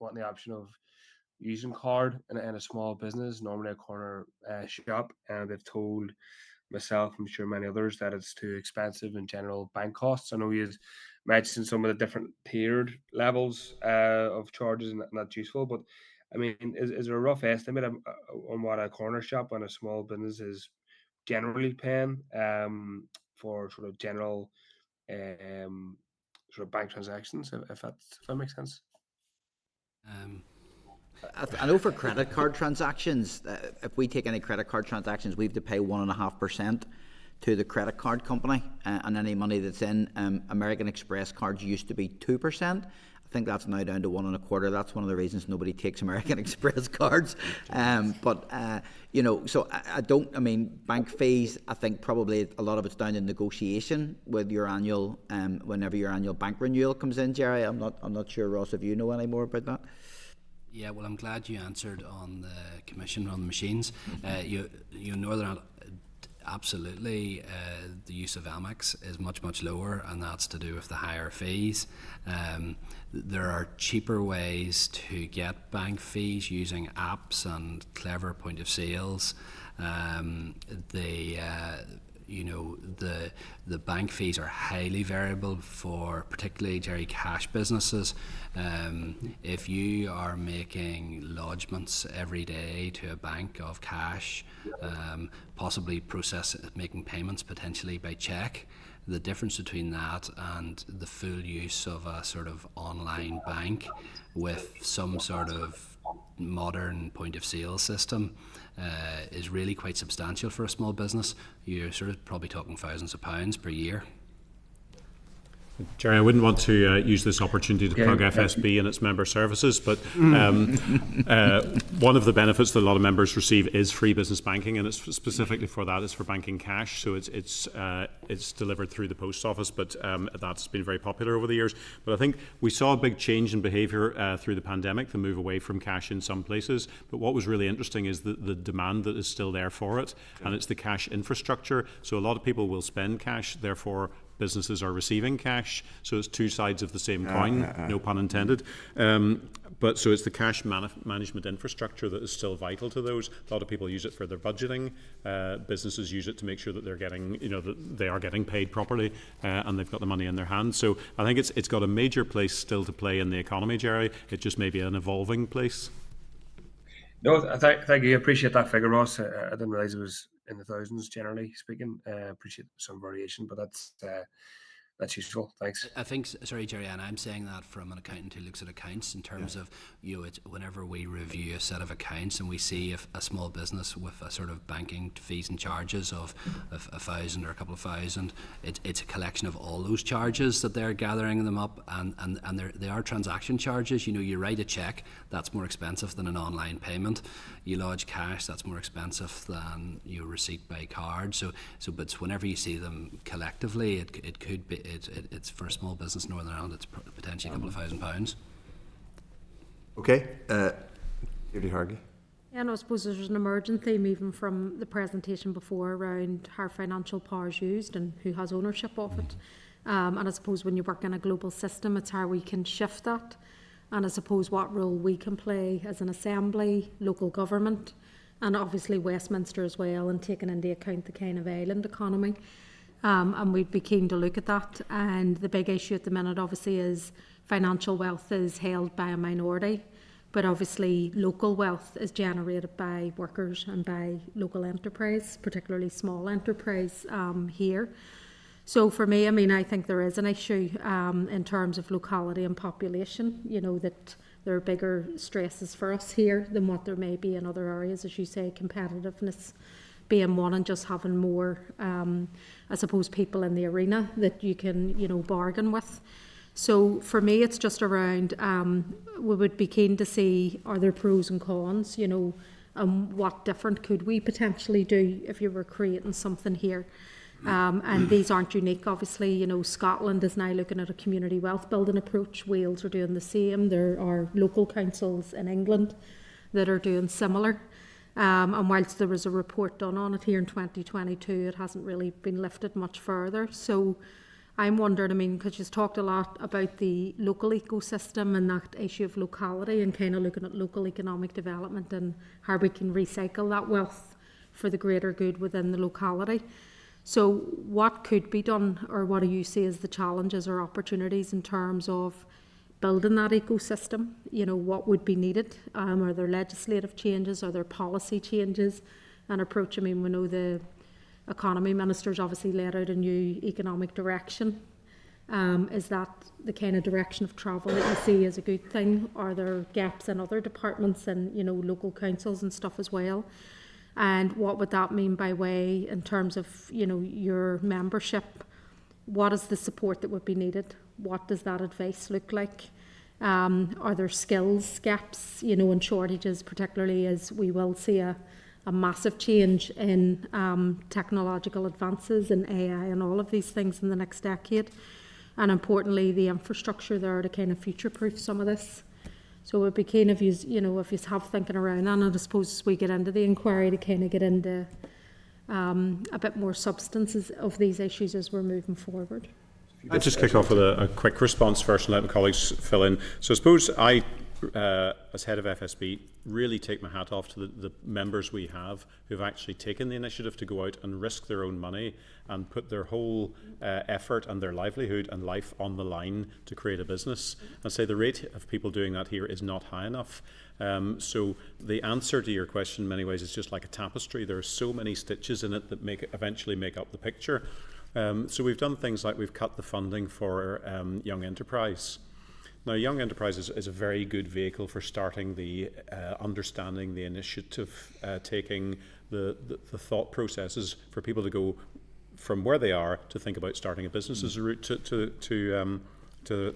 wanting the option of using card in a small business, normally a corner shop, and they've told myself, I'm sure many others, that it's too expensive in general bank costs. I know you mentioned some of the different tiered levels of charges, and that's useful, but I mean, is there a rough estimate on what a corner shop and a small business is generally paying for sort of general sort of bank transactions, if that makes sense? I know for credit card transactions, if we take any credit card transactions, we have to pay 1.5% to the credit card company, and any money that's in. American Express cards used to be 2%. I think that's now down to 1.25%. That's one of the reasons nobody takes American Express cards. You know, so I mean, bank fees, I think probably a lot of it's down to negotiation with your annual, whenever your annual bank renewal comes in, Jerry. I'm not sure, Ross, if you know any more about that. Yeah, well, I'm glad you answered on the commission on the machines. You Northern Ireland, absolutely, the use of Amex is much lower, and that's to do with the higher fees. There are cheaper ways to get bank fees using apps and clever point of sales. The bank fees are highly variable for particularly, Jerry, cash businesses. If you are making lodgements every day to a bank of cash, possibly making payments potentially by cheque, the difference between that and the full use of a sort of online bank with some sort of modern point of sale system is really quite substantial for a small business. You're sort of probably talking thousands of pounds per year. Jerry, I wouldn't want to use this opportunity to plug FSB and its member services, but one of the benefits that a lot of members receive is free business banking, and it's specifically for that. It's for banking cash, so it's delivered through the post office, but that's been very popular over the years. But I think we saw a big change in behaviour through the pandemic, the move away from cash in some places. But what was really interesting is the demand that is still there for it, and it's the cash infrastructure. So a lot of people will spend cash, therefore businesses are receiving cash, so it's two sides of the same coin, no pun intended. But so it's the cash management infrastructure that is still vital to those. A lot of people use it for their budgeting. Businesses use it to make sure that they're getting, that they are getting paid properly and they've got the money in their hands. So I think it's got a major place still to play in the economy, Jerry. It just may be an evolving place. No, thank you. I appreciate that figure, Ross. I didn't realise it was in the thousands, generally speaking. Appreciate some variation, but that's useful. Thanks. I think, sorry, Jerry, and I'm saying that from an accountant who looks at accounts in terms of, whenever we review a set of accounts and we see if a small business with a sort of banking fees and charges of 1,000 or a couple of thousand, it's a collection of all those charges that they're gathering them up, and they are transaction charges. You write a cheque, that's more expensive than an online payment. You lodge cash, that's more expensive than your receipt by card. But whenever you see them collectively, it could be. It's for a small business in Northern Ireland, it's potentially a couple of £1,000. Okay, Judy Hargey. Yeah, and I suppose there's an emerging theme even from the presentation before around how financial power is used and who has ownership of it. And I suppose when you work in a global system, it's how we can shift that. And I suppose what role we can play as an assembly, local government, and obviously Westminster as well, and taking into account the kind of island economy. And we'd be keen to look at that. And the big issue at the minute obviously is financial wealth is held by a minority, but obviously local wealth is generated by workers and by local enterprise, particularly small enterprise here. So for me, I think there is an issue in terms of locality and population, that there are bigger stresses for us here than what there may be in other areas, as you say, competitiveness being one, and just having more, I suppose, people in the arena that you can, bargain with. So for me, it's just around, we would be keen to see, are there pros and cons, what different could we potentially do if you were creating something here? And these aren't unique, obviously. Scotland is now looking at a community wealth building approach. Wales are doing the same. There are local councils in England that are doing similar. And whilst there was a report done on it here in 2022, it hasn't really been lifted much further. So I'm wondering, because you've talked a lot about the local ecosystem and that issue of locality and kind of looking at local economic development and how we can recycle that wealth for the greater good within the locality. So what could be done, or what do you see as the challenges or opportunities in terms of building that ecosystem? What would be needed? Are there legislative changes? Are there policy changes and approach? We know the economy minister's obviously laid out a new economic direction. Is that the kind of direction of travel that you see as a good thing? Are there gaps in other departments and, local councils and stuff as well? And what would that mean by way in terms of, your membership? What is the support that would be needed? What does that advice look like? Are there skills gaps, and shortages, particularly as we will see a massive change in technological advances and AI and all of these things in the next decade? And importantly, the infrastructure there to kind of future-proof some of this. So it would be keen if you have thinking around that, and I suppose as we get into the inquiry to kind of get into a bit more substances of these issues as we're moving forward. I'd just kick off with a quick response first and let my colleagues fill in. So I suppose I, as head of FSB, really take my hat off to the members we have who've actually taken the initiative to go out and risk their own money and put their whole effort and their livelihood and life on the line to create a business. I'd say the rate of people doing that here is not high enough. So the answer to your question in many ways is just like a tapestry. There are so many stitches in it that eventually make up the picture. So we've done things like we've cut the funding for Young Enterprise. Now, Young Enterprise is a very good vehicle for starting the understanding, the initiative, taking the thought processes for people to go from where they are to think about starting a business as a route to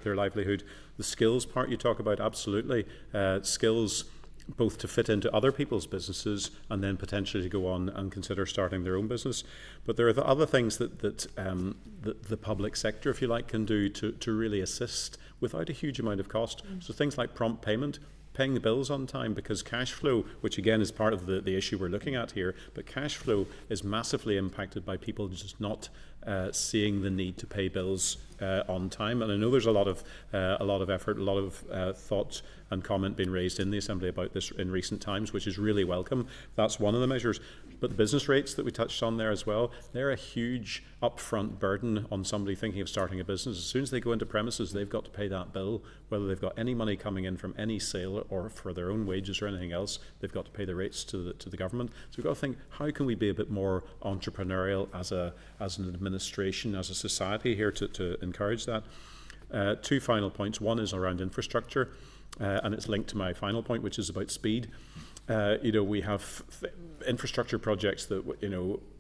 their livelihood. The skills part you talk about, absolutely. Skills both to fit into other people's businesses and then potentially to go on and consider starting their own business. But there are the other things that the public sector, if you like, can do to really assist without a huge amount of cost. So things like prompt payment, paying the bills on time, because cash flow, which again is part of the issue we're looking at here, but cash flow is massively impacted by people just not seeing the need to pay bills on time. And I know there's a lot of effort, a lot of thought and comment being raised in the Assembly about this in recent times, which is really welcome. That's one of the measures. But the business rates that we touched on there as well, they're a huge upfront burden on somebody thinking of starting a business. As soon as they go into premises, they've got to pay that bill, whether they've got any money coming in from any sale or for their own wages or anything else. They've got to pay the rates to the government. So we've got to think, how can we be a bit more entrepreneurial as an administration, as a society here to encourage that? Two final points. One is around infrastructure, and it's linked to my final point, which is about speed. We have infrastructure projects that,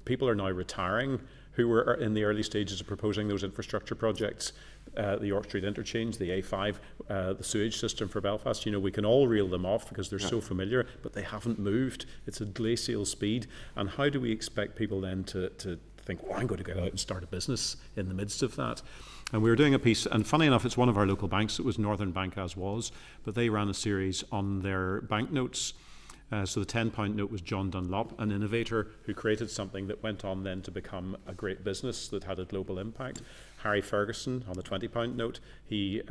people are now retiring who were in the early stages of proposing those infrastructure projects, the York Street interchange, the A5, the sewage system for Belfast. We can all reel them off because they're so familiar, but they haven't moved. It's a glacial speed. And how do we expect people then to think, I'm going to go out and start a business in the midst of that? And we were doing a piece, and funny enough, it's one of our local banks. It was Northern Bank as was, but they ran a series on their banknotes. So the £10 note was John Dunlop, an innovator who created something that went on then to become a great business that had a global impact. Harry Ferguson on the £20 note, he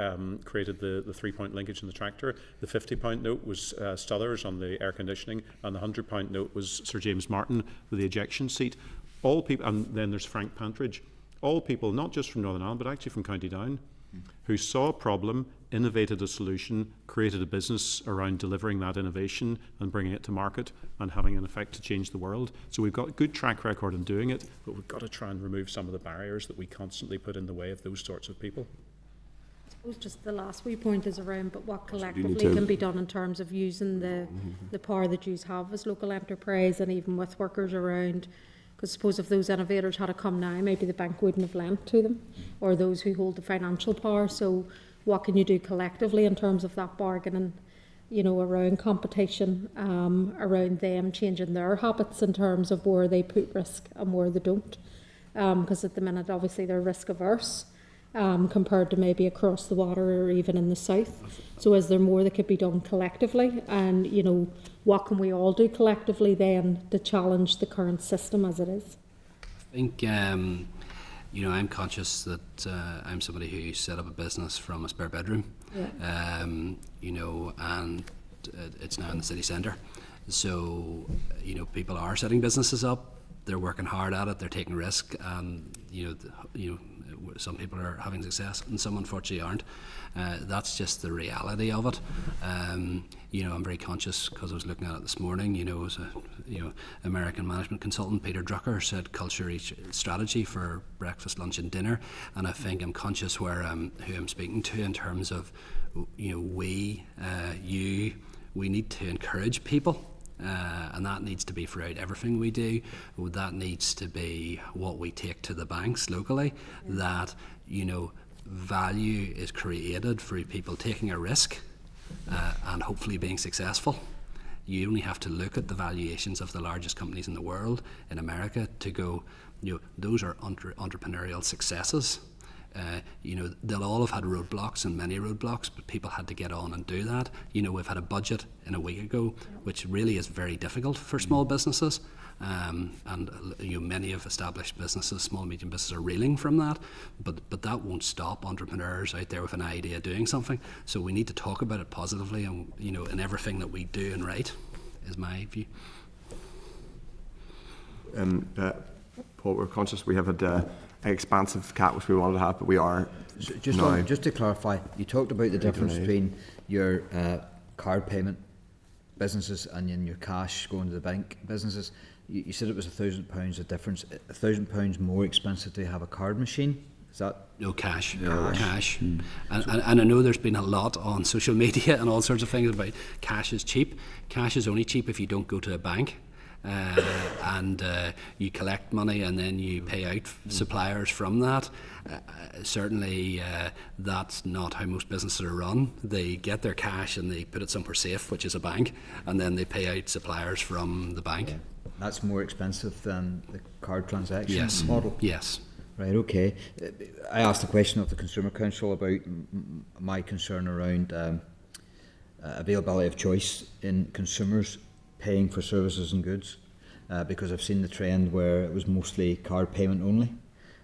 created the 3-point linkage in the tractor. The £50 note was Struthers on the air conditioning, and the £100 note was Sir James Martin with the ejection seat. All people, and then there's Frank Pantridge. All people, not just from Northern Ireland, but actually from County Down, who saw a problem, innovated a solution, created a business around delivering that innovation and bringing it to market and having an effect to change the world. So we've got a good track record in doing it, but we've got to try and remove some of the barriers that we constantly put in the way of those sorts of people. I suppose just the last wee point is around, but what collectively can be done in terms of using the power that you have as local enterprise and even with workers around. Because I suppose if those innovators had to come now, maybe the bank wouldn't have lent to them, or those who hold the financial power. So what can you do collectively in terms of that bargaining, around competition, around them changing their habits in terms of where they put risk and where they don't? Because at the minute, obviously, they're risk averse compared to maybe across the water or even in the south. So is there more that could be done collectively? And, what can we all do collectively then to challenge the current system as it is? I think, I'm conscious that I'm somebody who set up a business from a spare bedroom, and it's now in the city centre. So, people are setting businesses up, they're working hard at it, they're taking risk, and, some people are having success and some unfortunately aren't. That's just the reality of it. I'm very conscious because I was looking at it this morning. As a American management consultant, Peter Drucker said culture each strategy for breakfast, lunch, and dinner. And I think I'm conscious who I'm speaking to in terms of we need to encourage people. And that needs to be throughout everything we do. That needs to be what we take to the banks locally, that value is created through people taking a risk and hopefully being successful. You only have to look at the valuations of the largest companies in the world in America to go, those are entrepreneurial successes. They'll all have had roadblocks and many roadblocks, but people had to get on and do that. We've had a budget in a week ago, which really is very difficult for small businesses. And many of established businesses, small and medium businesses, are reeling from that. But that won't stop entrepreneurs out there with an idea doing something. So we need to talk about it positively, and in everything that we do and write, is my view. Paul, we're conscious we have an expansive cat which we wanted to have, but we are just to clarify, you talked about the difference between your card payment businesses and then your cash going to the bank businesses. You said it was £1,000 a difference. £1,000 more expensive to have a card machine. Is that no cash? Cash. And I know there's been a lot on social media and all sorts of things about cash is cheap. Cash is only cheap if you don't go to a bank. And you collect money and then you pay out suppliers from that. Certainly that's not how most businesses are run. They get their cash and they put it somewhere safe, which is a bank, and then they pay out suppliers from the bank. Yeah. That's more expensive than the card transaction model? Yes. Right, okay. I asked a question of the Consumer Council about my concern around availability of choice in consumers paying for services and goods, because I've seen the trend where it was mostly card payment only.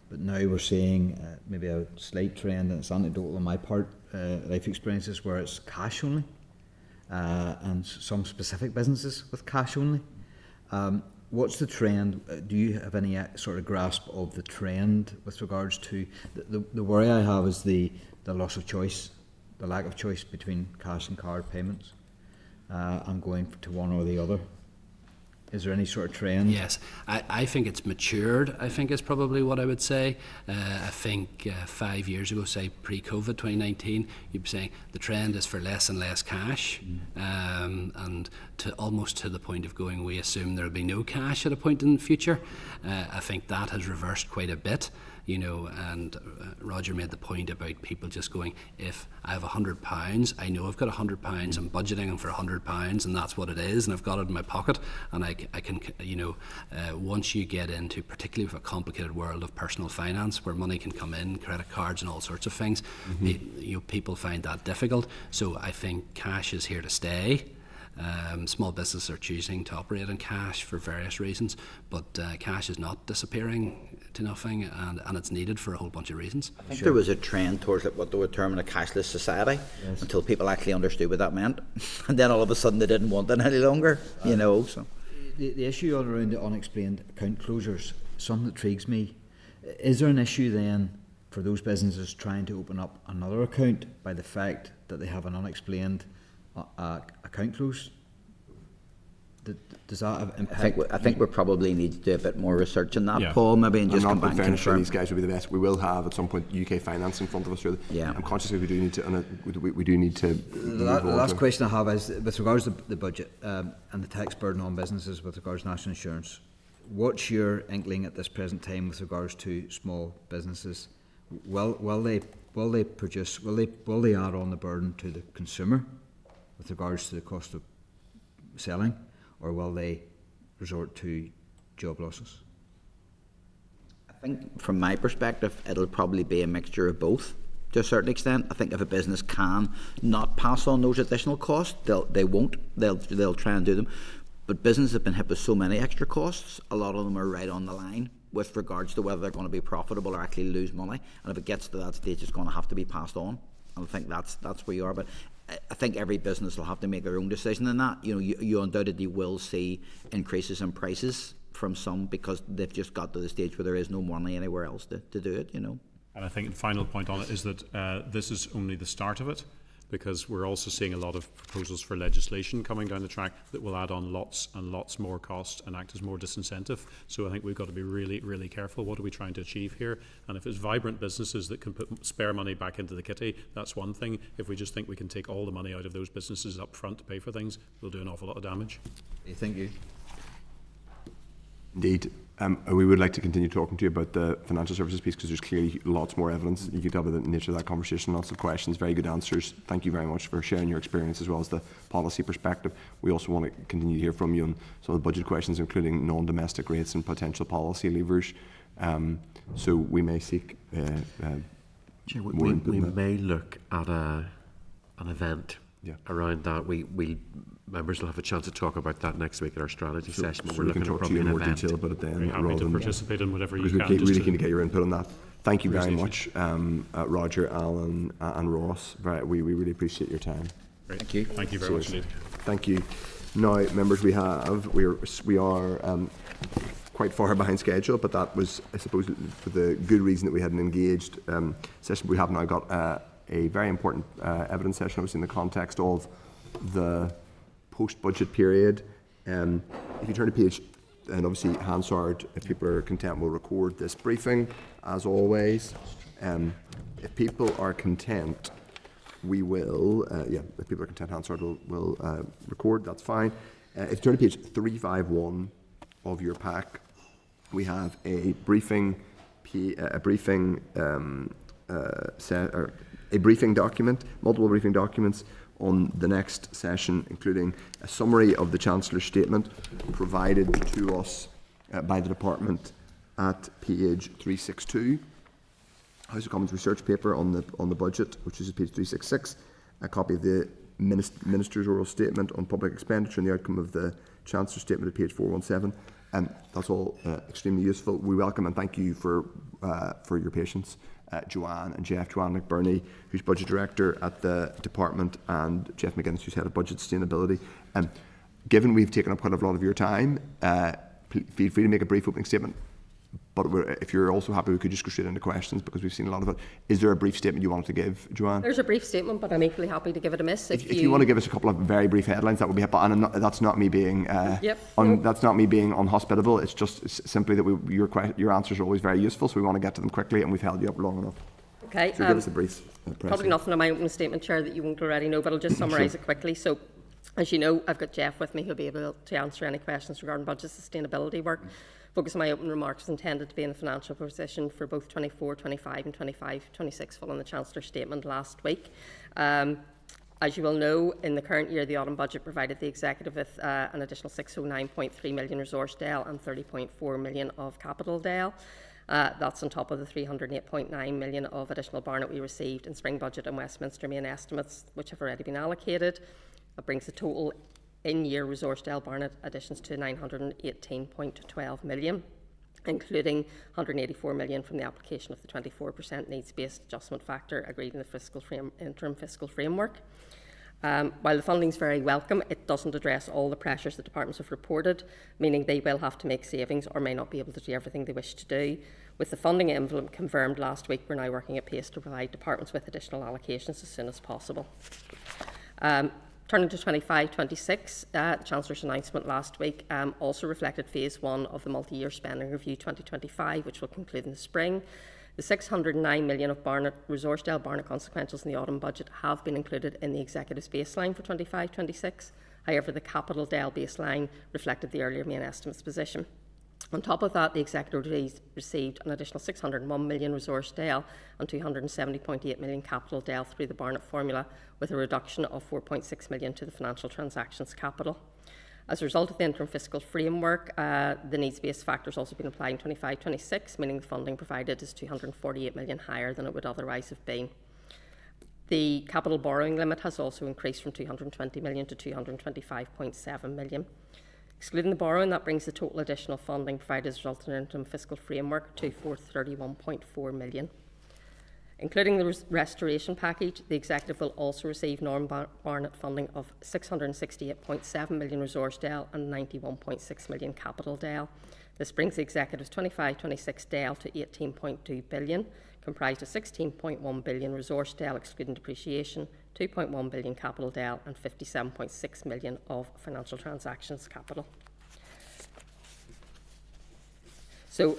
but now we're seeing maybe a slight trend, and it's anecdotal on my part, life experiences where it's cash only, and some specific businesses with cash only. What's the trend? Do you have any sort of grasp of the trend with regards to the worry I have is the loss of choice, the lack of choice between cash and card payments, and going to one or the other? Is there any sort of trend? Yes, I think it's matured, I think is probably what I would say. I think 5 years ago, say pre-COVID 2019, you'd be saying the trend is for less and less cash, and to almost to the point of going, we assume there'll be no cash at a point in the future. I think that has reversed quite a bit. You know, and Roger made the point about people just going, if I have £100, I know I've got £100, I'm budgeting for £100, and that's what it is, and I've got it in my pocket, and I can, you know, once you get into, particularly with a complicated world of personal finance, where money can come in, credit cards and all sorts of things, you know, people find that difficult. So I think cash is here to stay. Small businesses are choosing to operate in cash for various reasons, but cash is not disappearing to nothing, and it's needed for a whole bunch of reasons. I think there was a trend towards what they would term a cashless society, until people actually understood what that meant, and then all of a sudden they didn't want it any longer. You know, so the issue around the unexplained account closures, something that intrigues me. Is there an issue then for those businesses trying to open up another account by the fact that they have an unexplained account close? Does that have impact? I think we probably need to do a bit more research on that, Paul, maybe, and just come back and confirm. These guys will be the best. We will have at some point UK finance in front of us. I'm conscious that we do need to. We do need to. The last question I have is with regards to the budget and the tax burden on businesses with regards to national insurance. What's your inkling at this present time with regards to small businesses? Will they add on the burden to the consumer with regards to the cost of selling, or will they resort to job losses? I think from my perspective it'll probably be a mixture of both to a certain extent. I think if a business can not pass on those additional costs, they'll try and do them. But businesses have been hit with so many extra costs, a lot of them are right on the line with regards to whether they're going to be profitable or actually lose money, and if it gets to that stage it's going to have to be passed on, and I think that's where you are. But I think every business will have to make their own decision in that. You know, you undoubtedly will see increases in prices from some because they've just got to the stage where there is no money anywhere else to do it, you know. And I think the final point on it is that this is only the start of it, because we're also seeing a lot of proposals for legislation coming down the track that will add on lots and lots more cost and act as more disincentive. So I think we've got to be really, really careful. What are we trying to achieve here? And if it's vibrant businesses that can put spare money back into the kitty, that's one thing. If we just think we can take all the money out of those businesses up front to pay for things, we'll do an awful lot of damage. Thank you. Indeed. We would like to continue talking to you about the financial services piece, because there's clearly lots more evidence. You could tell by the nature of that conversation, lots of questions, very good answers. Thank you very much for sharing your experience as well as the policy perspective. We also want to continue to hear from you on some of the budget questions, including non-domestic rates and potential policy levers. So we may seek more input. We may look at an event around that. We members will have a chance to talk about that next week at our strategy session. So we can talk to you in more detail about it then. Very happy to participate in whatever you can. We're really keen to get your input on that. Thank you very much, Roger, Alan, and Ross. We really appreciate your time. Great. Thank you. Thank you very much indeed. Thank you. Now, members, we are quite far behind schedule, but that was, I suppose, for the good reason that we had an engaged session. We have now got a very important evidence session, obviously in the context of the post-budget period. If you turn to page, and obviously Hansard, if people are content, will record this briefing, as always. If people are content, we will, if people are content, Hansard will record, that's fine. If you turn to page 351 of your pack, we have a briefing document, multiple briefing documents on the next session, including a summary of the Chancellor's statement provided to us by the Department at page 362, House of Commons research paper on the budget, which is at page 366, a copy of the Minister's oral statement on public expenditure and the outcome of the Chancellor's statement at page 417, That's all extremely useful. We welcome and thank you for your patience. Joanne and Jeff, Joanne McBurney, who's Budget Director at the department, and Jeff McGinnis, who's Head of Budget Sustainability. Given we've taken up quite a lot of your time, feel free to make a brief opening statement. But if you're also happy, we could just go straight into questions because we've seen a lot of it. Is there a brief statement you wanted to give, Joanne? There's a brief statement, but I'm equally happy to give it a miss. If you want to give us a couple of very brief headlines, that would be helpful. And that's not me being that's not me being unhospitable. It's just simply that your answers are always very useful, so we want to get to them quickly, and we've held you up long enough. Okay. So give us a brief. Probably nothing in my opening statement, Chair, that you won't already know, but I'll just summarise it quickly. So, as you know, I've got Jeff with me who'll be able to answer any questions regarding budget sustainability work. Focus of my opening remarks was intended to be in the financial position for both 24-25 and 25-26 following the Chancellor's statement last week. As you will know, in the current year, the autumn budget provided the Executive with an additional 609.3 million resource DEL and 30.4 million of capital DEL. That's on top of the 308.9 million of additional Barnett we received in spring budget and Westminster main estimates, which have already been allocated. That brings the total in-year resource DEL Barnett additions to 918.12 million, including 184 million from the application of the 24% needs-based adjustment factor agreed in the interim fiscal framework. While the funding is very welcome, it doesn't address all the pressures that departments have reported, meaning they will have to make savings or may not be able to do everything they wish to do. With the funding envelope confirmed last week, we're now working at pace to provide departments with additional allocations as soon as possible. Turning to 25-26, the Chancellor's announcement last week also reflected Phase 1 of the multi-year spending review 2025, which will conclude in the spring. The 609 million of Barnett resource DEL Barnett consequentials in the autumn budget have been included in the Executive's baseline for 25-26. However, the capital DEL baseline reflected the earlier main estimates position. On top of that, the Executive received an additional 601 million resource DEL and 270.8 million capital DEL through the Barnett formula, with a reduction of 4.6 million to the financial transactions capital. As a result of the interim fiscal framework, the needs-based factor has also been applied in 25-26, meaning the funding provided is 248 million higher than it would otherwise have been. The capital borrowing limit has also increased from 220 million to 225.7 million. Excluding the borrowing, that brings the total additional funding provided as a result of the interim fiscal framework to 431.4 million. Including the restoration package, the Executive will also receive Barnett funding of 668.7 million resource DEL and 91.6 million capital DEL. This brings the Executive's 25-26 DEL to 18.2 billion, comprised of 16.1 billion resource DEL excluding depreciation, 2.1 billion capital DEL and 57.6 million of financial transactions capital. So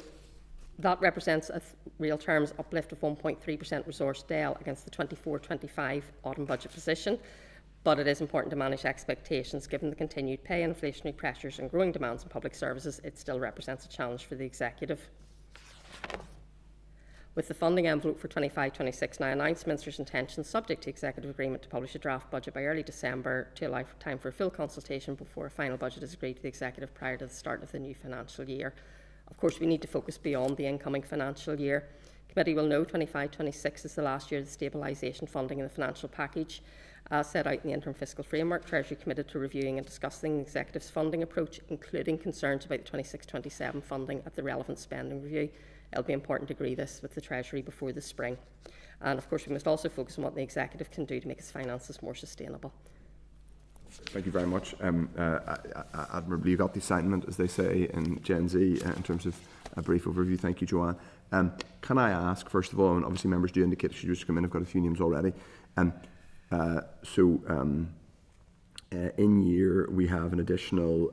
that represents a real terms uplift of 1.3% resource DEL against the 24-25 autumn budget position, but it is important to manage expectations given the continued pay and inflationary pressures and growing demands on public services. It still represents a challenge for the Executive. With the funding envelope for 25-26 now announced, Minister's intention, subject to Executive agreement, to publish a draft budget by early December to allow for time for a full consultation before a final budget is agreed to the Executive prior to the start of the new financial year. Of course, we need to focus beyond the incoming financial year. Committee will know 25-26 is the last year of the stabilisation funding in the financial package. As set out in the interim fiscal framework, Treasury committed to reviewing and discussing the Executive's funding approach, including concerns about the 26-27 funding at the relevant spending review. It'll be important to agree this with the Treasury before the spring. And of course, we must also focus on what the Executive can do to make its finances more sustainable. Thank you very much. Admirably, you got the assignment, as they say in Gen Z, in terms of a brief overview. Thank you, Joanne. Can I ask, first of all, and obviously members do indicate she just come in, I've got a few names already. In year, we have an additional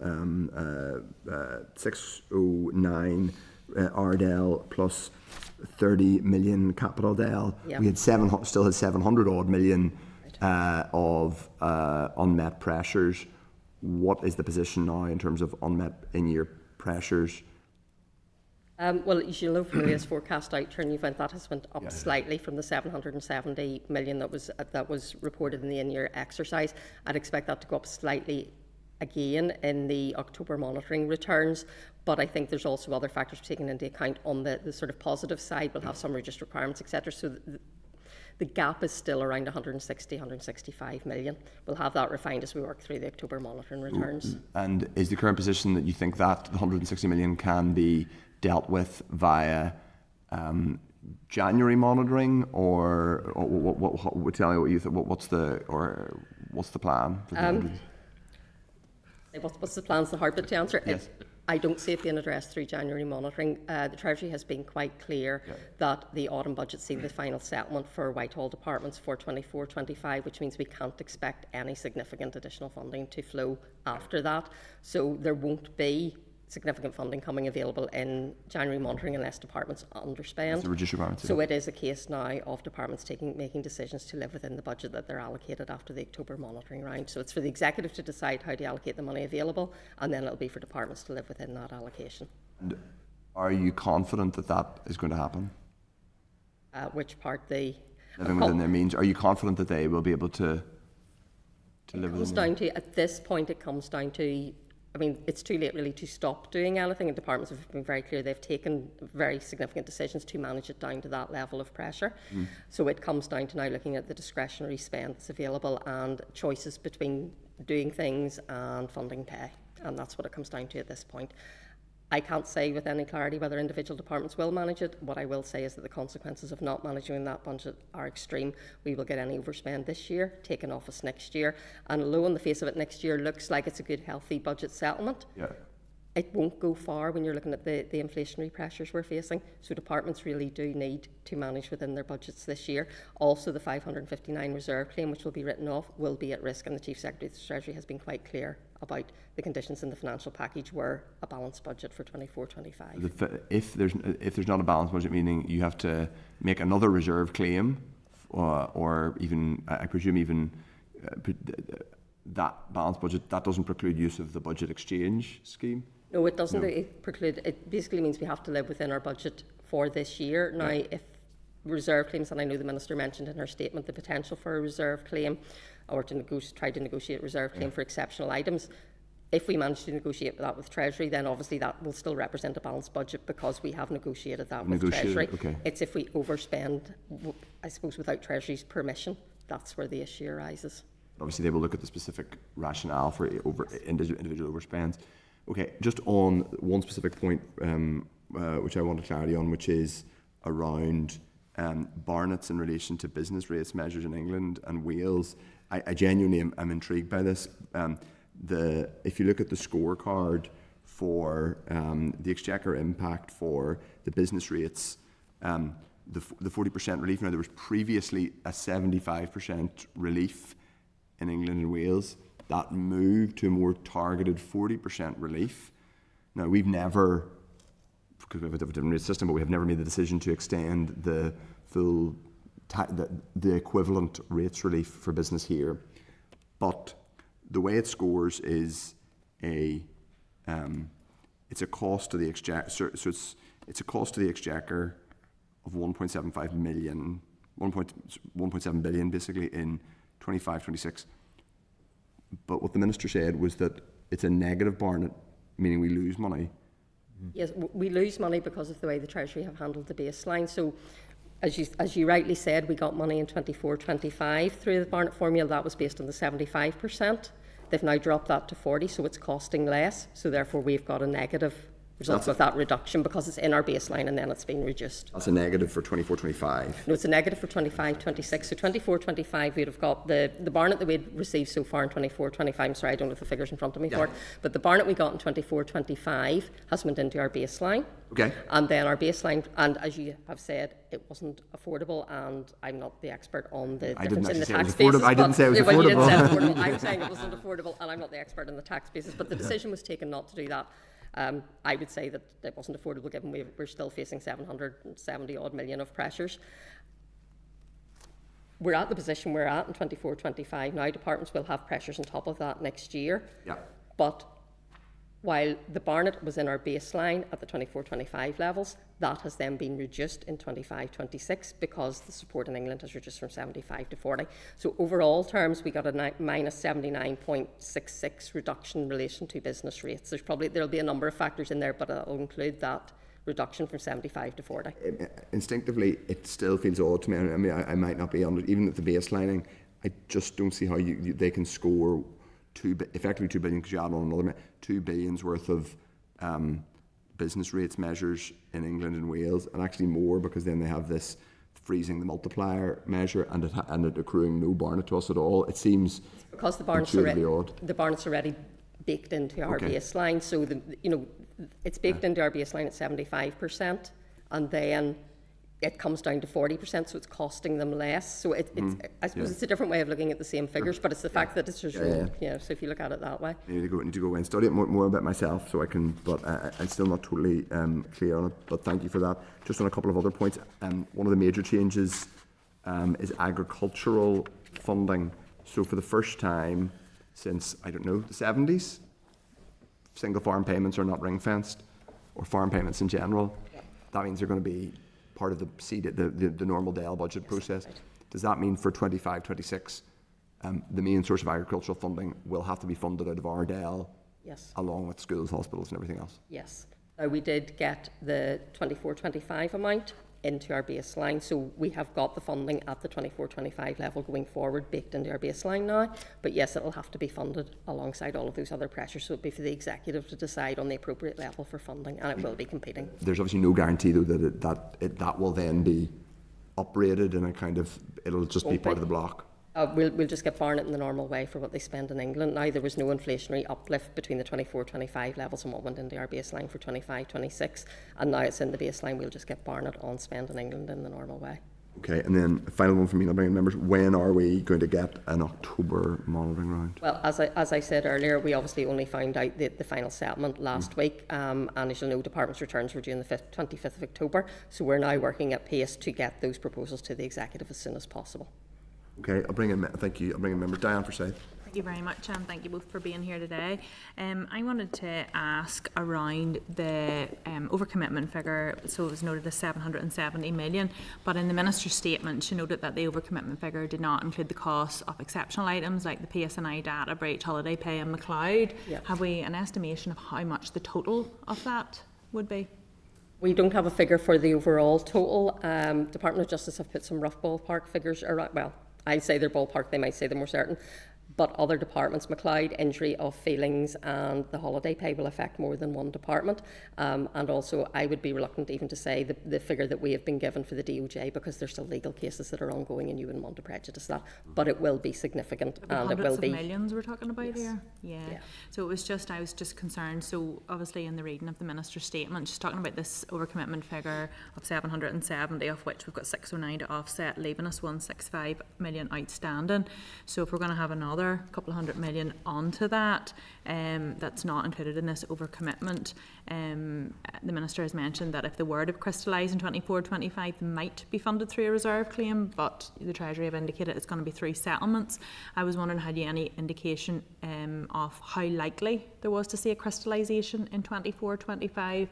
609 RDEL plus 30 million capital DEL. Yep. We had still had 700 odd million of unmet pressures. What is the position now in terms of unmet in-year pressures? Well, as you know from the latest forecast outturn event, that has went up slightly from the 770 million that was reported in the in-year exercise. I'd expect that to go up slightly again in the October monitoring returns, but I think there's also other factors taken into account on the sort of positive side. We'll have some reduced requirements, etc. So The gap is still around 160, 165 million. We'll have that refined as we work through the October monitoring returns. And is the current position that you think that the 160 million can be dealt with via January monitoring, or what tell me what you think? What's the plan? For What's the plan? Is the hard bit to answer? Yes. I don't see it being addressed through January monitoring. The Treasury has been quite clear that the autumn budget see the final settlement for Whitehall departments for 24-25, which means we can't expect any significant additional funding to flow after that. So there won't be significant funding coming available in January monitoring unless departments underspend. So it is a case now of departments making decisions to live within the budget that they're allocated after the October monitoring round. So it's for the executive to decide how to allocate the money available, and then it'll be for departments to live within that allocation. And are you confident that that is going to happen? Which part? The living within their means. Are you confident that they will be able to live within? At this point, it comes down to, I mean, it's too late really to stop doing anything, and departments have been very clear they've taken very significant decisions to manage it down to that level of pressure. So it comes down to now looking at the discretionary spend that's available and choices between doing things and funding pay, and that's what it comes down to at this point. I can't say with any clarity whether individual departments will manage it. What I will say is that the consequences of not managing that budget are extreme. We will get any overspend this year, taken off us next year, and although on the face of it next year looks like it's a good healthy budget settlement, it won't go far when you're looking at the inflationary pressures we're facing. So departments really do need to manage within their budgets this year. Also, the 559 reserve claim, which will be written off, will be at risk, and the Chief Secretary of the Treasury has been quite clear about the conditions in the financial package were a balanced budget for 24-25. If there's not a balanced budget, meaning you have to make another reserve claim, or even, I presume even that balanced budget, that doesn't preclude use of the budget exchange scheme? No, it doesn't. No. It preclude. It basically means we have to live within our budget for this year. Now, if reserve claims, and I know the Minister mentioned in her statement the potential for a reserve claim, or to try to negotiate reserve claim for exceptional items. If we manage to negotiate that with Treasury, then obviously that will still represent a balanced budget because we have negotiated that with Treasury. Okay. It's if we overspend, I suppose, without Treasury's permission, that's where the issue arises. Obviously, they will look at the specific rationale for individual overspends. Okay, just on one specific point, which I wanted clarity on, which is around Barnett's in relation to business rates measures in England and Wales. I genuinely am intrigued by this. If you look at the scorecard for the Exchequer impact for the business rates, the 40% relief. Now, there was previously a 75% relief in England and Wales. That moved to a more targeted 40% relief. Now, we've never, because we have a different rate system, but we have never made the decision to extend the full, the equivalent rates relief for business here. But the way it scores is it's a cost to the Exchequer. So it's a cost to the Exchequer of 1.75 million, 1.7 billion basically in 25-26. But what the Minister said was that it's a negative Barnett, meaning we lose money. Yes, we lose money because of the way the Treasury have handled the baseline. So, as you rightly said, we got money in 24-25 through the Barnett formula. That was based on the 75%. They've now dropped that to 40, so it's costing less. So therefore, we've got a negative result of that reduction because it's in our baseline and then it's been reduced. That's a negative for 24-25. No, it's a negative for 25-26. So 24-25, we'd have got the Barnett that we'd received so far in 24-25. I'm sorry, I don't have the figures in front of me for it. But the Barnett we got in 24-25 has went into our baseline. Okay. And then our baseline, and as you have said, it wasn't affordable, and I'm not the expert on the difference in the tax basis. I didn't say it was affordable. Well, you didn't say affordable. I'm saying it wasn't affordable, and I'm not the expert on the tax basis. But the decision was taken not to do that. I would say that it wasn't affordable given we're still facing 770 odd million of pressures. We're at the position we're at in 24-25 now. Departments will have pressures on top of that next year. Yeah. But while the Barnett was in our baseline at the 24-25 levels, that has then been reduced in 25-26 because the support in England has reduced from 75 to 40. So overall terms, we got a minus 79.66 reduction in relation to business rates. There'll be a number of factors in there, but I'll include that reduction from 75 to 40. Instinctively, it still feels odd to me. I mean, I might not be on it, even at the baselining. I just don't see how they can score effectively 2 billion, because you add on another 2 billion's worth of business rates measures in England and Wales, and actually more, because then they have this freezing the multiplier measure and it accruing no Barnett to us at all. It seems because the Barnett's already baked into our baseline, so it's baked into our baseline at 75%, and then it comes down to 40%, so it's costing them less. So I suppose it's a different way of looking at the same figures, but it's the fact that it's just so if you look at it that way. I need to go and study it more about myself, so I can, but I'm still not totally clear on it, but thank you for that. Just on a couple of other points, one of the major changes is agricultural funding. So for the first time since, I don't know, the 70s, single farm payments are not ring fenced, or farm payments in general. That means they're going to be part of the normal DEL budget process. Right. Does that mean for 25-26, the main source of agricultural funding will have to be funded out of our DEL, along with schools, hospitals and everything else? Yes. We did get the 24-25 amount into our baseline, so we have got the funding at the 24-25 level going forward baked into our baseline now, but yes, it will have to be funded alongside all of those other pressures, so it will be for the executive to decide on the appropriate level for funding, and it will be competing. There's obviously no guarantee though that will then be uprated and it'll just be part of the block. We'll just get Barnett in the normal way for what they spend in England. Now, there was no inflationary uplift between the 24-25 levels and what went into our baseline for 25-26, and now it's in the baseline. We'll just get Barnett on spend in England in the normal way. Okay, and then a final one from me, I'll bring in members. When are we going to get an October monitoring round? Well, as I said earlier, we obviously only found out the final settlement last week, and as you'll know, department's returns were due on the 25th of October, so we're now working at pace to get those proposals to the executive as soon as possible. Okay, thank you. I'll bring in members. Diane Forsyth. Thank you very much, and thank you both for being here today. I wanted to ask around the overcommitment figure. So it was noted as 770 million, but in the Minister's statement, she noted that the overcommitment figure did not include the costs of exceptional items like the PSNI data breach, holiday pay and McLeod. Yep. Have we an estimation of how much the total of that would be? We don't have a figure for the overall total. Department of Justice have put some rough ballpark figures around. Well, I say they're ballpark, they might say they're more certain. But other departments, McLeod, injury of feelings and the holiday pay will affect more than one department. And also, I would be reluctant even to say the figure that we have been given for the DOJ, because there's still legal cases that are ongoing and you wouldn't want to prejudice that. But it will be significant, and it will be. Millions we're talking about here? Yeah. So it was I was just concerned. So obviously in the reading of the Minister's statement, she's talking about this overcommitment figure of 770, of which we've got 609 to offset, leaving us 165 million outstanding. So if we're going to have another couple of $100 million onto that, that's not included in this overcommitment. The Minister has mentioned that if the were to crystallise in 24-25, they might be funded through a reserve claim, but the Treasury have indicated it's going to be through settlements. I was wondering, had you any indication of how likely there was to see a crystallisation in 24-25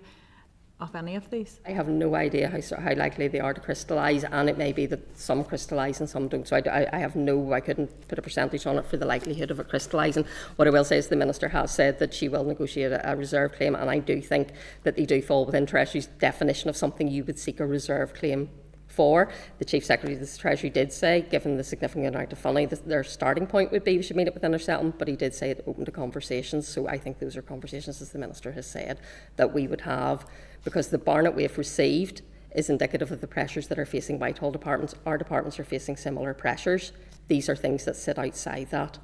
of any of these? I have no idea how likely they are to crystallise, and it may be that some crystallise and some don't. So I couldn't put a percentage on it for the likelihood of it crystallising. What I will say is the Minister has said that she will negotiate a reserve claim, and I do think that they do fall within Treasury's definition of something you would seek a reserve claim for. The Chief Secretary of the Treasury did say, given the significant amount of funding, their starting point would be we should meet it within their settlement, but he did say it open to conversations. So I think those are conversations, as the Minister has said, that we would have, because the Barnett we have received is indicative of the pressures that are facing Whitehall departments. Our departments are facing similar pressures. These are things that sit outside that.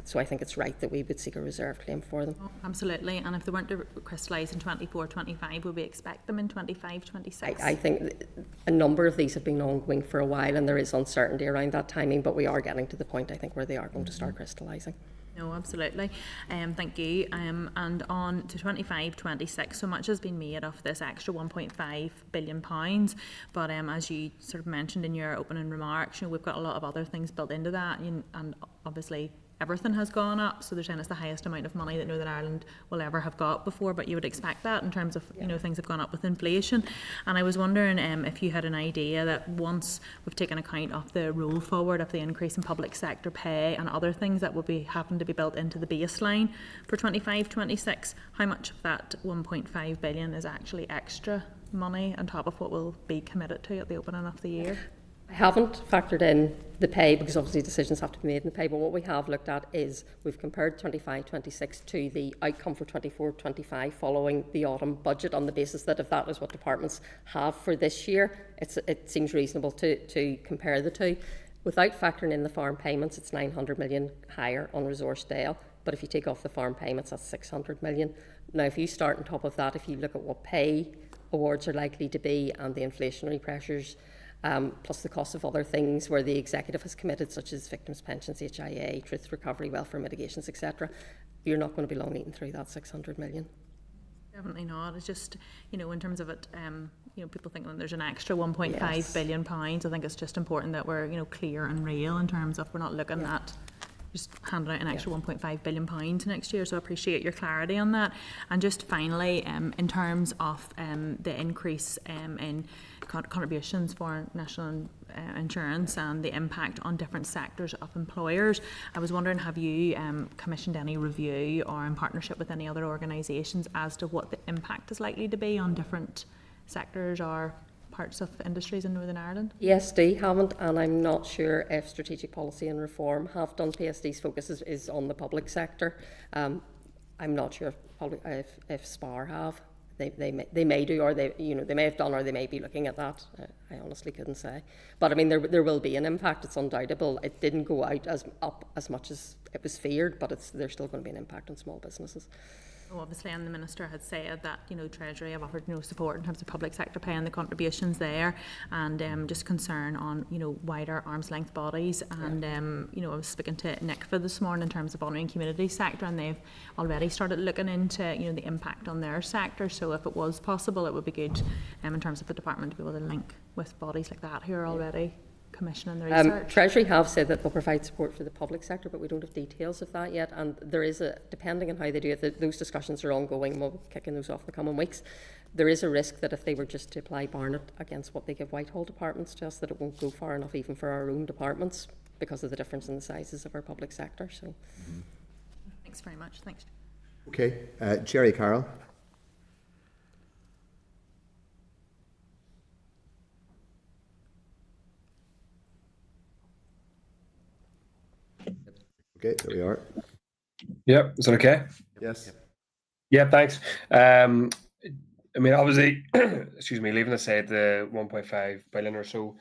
So I think it's right that we would seek a reserve claim for them. Oh, absolutely. And if they weren't to crystallise in 24-25, would we expect them in 25-26? I think a number of these have been ongoing for a while, and there is uncertainty around that timing, but we are getting to the point, I think, where they are going to start crystallising. No, absolutely. Thank you. And on to 25-26, so much has been made of this extra £1.5 billion. But as you sort of mentioned in your opening remarks, we've got a lot of other things built into that, and obviously everything has gone up, so they're saying it's the highest amount of money that Northern Ireland will ever have got before, but you would expect that in terms of, things have gone up with inflation. And I was wondering if you had an idea that once we've taken account of the roll forward of the increase in public sector pay and other things that will be happen to be built into the baseline for 25-26, how much of that 1.5 billion is actually extra money on top of what will be committed to at the opening of the year? I haven't factored in the pay because obviously decisions have to be made in the pay, but what we have looked at is we've compared 25-26 to the outcome for 24-25 following the autumn budget on the basis that if that is what departments have for this year, it seems reasonable to compare the two. Without factoring in the farm payments, it's 900 million higher on Resourcedale, but if you take off the farm payments, that's 600 million. Now, if you start on top of that, if you look at what pay awards are likely to be and the inflationary pressures, plus the cost of other things where the executive has committed, such as victims' pensions, HIA, truth recovery, welfare mitigations, etc., you're not going to be long eating through that 600 million. Definitely not. It's just, in terms of it, people think when there's an extra 1.5 billion pounds, I think it's just important that we're, clear and real in terms of we're not looking at just handing out an extra 1.5 billion pounds next year. So I appreciate your clarity on that. And just finally, in terms of the increase in contributions for national insurance and the impact on different sectors of employers, I was wondering, have you commissioned any review or in partnership with any other organisations as to what the impact is likely to be on different sectors or parts of industries in Northern Ireland? PSD haven't, and I'm not sure if Strategic Policy and Reform have done. PSD's focus is on the public sector. I'm not sure if SPAR have. They may do, or they may have done, or they may be looking at that. I honestly couldn't say. But I mean, there will be an impact. It's undoubtable. It didn't go out as much as it was feared, but there's still going to be an impact on small businesses. Oh, obviously, and the Minister had said that, Treasury have offered no support in terms of public sector paying the contributions there, and just concern on, wider arm's length bodies. And, I was speaking to NICFA this morning in terms of honouring community sector, and they've already started looking into, the impact on their sector. So if it was possible, it would be good in terms of the department to be able to link with bodies like that who are already commissioning the research. Treasury have said that they'll provide support for the public sector, but we don't have details of that yet. And there is depending on how they do it, those discussions are ongoing. We'll be kicking those off in the coming weeks. There is a risk that if they were just to apply Barnett against what they give Whitehall departments to us, that it won't go far enough even for our own departments because of the difference in the sizes of our public sector. So, Thanks very much. Thanks. Okay, Jerry Carroll. Okay, there we are. Yep, is that okay? Yes. Yeah, thanks. I mean, obviously, excuse me, leaving aside the 1.5 billion or so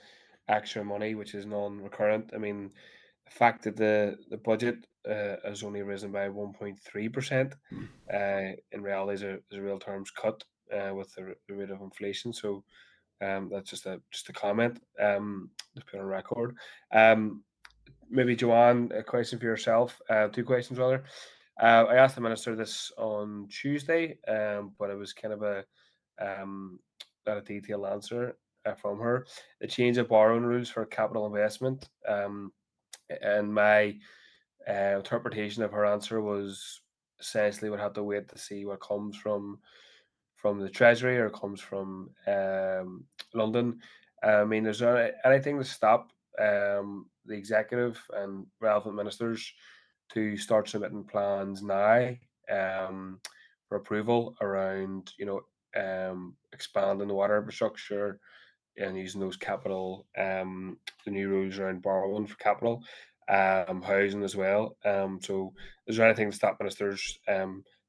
extra money, which is non-recurrent, I mean, the fact that the budget has only risen by 1.3%, in reality is a real terms cut with the rate of inflation. So that's just a comment, just put on record. Maybe Joanne, a question for yourself, 2 questions rather. I asked the Minister this on Tuesday, but it was kind of not a detailed answer from her. The change of borrowing rules for capital investment, and my interpretation of her answer was essentially we'd have to wait to see what comes from the Treasury or comes from London. I mean, is there anything to stop the executive and relevant ministers to start submitting plans now for approval around, expanding the water infrastructure and using those capital, the new rules around borrowing for capital, housing as well. So is there anything to stop ministers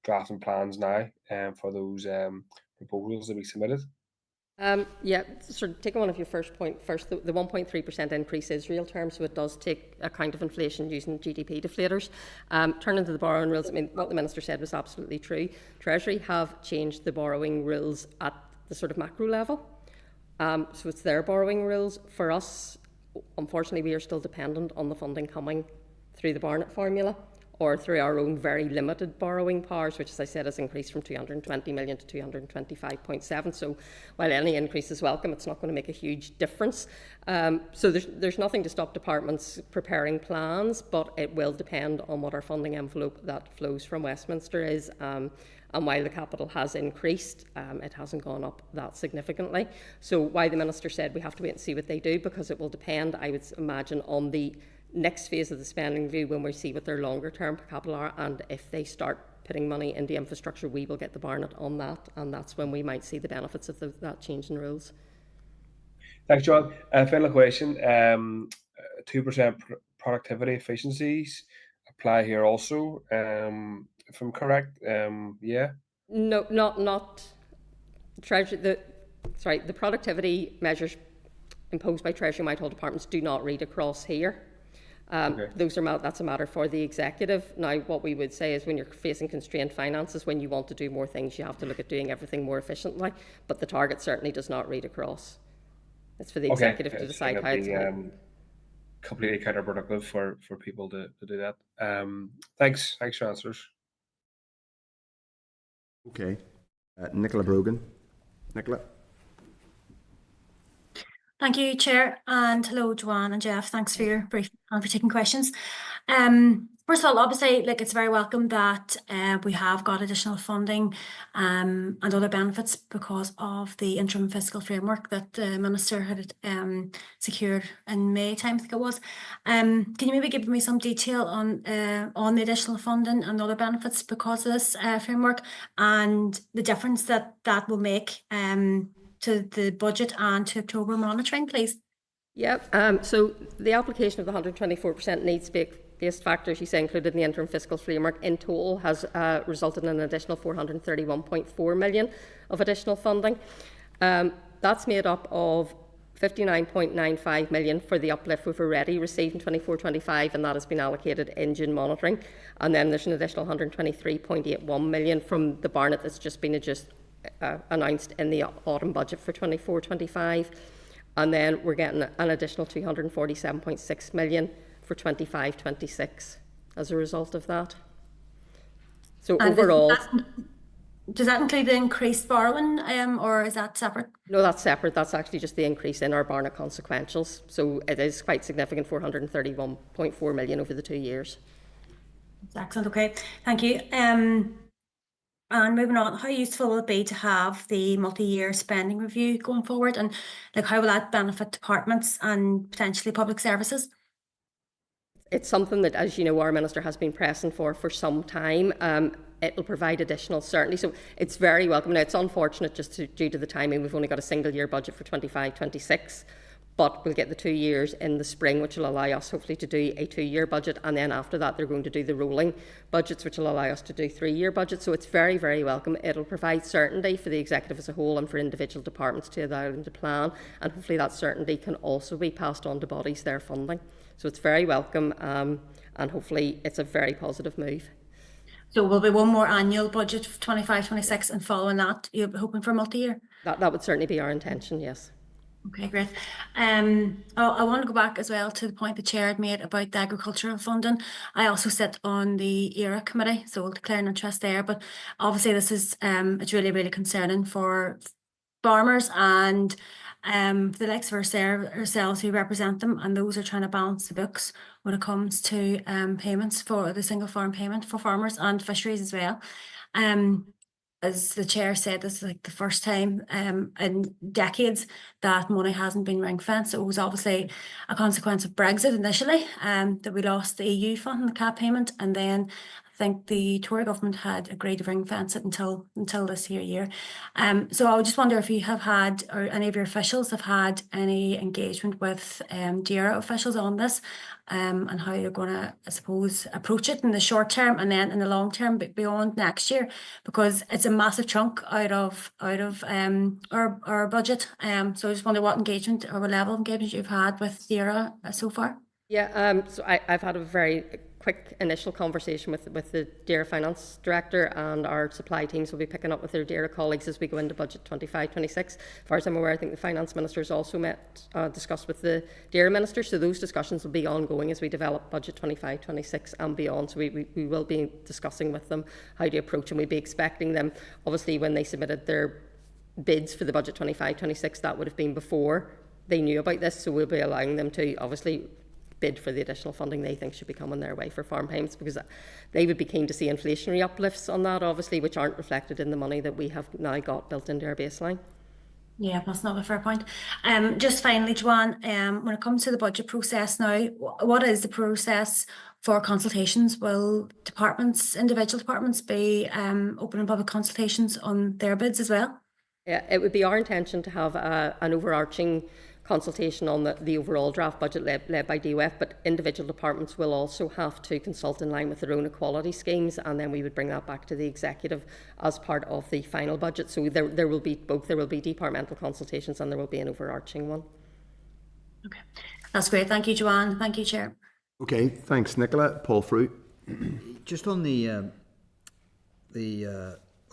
drafting plans now for those proposals to be submitted? Yeah, sort of taking one of your first point first, the 1.3% increase is real terms, so it does take account of inflation using GDP deflators. Turning to the borrowing rules, I mean, what the Minister said was absolutely true. Treasury have changed the borrowing rules at the sort of macro level. So it's their borrowing rules. For us, unfortunately, we are still dependent on the funding coming through the Barnett formula or through our own very limited borrowing powers, which, as I said, has increased from 220 million to 225.7. So while any increase is welcome, it's not going to make a huge difference. So there's nothing to stop departments preparing plans, but it will depend on what our funding envelope that flows from Westminster is. And while the capital has increased, it hasn't gone up that significantly. So why the Minister said we have to wait and see what they do, because it will depend, I would imagine, on the next phase of the spending review when we see what their longer term capital are, and if they start putting money into infrastructure, we will get the Barnett on that, and that's when we might see the benefits of that change in rules. Thanks, John. Final question. 2% productivity efficiencies apply here also, if I'm correct. Yeah. No, not Treasury. The productivity measures imposed by Treasury and Whitehall departments do not read across here. Okay. That's a matter for the executive. Now, what we would say is when you're facing constrained finances, when you want to do more things, you have to look at doing everything more efficiently. But the target certainly does not read across. It's for the executive to decide how it's completely counterproductive for people to do that. Thanks for your answers. Okay. Nicola Brogan. Nicola. Thank you, Chair, and hello, Joanne and Jeff. Thanks for your brief and for taking questions. First of all, obviously, it's very welcome that we have got additional funding and other benefits because of the interim fiscal framework that the Minister had secured in May time, I think it was. Can you maybe give me some detail on the additional funding and other benefits because of this framework and the difference that will make to the budget and to October monitoring, please? Yeah, so the application of the 124% needs-based factors you say included in the interim fiscal framework in total has resulted in an additional 431.4 million of additional funding. That's made up of 59.95 million for the uplift we've already received in 24-25, and that has been allocated in June monitoring. And then there's an additional 123.81 million from the Barnett that's just been announced in the autumn budget for 24-25. And then we're getting an additional 247.6 million for 25-26 as a result of that. So and overall... Does that include the increased borrowing or is that separate? No, that's separate. That's actually just the increase in our Barnett consequentials. So it is quite significant, 431.4 million over the 2 years. That's excellent. Okay, thank you. And moving on, how useful will it be to have the multi-year spending review going forward, and how will that benefit departments and potentially public services? It's something that, as you know, our Minister has been pressing for some time. It will provide additional certainty, so it's very welcome. Now, it's unfortunate just due to the timing. We've only got a single year budget for 25-26. But we'll get the 2 years in the spring, which will allow us hopefully to do a 2-year budget. And then after that, they're going to do the rolling budgets, which will allow us to do 3-year budgets. So it's very, very welcome. It'll provide certainty for the executive as a whole and for individual departments to allow them to plan. And hopefully that certainty can also be passed on to bodies their funding. So it's very welcome. And hopefully it's a very positive move. So will there be one more annual budget for 25-26 and following that, you're hoping for multi-year? That would certainly be our intention, yes. Okay, great. I want to go back as well to the point the Chair had made about the agricultural funding. I also sit on the ERA committee, so we'll declare an interest there. But obviously this is it's really, really concerning for farmers and the likes of ourselves who represent them, and those are trying to balance the books when it comes to payments for the single farm payment for farmers and fisheries as well. As the Chair said, this is the first time in decades that money hasn't been ring-fenced. It was obviously a consequence of Brexit initially, that we lost the EU fund and the CAP payment, and then I think the Tory government had agreed to ring-fence it until this year. So I just wonder if you have had, or any of your officials have had any engagement with DAERA officials on this, and how you're going to, I suppose, approach it in the short term and then in the long term, but beyond next year, because it's a massive chunk out of our budget. So I just wonder what engagement or what level of engagement you've had with DAERA so far. Yeah, so I've had a very quick initial conversation with the DAERA Finance Director, and our supply teams will be picking up with their DAERA colleagues as we go into budget 25-26. As far as I'm aware, I think the Finance Minister has also discussed with the DAERA Minister, so those discussions will be ongoing as we develop budget 25-26 and beyond. So we will be discussing with them how to approach, and we'll be expecting them, obviously when they submitted their bids for the budget 25-26, that would have been before they knew about this, so we'll be allowing them to obviously bid for the additional funding they think should be coming their way for farm payments, because they would be keen to see inflationary uplifts on that, obviously, which aren't reflected in the money that we have now got built into our baseline. Yeah, that's not a fair point. Just finally, Joanne, when it comes to the budget process now, what is the process for consultations? Will individual departments be open and public consultations on their bids as well? Yeah, it would be our intention to have an overarching consultation on the overall draft budget led by DOF, but individual departments will also have to consult in line with their own equality schemes, and then we would bring that back to the executive as part of the final budget. So there will be both. There will be departmental consultations and there will be an overarching one. Okay, that's great. Thank you, Joanne. Thank you, Chair. Okay, thanks, Nicola. Paul Fruit. Just on the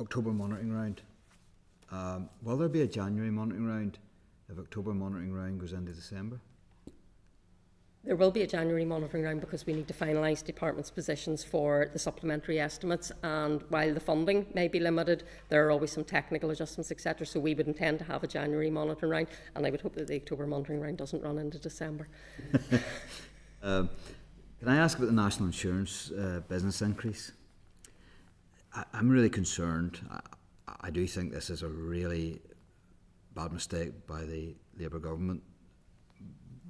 October monitoring round, will there be a January monitoring round if October monitoring round goes into December? There will be a January monitoring round because we need to finalise departments' positions for the supplementary estimates, and while the funding may be limited, there are always some technical adjustments, etc. So we would intend to have a January monitoring round, and I would hope that the October monitoring round doesn't run into December. Can I ask about the national insurance business increase? I'm really concerned. I do think this is a really bad mistake by the Labour government,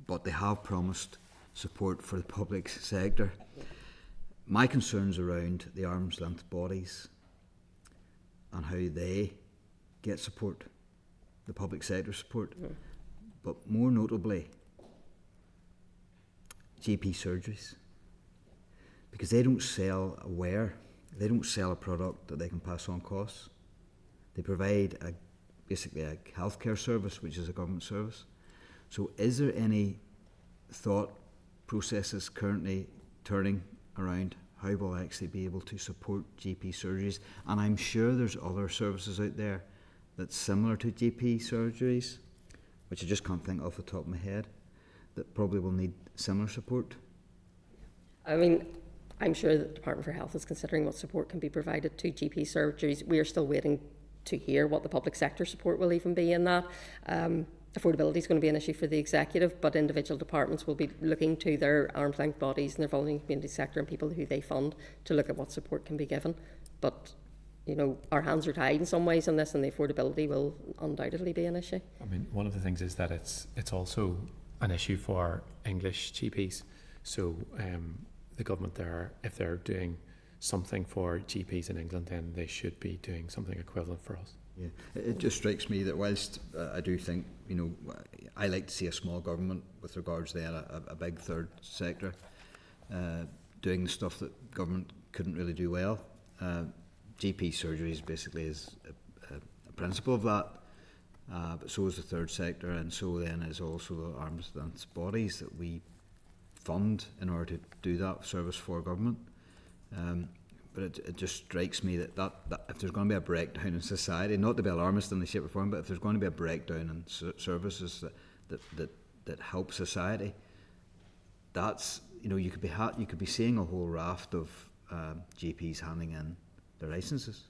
but they have promised support for the public sector. My concerns around the arm's length bodies and how they get support, the public sector support, but more notably GP surgeries, because they don't sell they don't sell a product that they can pass on costs. They provide basically a healthcare service, which is a government service. So is there any thought processes currently turning around how we'll actually be able to support GP surgeries? And I'm sure there's other services out there that's similar to GP surgeries, which I just can't think off the top of my head, that probably will need similar support. I mean, I'm sure that the Department for Health is considering what support can be provided to GP surgeries. We are still waiting to hear what the public sector support will even be in that. Affordability is going to be an issue for the executive, but individual departments will be looking to their arm's length bodies and their vulnerable community sector and people who they fund to look at what support can be given. But, you know, our hands are tied in some ways on this, and the affordability will undoubtedly be an issue. I mean, one of the things is that it's also an issue for English GPs. So the government there, if they're doing something for GPs in England, then they should be doing something equivalent for us. Yeah, it just strikes me that whilst I do think, you know, I like to see a small government with regards then a big third sector doing the stuff that government couldn't really do well. GP surgeries basically is a principle of that, but so is the third sector, and so then is also the arm's length bodies that we fund in order to do that service for government. But it just strikes me that if there's going to be a breakdown in society, not to be alarmist in the shape or form, but if there's going to be a breakdown in services that help society, that's, you know, you could be seeing a whole raft of GPs handing in their licences.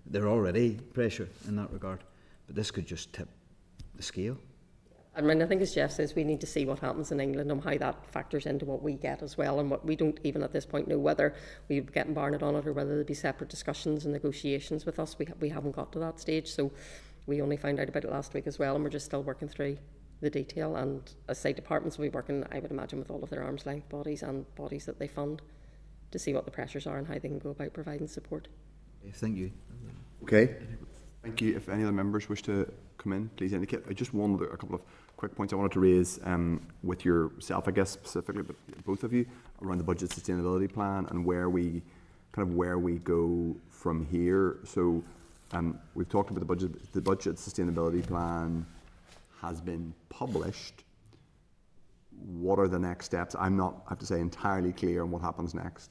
They're already pressure in that regard, but this could just tip the scale. I mean, I think as Jeff says, we need to see what happens in England and how that factors into what we get as well, and what we don't even at this point know whether we would get Barnett on it or whether there'd be separate discussions and negotiations with us. We haven't got to that stage, so we only found out about it last week as well, and we're just still working through the detail. And as I say, departments will be working, I would imagine, with all of their arm's length bodies and bodies that they fund to see what the pressures are and how they can go about providing support. Thank you. Okay, thank you. If any other members wish to come in, please indicate. I just wanted a couple of quick points I wanted to raise with yourself, I guess specifically, but both of you, around the budget sustainability plan and where we go from here. So we've talked about the budget. The budget sustainability plan has been published. What are the next steps? I'm not, I have to say, entirely clear on what happens next.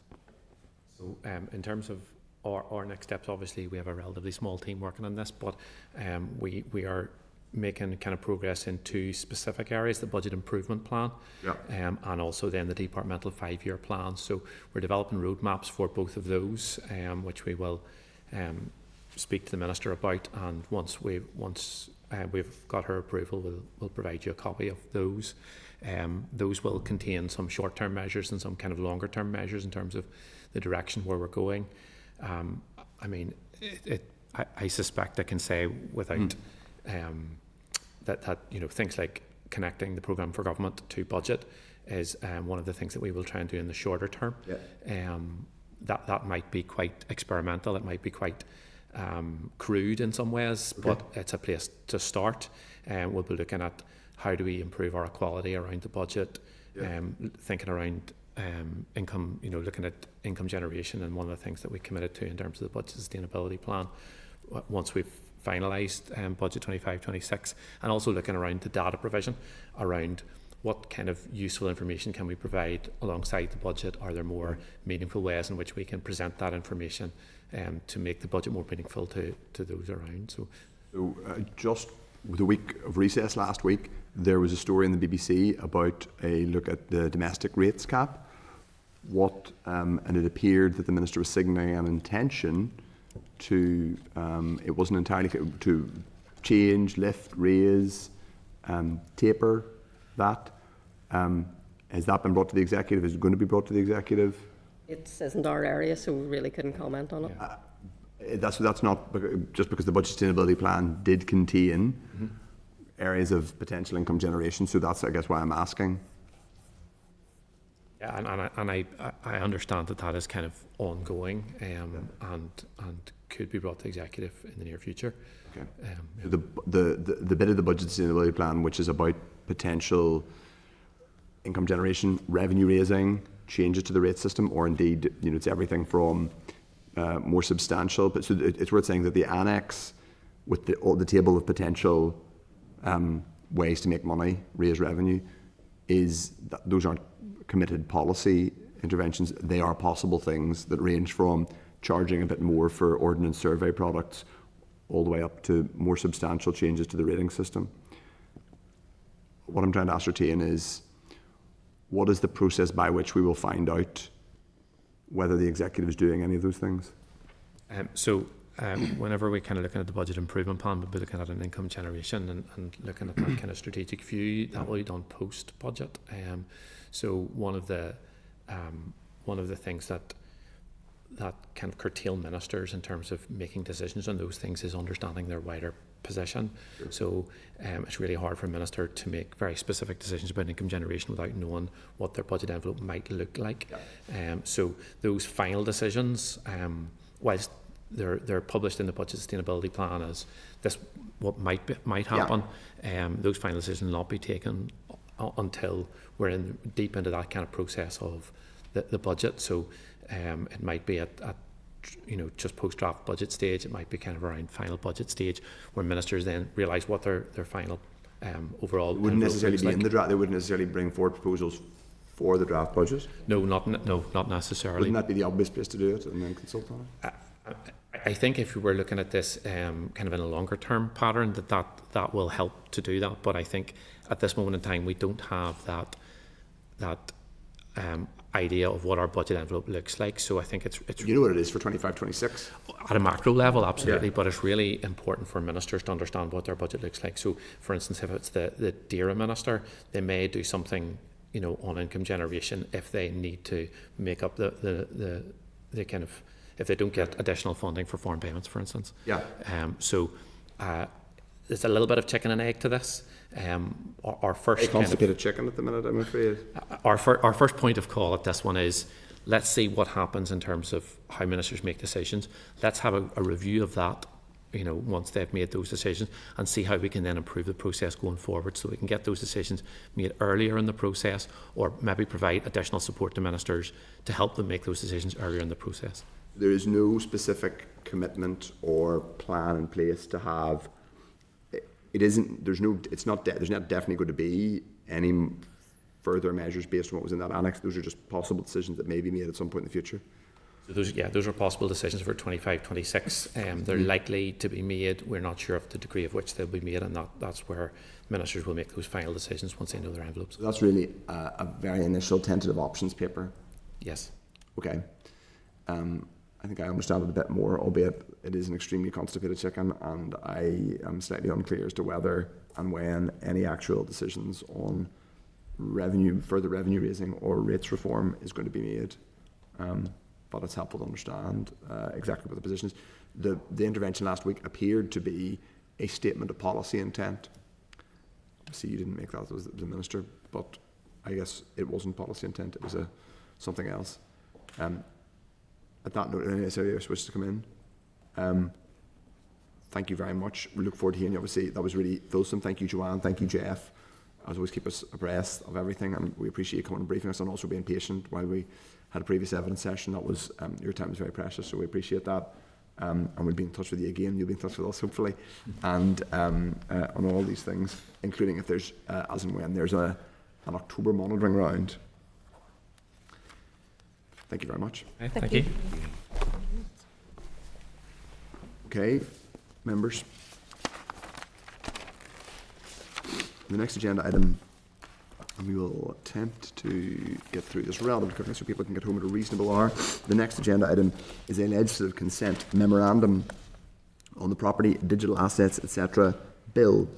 So in terms of our next steps, obviously we have a relatively small team working on this, but we are making kind of progress in two specific areas: the budget improvement plan, and also then the departmental 5-year plan. So we're developing roadmaps for both of those, which we will speak to the Minister about, and once we've got her approval, we'll provide you a copy of those. Those will contain some short-term measures and some kind of longer-term measures in terms of the direction where we're going. I mean, I suspect I can say without that things like connecting the programme for government to budget is one of the things that we will try and do in the shorter term. Yeah. That might be quite experimental. It might be quite crude in some ways, but it's a place to start. We'll be looking at how do we improve our equality around the budget, thinking around income, looking at income generation, and one of the things that we committed to in terms of the budget sustainability plan once we've finalised budget 25-26, and also looking around the data provision around what kind of useful information can we provide alongside the budget. Are there more meaningful ways in which we can present that information to make the budget more meaningful to those around? So just with a week of recess last week, there was a story in the BBC about a look at the domestic rates cap. And it appeared that the Minister was signalling an intention to, it wasn't entirely clear, to change, lift, raise, taper that. Has that been brought to the executive? Is it going to be brought to the executive? It isn't our area, so we really couldn't comment on it. That's not just because the budget sustainability plan did contain areas of potential income generation. So that's, I guess, why I'm asking. Yeah, and I understand that is kind of ongoing and could be brought to executive in the near future. Okay. So the bit of the budget sustainability plan which is about potential income generation, revenue raising, changes to the rate system, or indeed, it's everything from more substantial. But so it's worth saying that the annex with the table of potential ways to make money, raise revenue, those aren't committed policy interventions. They are possible things that range from charging a bit more for ordnance survey products all the way up to more substantial changes to the rating system. What I'm trying to ascertain is, what is the process by which we will find out whether the executive is doing any of those things? Whenever we're kind of looking at the budget improvement plan, we'll be looking at an income generation and looking at that kind of strategic view that will be done post budget. So one of the things that kind of curtail ministers in terms of making decisions on those things is understanding their wider position. Sure. So it's really hard for a minister to make very specific decisions about income generation without knowing what their budget envelope might look like. Yeah. So those final decisions, whilst they're published in the budget sustainability plan as this what might happen, those final decisions will not be taken until we're deep into that kind of process of the budget. So it might be at just post-draft budget stage. It might be kind of around final budget stage where ministers then realise what their final overall. It wouldn't necessarily be in the draft. They wouldn't necessarily bring forward proposals for the draft budget. No, not necessarily. Wouldn't that be the obvious place to do it and then consult on it? I think if we were looking at this kind of in a longer term pattern, that will help to do that. But I think at this moment in time, we don't have that idea of what our budget envelope looks like. So I think it's you know what it is for 25-26 at a macro level, absolutely. But it's really important for ministers to understand what their budget looks like. So, for instance, if it's the DAERA minister, they may do something on income generation if they need to make up the kind of, if they don't get additional funding for foreign payments, for instance. Yeah. So there's a little bit of chicken and egg to this. Our first a complicated chicken at the minute, I'm afraid. Our first point of call at this one is, let's see what happens in terms of how ministers make decisions. Let's have a review of that, once they've made those decisions, and see how we can then improve the process going forward, so we can get those decisions made earlier in the process, or maybe provide additional support to ministers to help them make those decisions earlier in the process. There is no specific commitment or plan in place to have. There's not definitely going to be any further measures based on what was in that annex. Those are just possible decisions that may be made at some point in the future. So those are possible decisions for 25-26. They're likely to be made. We're not sure of the degree of which they'll be made, and that's where ministers will make those final decisions once they know their envelopes. So that's really a very initial tentative options paper. Yes. Okay. I think I understand it a bit more, albeit it is an extremely constipated chicken, and I am slightly unclear as to whether and when any actual decisions on further revenue raising or rates reform is going to be made. But it's helpful to understand exactly what the position is. The intervention last week appeared to be a statement of policy intent. see you didn't make that as the minister, but I guess it wasn't policy intent, it was something else. At that note, any serious wishes to come in? Thank you very much. We look forward to hearing you. Obviously, that was really fulsome. Thank you, Joanne. Thank you, Jeff. As always, keep us abreast of everything, and we appreciate you coming and briefing us and also being patient while we had a previous evidence session. That was your time was very precious, so we appreciate that. And we'll be in touch with you again. You'll be in touch with us, hopefully, and on all these things, including if there's, as and when there's an October monitoring round. Thank you very much. Okay, thank you. Okay, members. The next agenda item, and we will attempt to get through this relatively quickly so people can get home at a reasonable hour. The next agenda item is a legislative consent memorandum on the Property, Digital Assets, etc. Bill.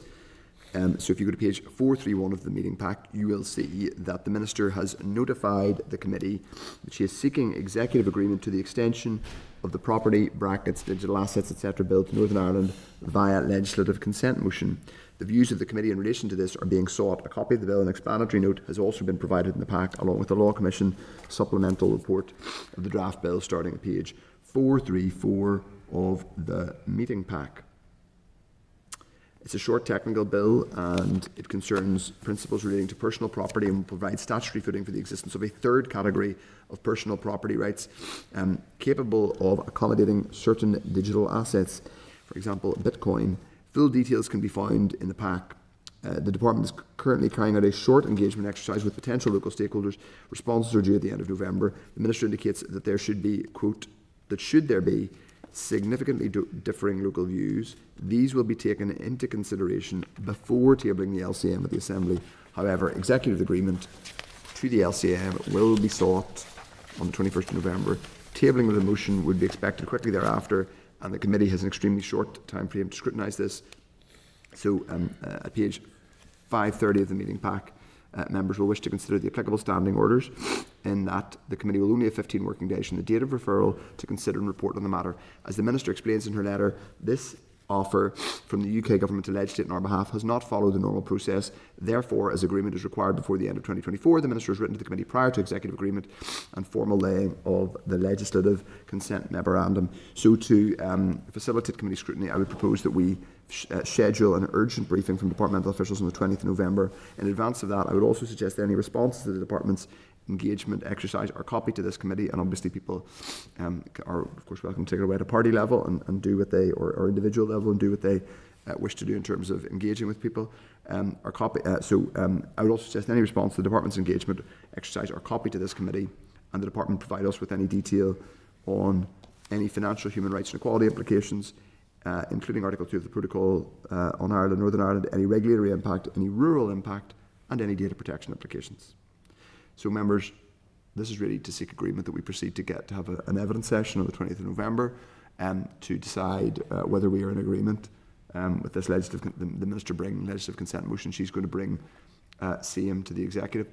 So if you go to page 431 of the meeting pack, you will see that the Minister has notified the committee that she is seeking executive agreement to the extension of the Property, Digital Assets, etc. Bill to Northern Ireland via legislative consent motion. The views of the committee in relation to this are being sought. A copy of the bill and explanatory note has also been provided in the pack, along with the Law Commission supplemental report of the draft bill starting at page 434 of the meeting pack. It's a short technical bill and it concerns principles relating to personal property and will provide statutory footing for the existence of a third category of personal property rights capable of accommodating certain digital assets, for example, Bitcoin. Full details can be found in the pack. The Department is currently carrying out a short engagement exercise with potential local stakeholders. Responses are due at the end of November. The Minister indicates that there should be, quote, that should there be significantly differing local views, these will be taken into consideration before tabling the LCM at the Assembly. However, executive agreement to the LCM will be sought on the 21st of November. Tabling of the motion would be expected quickly thereafter, and the committee has an extremely short time frame to scrutinise this. So at page 530 of the meeting pack, members will wish to consider the applicable standing orders in that the committee will only have 15 working days from the date of referral to consider and report on the matter. As the Minister explains in her letter, this offer from the UK Government to legislate on our behalf has not followed the normal process. Therefore, as agreement is required before the end of 2024, the Minister has written to the committee prior to executive agreement and formal laying of the legislative consent memorandum. So to facilitate committee scrutiny, I would propose that we schedule an urgent briefing from departmental officials on the 20th of November. In advance of that, I would also suggest that any responses to the department's engagement exercise are copied to this committee, and obviously people are of course welcome to take it away at a party level and do what they, or individual level, and do what they wish to do in terms of engaging with people. I would also suggest any response to the department's engagement exercise are copied to this committee, and the department provide us with any detail on any financial, human rights and equality implications, including Article 2 of the Protocol on Ireland, Northern Ireland, any regulatory impact, any rural impact, and any data protection implications. So members, this is really to seek agreement that we proceed to have an evidence session on the 20th of November to decide whether we are in agreement with this legislative, the Minister bringing legislative consent motion. She's going to bring CM to the executive.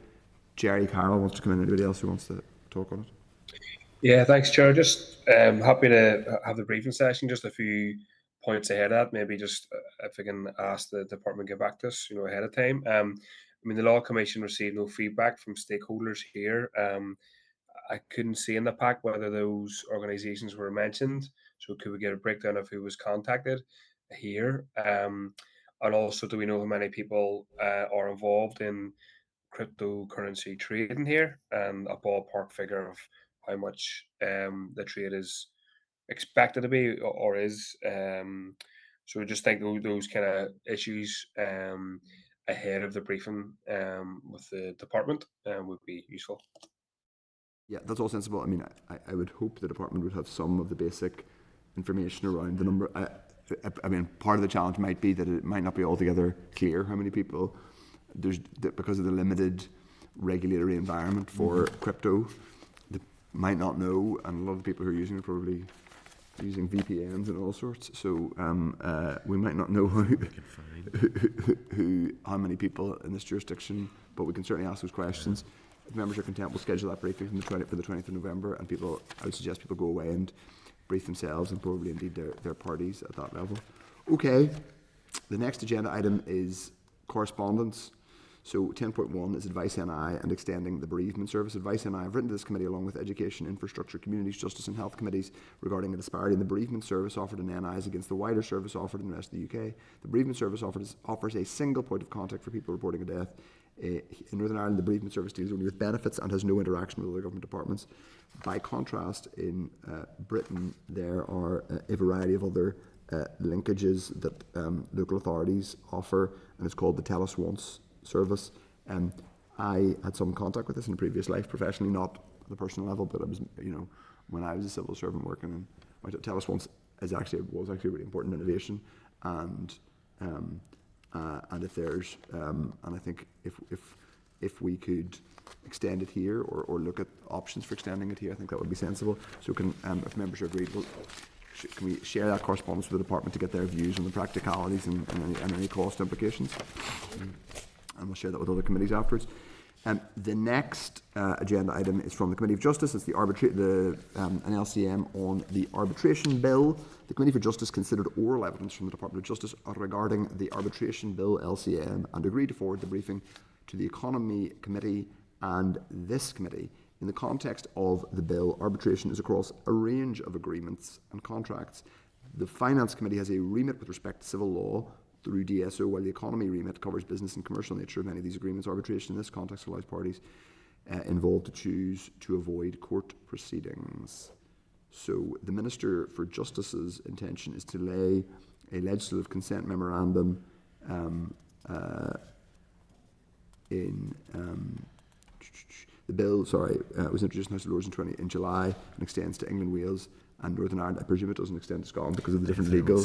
Jerry Carroll wants to come in. Anybody else who wants to talk on it? Yeah, thanks, Chair. Just happy to have the briefing session. Just a few points ahead of that. Maybe just if I can ask the department to get back to us, ahead of time. I mean, the Law Commission received no feedback from stakeholders here. I couldn't see in the pack whether those organisations were mentioned. So could we get a breakdown of who was contacted here? And also, do we know how many people are involved in cryptocurrency trading here, and a ballpark figure of how much the trade is expected to be or is? So I just think those kind of issues ahead of the briefing with the department would be useful. Yeah, that's all sensible. I mean, I would hope the department would have some of the basic information around the number. I mean, part of the challenge might be that it might not be altogether clear how many people there's, because of the limited regulatory environment for crypto, they might not know, and a lot of the people who are using it are probably using VPNs and all sorts. So we might not know how many people in this jurisdiction, but we can certainly ask those questions. If members are content, we'll schedule that briefing for the 20th of November, and I would suggest people go away and brief themselves and probably indeed their parties at that level. Okay, the next agenda item is correspondence. So 10.1 is Advice NI and extending the bereavement service. Advice NI have written to this committee along with Education, Infrastructure, Communities, Justice and Health committees regarding the disparity in the bereavement service offered in NIs against the wider service offered in the rest of the UK. The bereavement service offers a single point of contact for people reporting a death. In Northern Ireland, the bereavement service deals only with benefits and has no interaction with other government departments. By contrast, in Britain, there are a variety of other linkages that local authorities offer, and it's called the Tell Us Once service. I had some contact with this in a previous life, professionally, not at the personal level, but I was, when I was a civil servant working in Tell Us Once was actually a really important innovation, and if there's and I think if we could extend it here or look at options for extending it here, I think that would be sensible. So if members are agreed, can we share that correspondence with the department to get their views on the practicalities and any cost implications? And we'll share that with other committees afterwards. The next agenda item is from the Committee of Justice. It's an LCM on the arbitration bill. The Committee for Justice considered oral evidence from the Department of Justice regarding the arbitration bill LCM and agreed to forward the briefing to the Economy Committee and this committee. In the context of the bill, arbitration is across a range of agreements and contracts. The Finance Committee has a remit with respect to civil law through DSO, while the economy remit covers business and commercial nature of many of these agreements. Arbitration in this context allows parties involved to choose to avoid court proceedings. So the Minister for Justice's intention is to lay a legislative consent memorandum in the bill. Was introduced in the House of Lords in July and extends to England, Wales, and Northern Ireland. I presume it doesn't extend to Scotland because of the different legal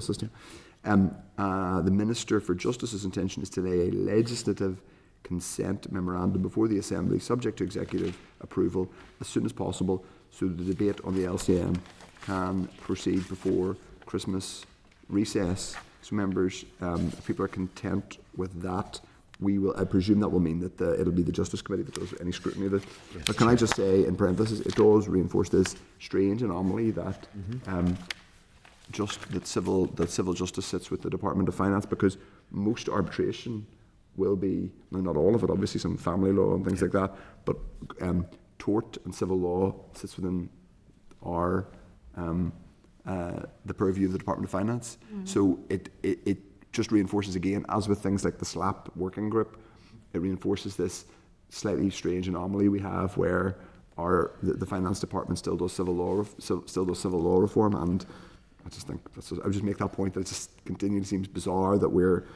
system. The Minister for Justice's intention is to lay a legislative consent memorandum before the Assembly, subject to executive approval, as soon as possible, so that the debate on the LCM can proceed before Christmas recess. So members, if people are content with that, I presume that will mean that it'll be the Justice Committee that does any scrutiny of it. Yes, but can I just say, in parentheses, it does reinforce this strange anomaly that that civil justice sits with the Department of Finance, because most arbitration will be, not all of it, obviously some family law and things like that, but tort and civil law sits within our the purview of the Department of Finance. So it just reinforces again, as with things like the SLAP working group, it reinforces this slightly strange anomaly we have where the finance department still does civil law reform, and I just think I would just make that point that it just continually seems bizarre that we're,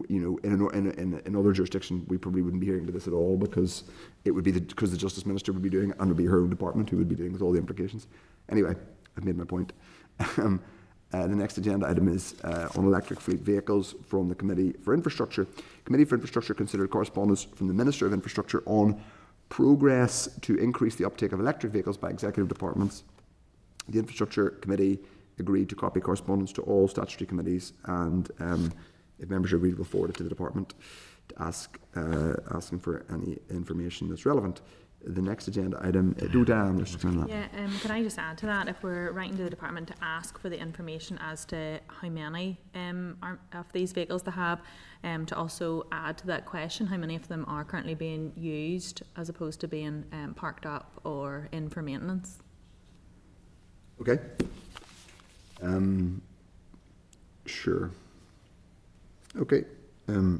in other jurisdictions we probably wouldn't be hearing to this at all, because it would be because the Justice Minister would be doing it, and it would be her own department who would be dealing with all the implications. Anyway, I've made my point. The next agenda item is on electric fleet vehicles from the Committee for Infrastructure. Committee for Infrastructure considered correspondence from the Minister of Infrastructure on progress to increase the uptake of electric vehicles by executive departments. The Infrastructure Committee agreed to copy correspondence to all statutory committees, and if members agreed, will forward it to the department to asking for any information that's relevant. The next agenda item, can I just add to that? If we're writing to the department to ask for the information as to how many of these vehicles they have, to also add to that question how many of them are currently being used as opposed to being parked up or in for maintenance. Okay. Sure. Okay. The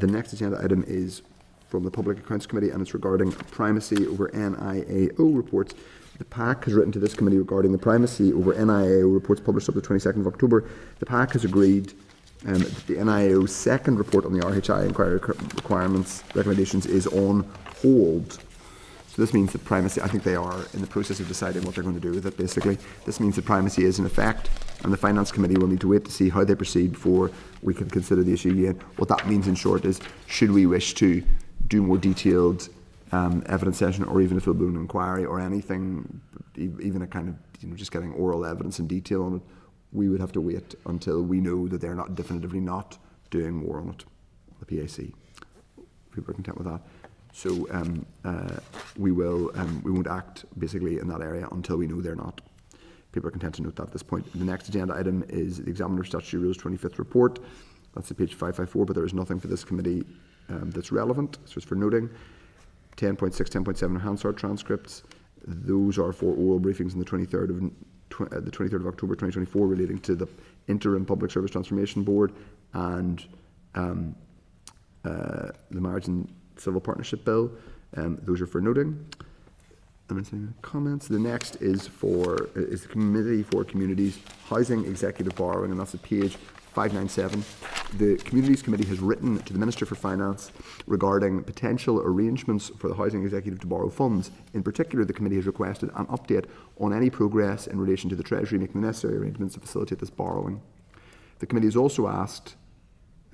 next agenda item is from the Public Accounts Committee, and it's regarding primacy over NIAO reports. The PAC has written to this committee regarding the primacy over NIAO reports published up to the 22nd of October. The PAC has agreed that the NIAO's second report on the RHI inquiry requirements recommendations is on hold. So this means that primacy, I think they are in the process of deciding what they're going to do with it, basically. This means that primacy is in effect, and the Finance Committee will need to wait to see how they proceed before we can consider the issue again. What that means in short is, should we wish to do more detailed evidence session, or even a full-blown inquiry, or anything, even a kind of, just getting oral evidence and detail on it, we would have to wait until we know that they're not definitively not doing more on it, the PAC. People are content with that. So we won't act basically in that area until we know they're not. People are content to note that at this point. The next agenda item is the Examiner Statutory Rules 25th report. That's at page 554, but there is nothing for this committee that's relevant. So it's for noting. 10.6, 10.7 Hansard transcripts. Those are for oral briefings on the 23rd of October 2024 relating to the Interim Public Service Transformation Board and the Marriage and Civil Partnership Bill. Those are for noting. Comments. The next is the Committee for Communities Housing Executive Borrowing, and that's at page 597. The Communities Committee has written to the Minister for Finance regarding potential arrangements for the Housing Executive to borrow funds. In particular, the committee has requested an update on any progress in relation to the Treasury making the necessary arrangements to facilitate this borrowing. The committee has also asked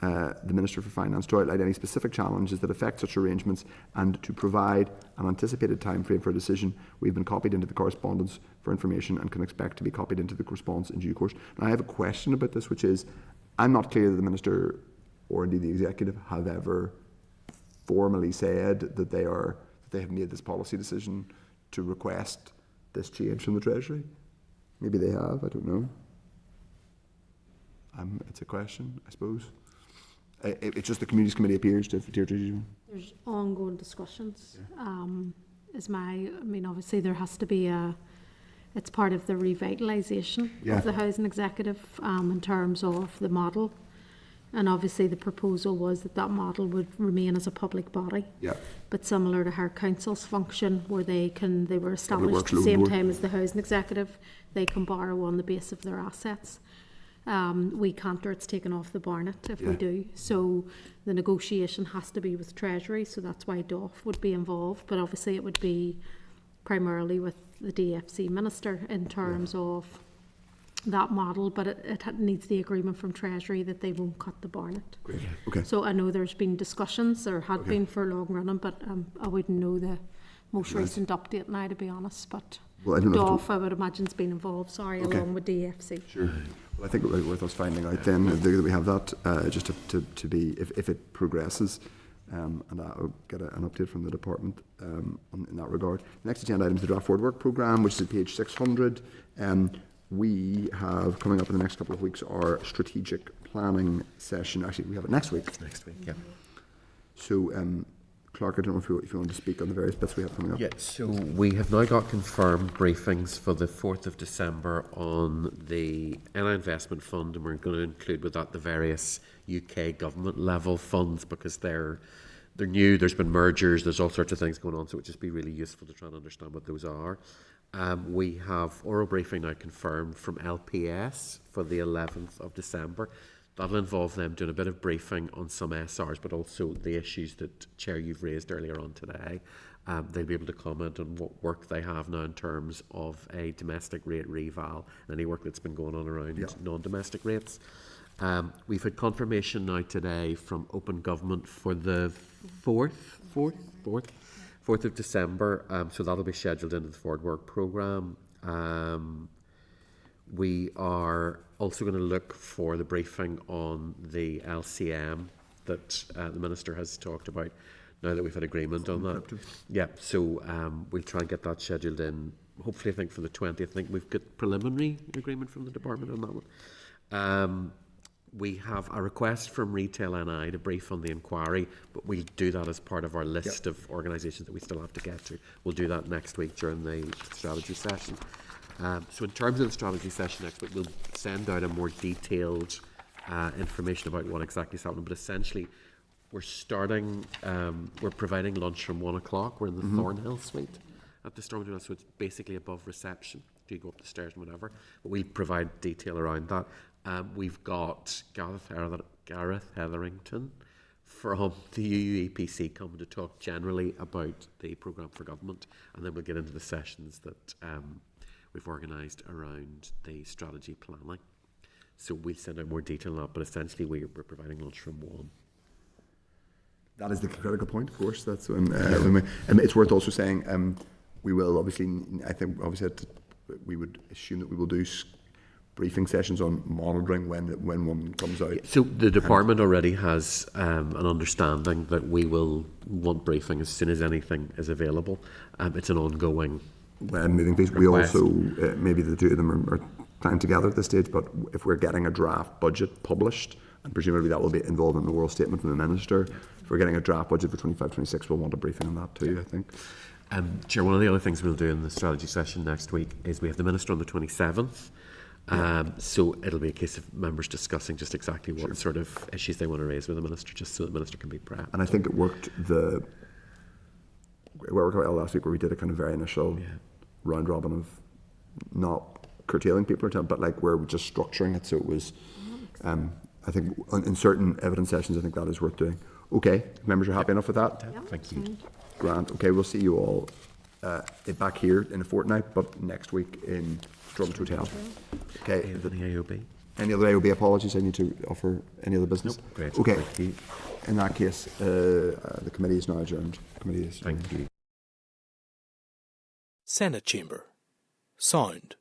the Minister for Finance to outline any specific challenges that affect such arrangements and to provide an anticipated timeframe for a decision. We've been copied into the correspondence for information and can expect to be copied into the response in due course. Now, I have a question about this, which is, I'm not clear that the Minister or indeed the Executive have ever formally said that they have made this policy decision to request this change from the Treasury. Maybe they have, I don't know. It's a question, I suppose. It's just the Communities Committee appears to There's ongoing discussions. Obviously there has to be it's part of the revitalisation of the Housing Executive in terms of the model. And obviously the proposal was that model would remain as a public body. Yeah. But similar to how councils function, where they were established at the same time as the Housing Executive, they can borrow on the base of their assets. We can't, or it's taken off the Barnett if we do. So the negotiation has to be with Treasury, so that's why DOF would be involved. But obviously it would be primarily with the DFC Minister in terms of that model, but it needs the agreement from Treasury that they won't cut the Barnett. Great. Okay. So I know there's been discussions, or had been for long running, but I wouldn't know the most recent update now, to be honest. But DOF, I would imagine, has been involved, along with DFC. Sure. Well, I think it would be worth us finding out then that we have that, just to be, if it progresses, and I'll get an update from the department in that regard. The next agenda item is the Draft Forward Work Programme, which is at page 600. We have, coming up in the next couple of weeks, our strategic planning session. Actually, we have it next week. Next week, yeah. So, Clark, I don't know if you want to speak on the various bits we have coming up. Yeah, so we have now got confirmed briefings for the 4th of December on the NI Investment Fund, and we're going to include with that the various UK government level funds, because they're new, there's been mergers, there's all sorts of things going on, so it would just be really useful to try and understand what those are. We have oral briefing now confirmed from LPS for the 11th of December. That'll involve them doing a bit of briefing on some SRs, but also the issues that, Chair, you've raised earlier on today. They'll be able to comment on what work they have now in terms of a domestic rate reval and any work that's been going on around non-domestic rates. We've had confirmation now today from Open Government for the 4th of December, so that'll be scheduled into the Forward Work Programme. We are also going to look for the briefing on the LCM that the Minister has talked about, now that we've had agreement on that. Yeah, so we'll try and get that scheduled in, hopefully I think for the 20th. I think we've got preliminary agreement from the Department on that one. We have a request from Retail NI to brief on the inquiry, but we'll do that as part of our list of organisations that we still have to get to. We'll do that next week during the strategy session. So in terms of the strategy session next week, we'll send out a more detailed information about what exactly is happening. But essentially, we're providing lunch from 1 o'clock. We're in the Thornhill suite at the Stormont, so it's basically above reception. Do you go up the stairs and whatever? But we'll provide detail around that. We've got Gareth Hetherington from the UUEPC coming to talk generally about the programme for government, and then we'll get into the sessions that we've organised around the strategy planning. So we'll send out more detail on that, but essentially we're providing lunch from 1. That is the critical point, of course. That's when it's worth also saying we will obviously, I think obviously we would assume that we will do briefing sessions on monitoring when one comes out. So the department already has an understanding that we will want briefing as soon as anything is available. It's an ongoing moving piece. We also, maybe the two of them are tying together at this stage, but if we're getting a draft budget published, And presumably that will be involved in the oral statement from the Minister. If we're getting a draft budget for 25-26, we'll want a briefing on that too, I think. Chair, one of the other things we'll do in the strategy session next week is we have the Minister on the 27th. So it'll be a case of members discussing just exactly what sort of issues they want to raise with the Minister, just so the Minister can be prepped. And I think it worked quite well last week, where we did a kind of very initial round robin of not curtailing people, but like where we're just structuring it. So it was, I think in certain evidence sessions, I think that is worth doing. Okay, members are happy enough with that? Thank you. Grant. Okay, we'll see you all back here in a fortnight, but next week in Stromness Hotel. Okay. The AOB. Any other AOB apologies I need to offer? Any other business? Nope. Great. Okay. Thank you. In that case, the committee is now adjourned. Thank you. Senate Chamber. Sound